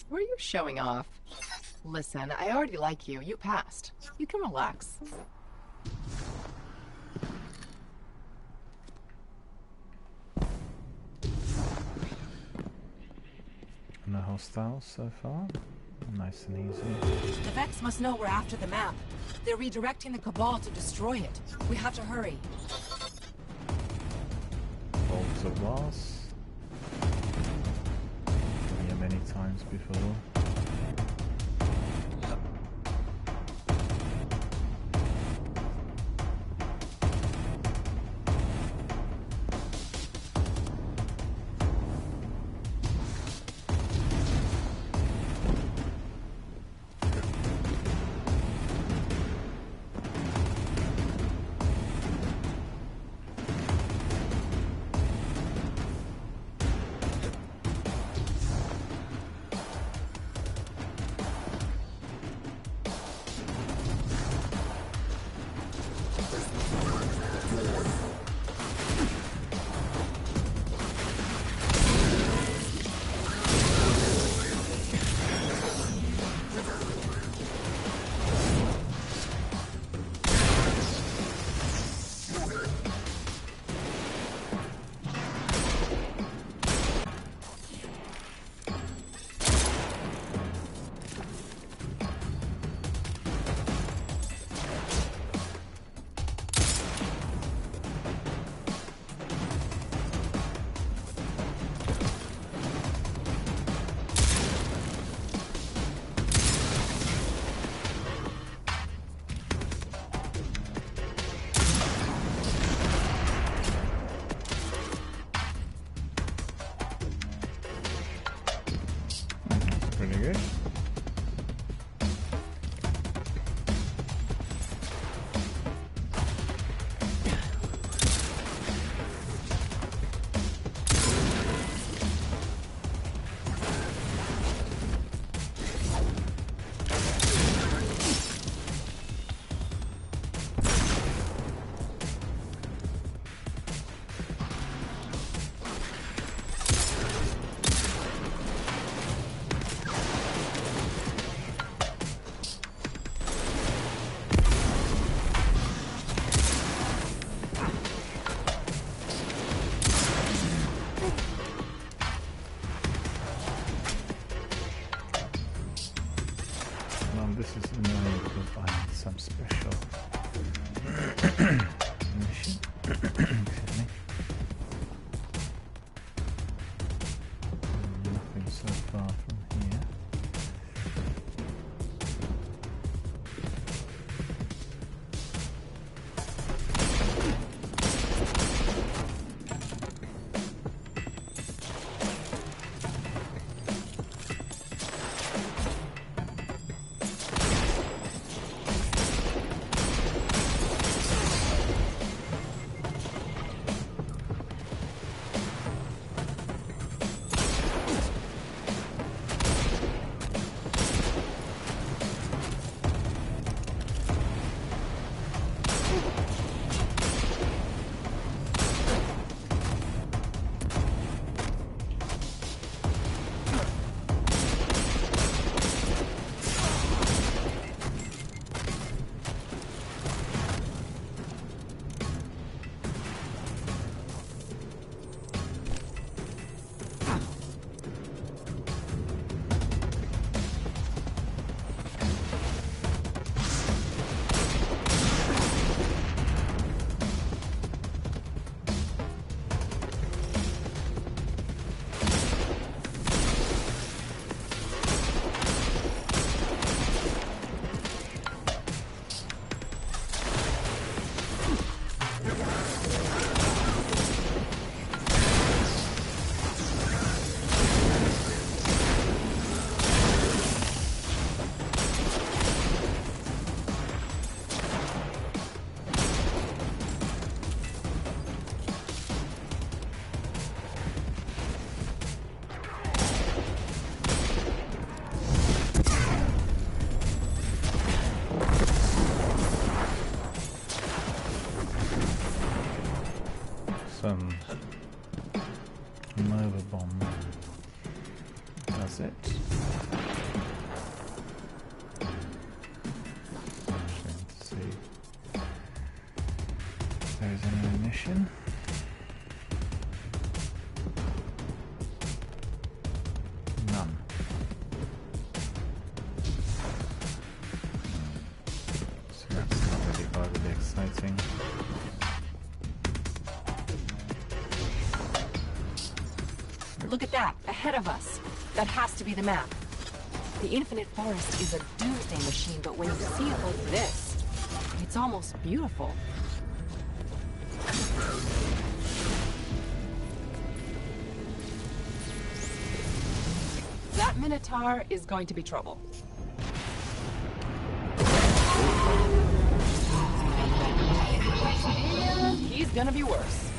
Speaker 6: Were you showing off? Listen, I already like you. You passed. You can relax.
Speaker 1: No hostiles so far. Nice and easy.
Speaker 6: The Vex must know we're after the map. They're redirecting the Cabal to destroy it. We have to hurry.
Speaker 1: Bolts it was. Yeah, many times before. Pretty good. This is annoying because I need some special mission. Excuse me. Nova bomb. That's it. Let's see if there's any ammunition. None. So that's not really overly exciting.
Speaker 6: Look at that, ahead of us. That has to be the map. The Infinite Forest is a doomsday machine, but when you see it like this, it's almost beautiful. That Minotaur is going to be trouble. And he's gonna be worse.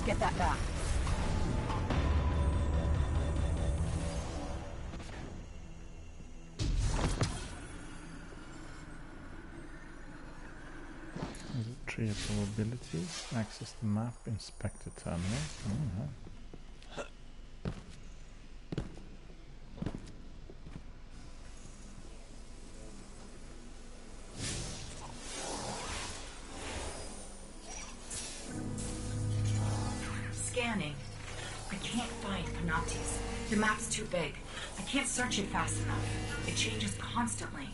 Speaker 6: Get that back.
Speaker 1: Is it tree of probabilities? Access the map, inspect the terminal. Oh, no.
Speaker 5: Scanning. I can't find Panoptes. The map's too big. I can't search it fast enough. It changes constantly.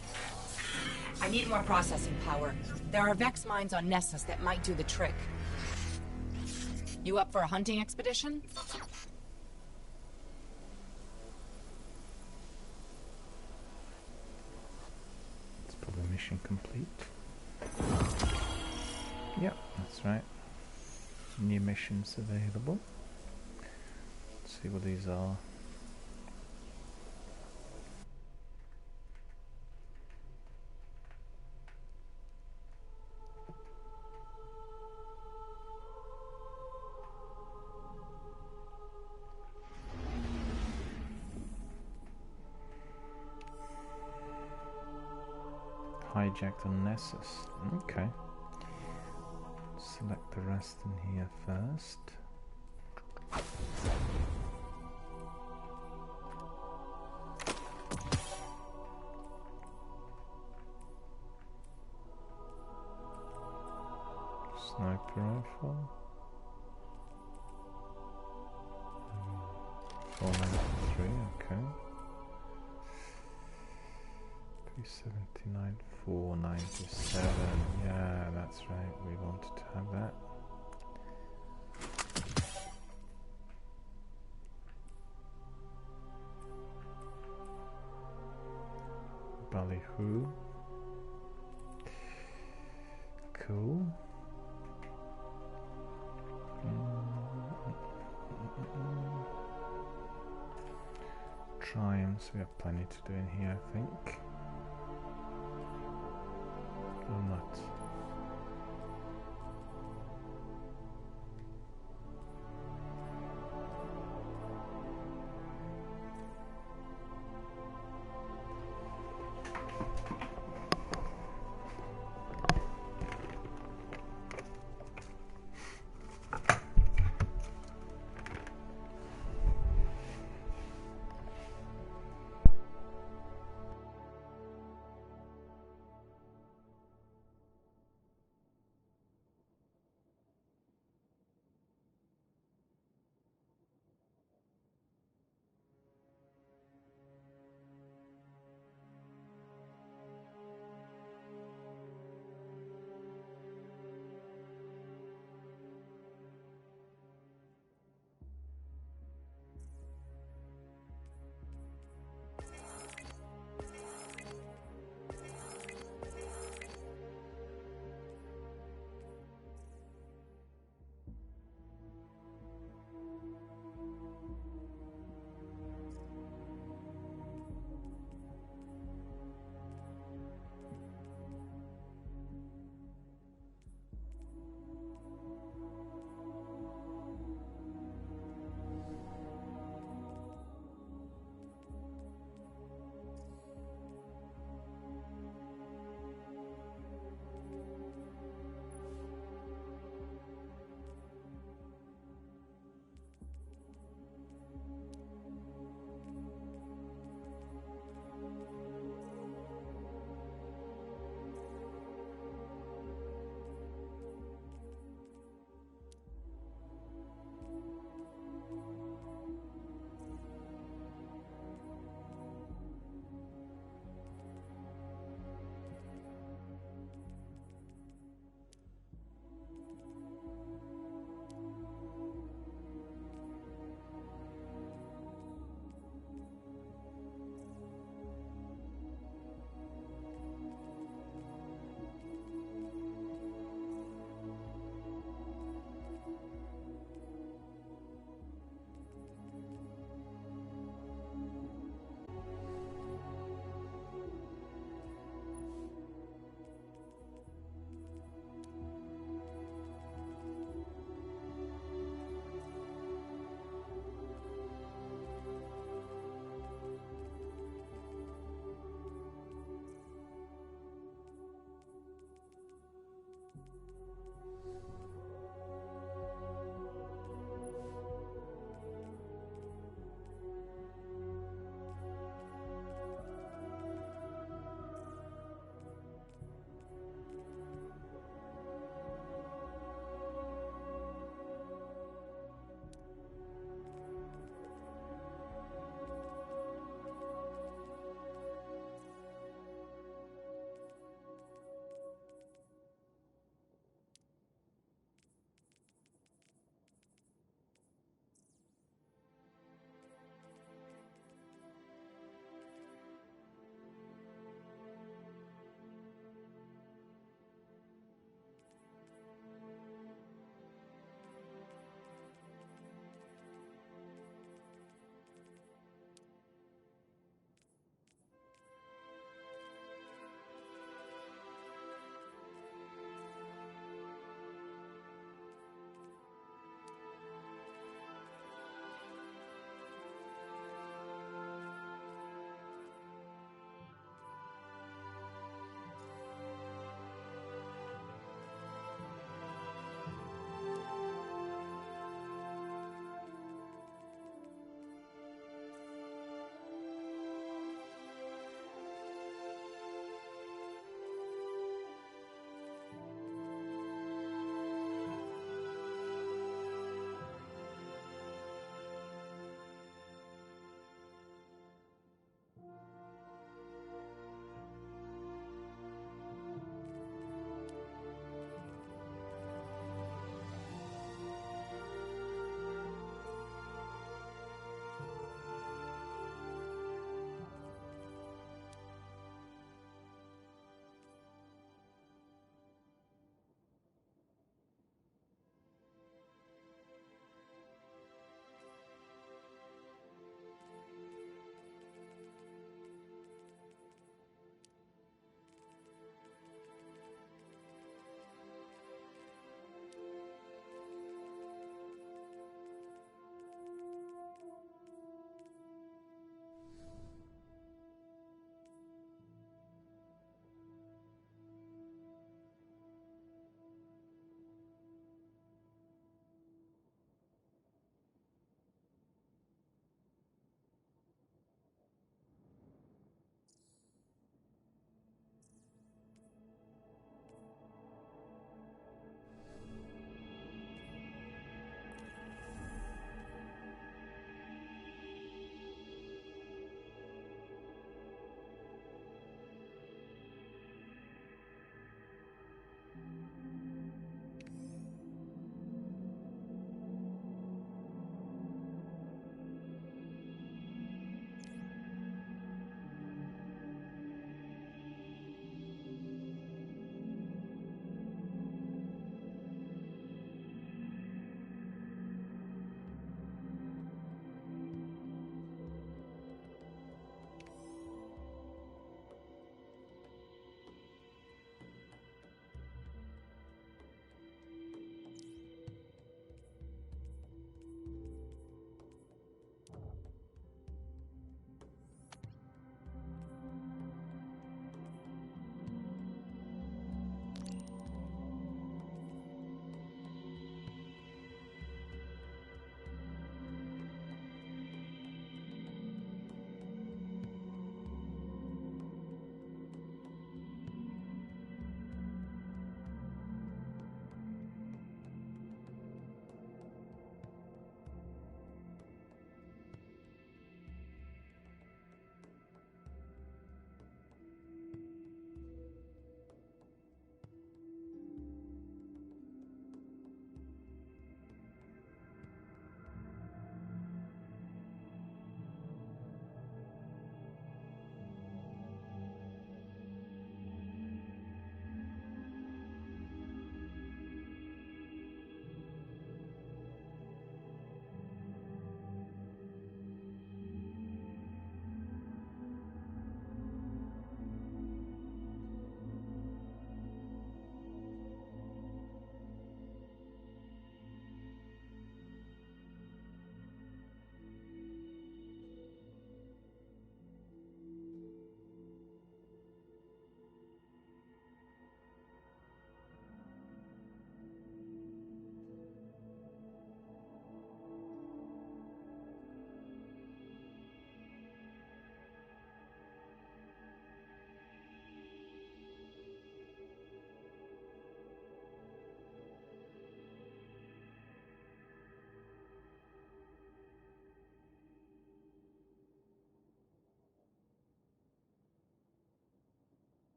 Speaker 6: I need more processing power. There are Vex mines on Nessus that might do the trick. You up for a hunting expedition?
Speaker 1: It's probably mission complete. Yep, that's right. New missions available. Let's see what these are. Hijacked on Nessus. Okay. Select the rest in here first. Sniper rifle. 493, okay. 379, 497. Yeah, that's right. We wanted to have that. Ballyhoo. Cool. Triumphs, we have plenty to do in here, I think. Or not.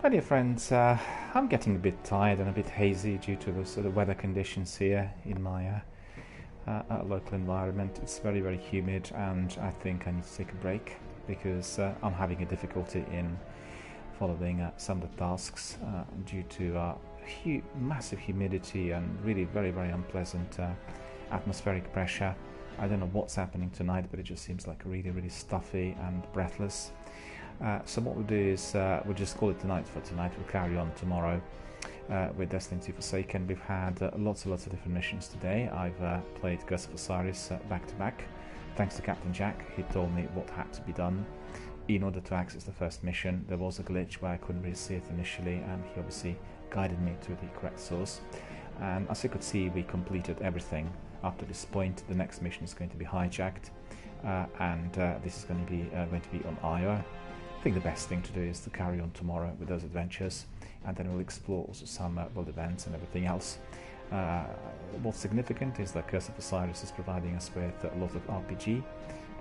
Speaker 1: My dear friends, I'm getting a bit tired and a bit hazy due to the sort of weather conditions here in my local environment. It's very, very humid, and I think I need to take a break because I'm having a difficulty in following some of the tasks due to massive humidity and really very, very unpleasant atmospheric pressure. I don't know what's happening tonight, but it just seems like really, really stuffy and breathless. So what we'll do is we'll just call it tonight for tonight. We'll carry on tomorrow with Destiny 2 Forsaken. We've had lots and lots of different missions today. I've played Curse of Osiris back to back. Thanks to Captain Jack, he told me what had to be done in order to access the first mission. There was a glitch where I couldn't really see it initially, and he obviously guided me to the correct source. And as you could see, we completed everything up to this point. The next mission is going to be hijacked, and this is going to be on Io. I think the best thing to do is to carry on tomorrow with those adventures, and then we'll explore also some world events and everything else. What's significant is that Curse of Osiris is providing us with a lot of RPG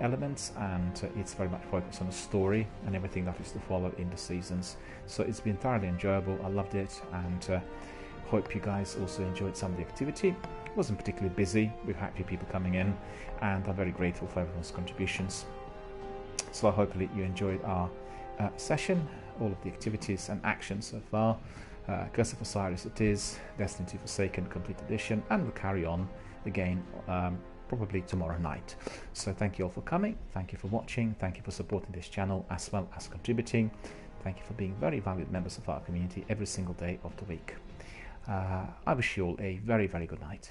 Speaker 1: elements, and it's very much focused on the story and everything that is to follow in the seasons. So it's been entirely enjoyable. I loved it, and hope you guys also enjoyed some of the activity. It wasn't particularly busy. We've had a few people coming in, and I'm very grateful for everyone's contributions. So hopefully you enjoyed our session, all of the activities and actions so far. Curse of Osiris it is, Destiny 2 Forsaken Complete Edition, and we'll carry on again probably tomorrow night. So thank you all for coming, thank you for watching, thank you for supporting this channel as well as contributing. Thank you for being very valued members of our community every single day of the week. I wish you all a very, very good night.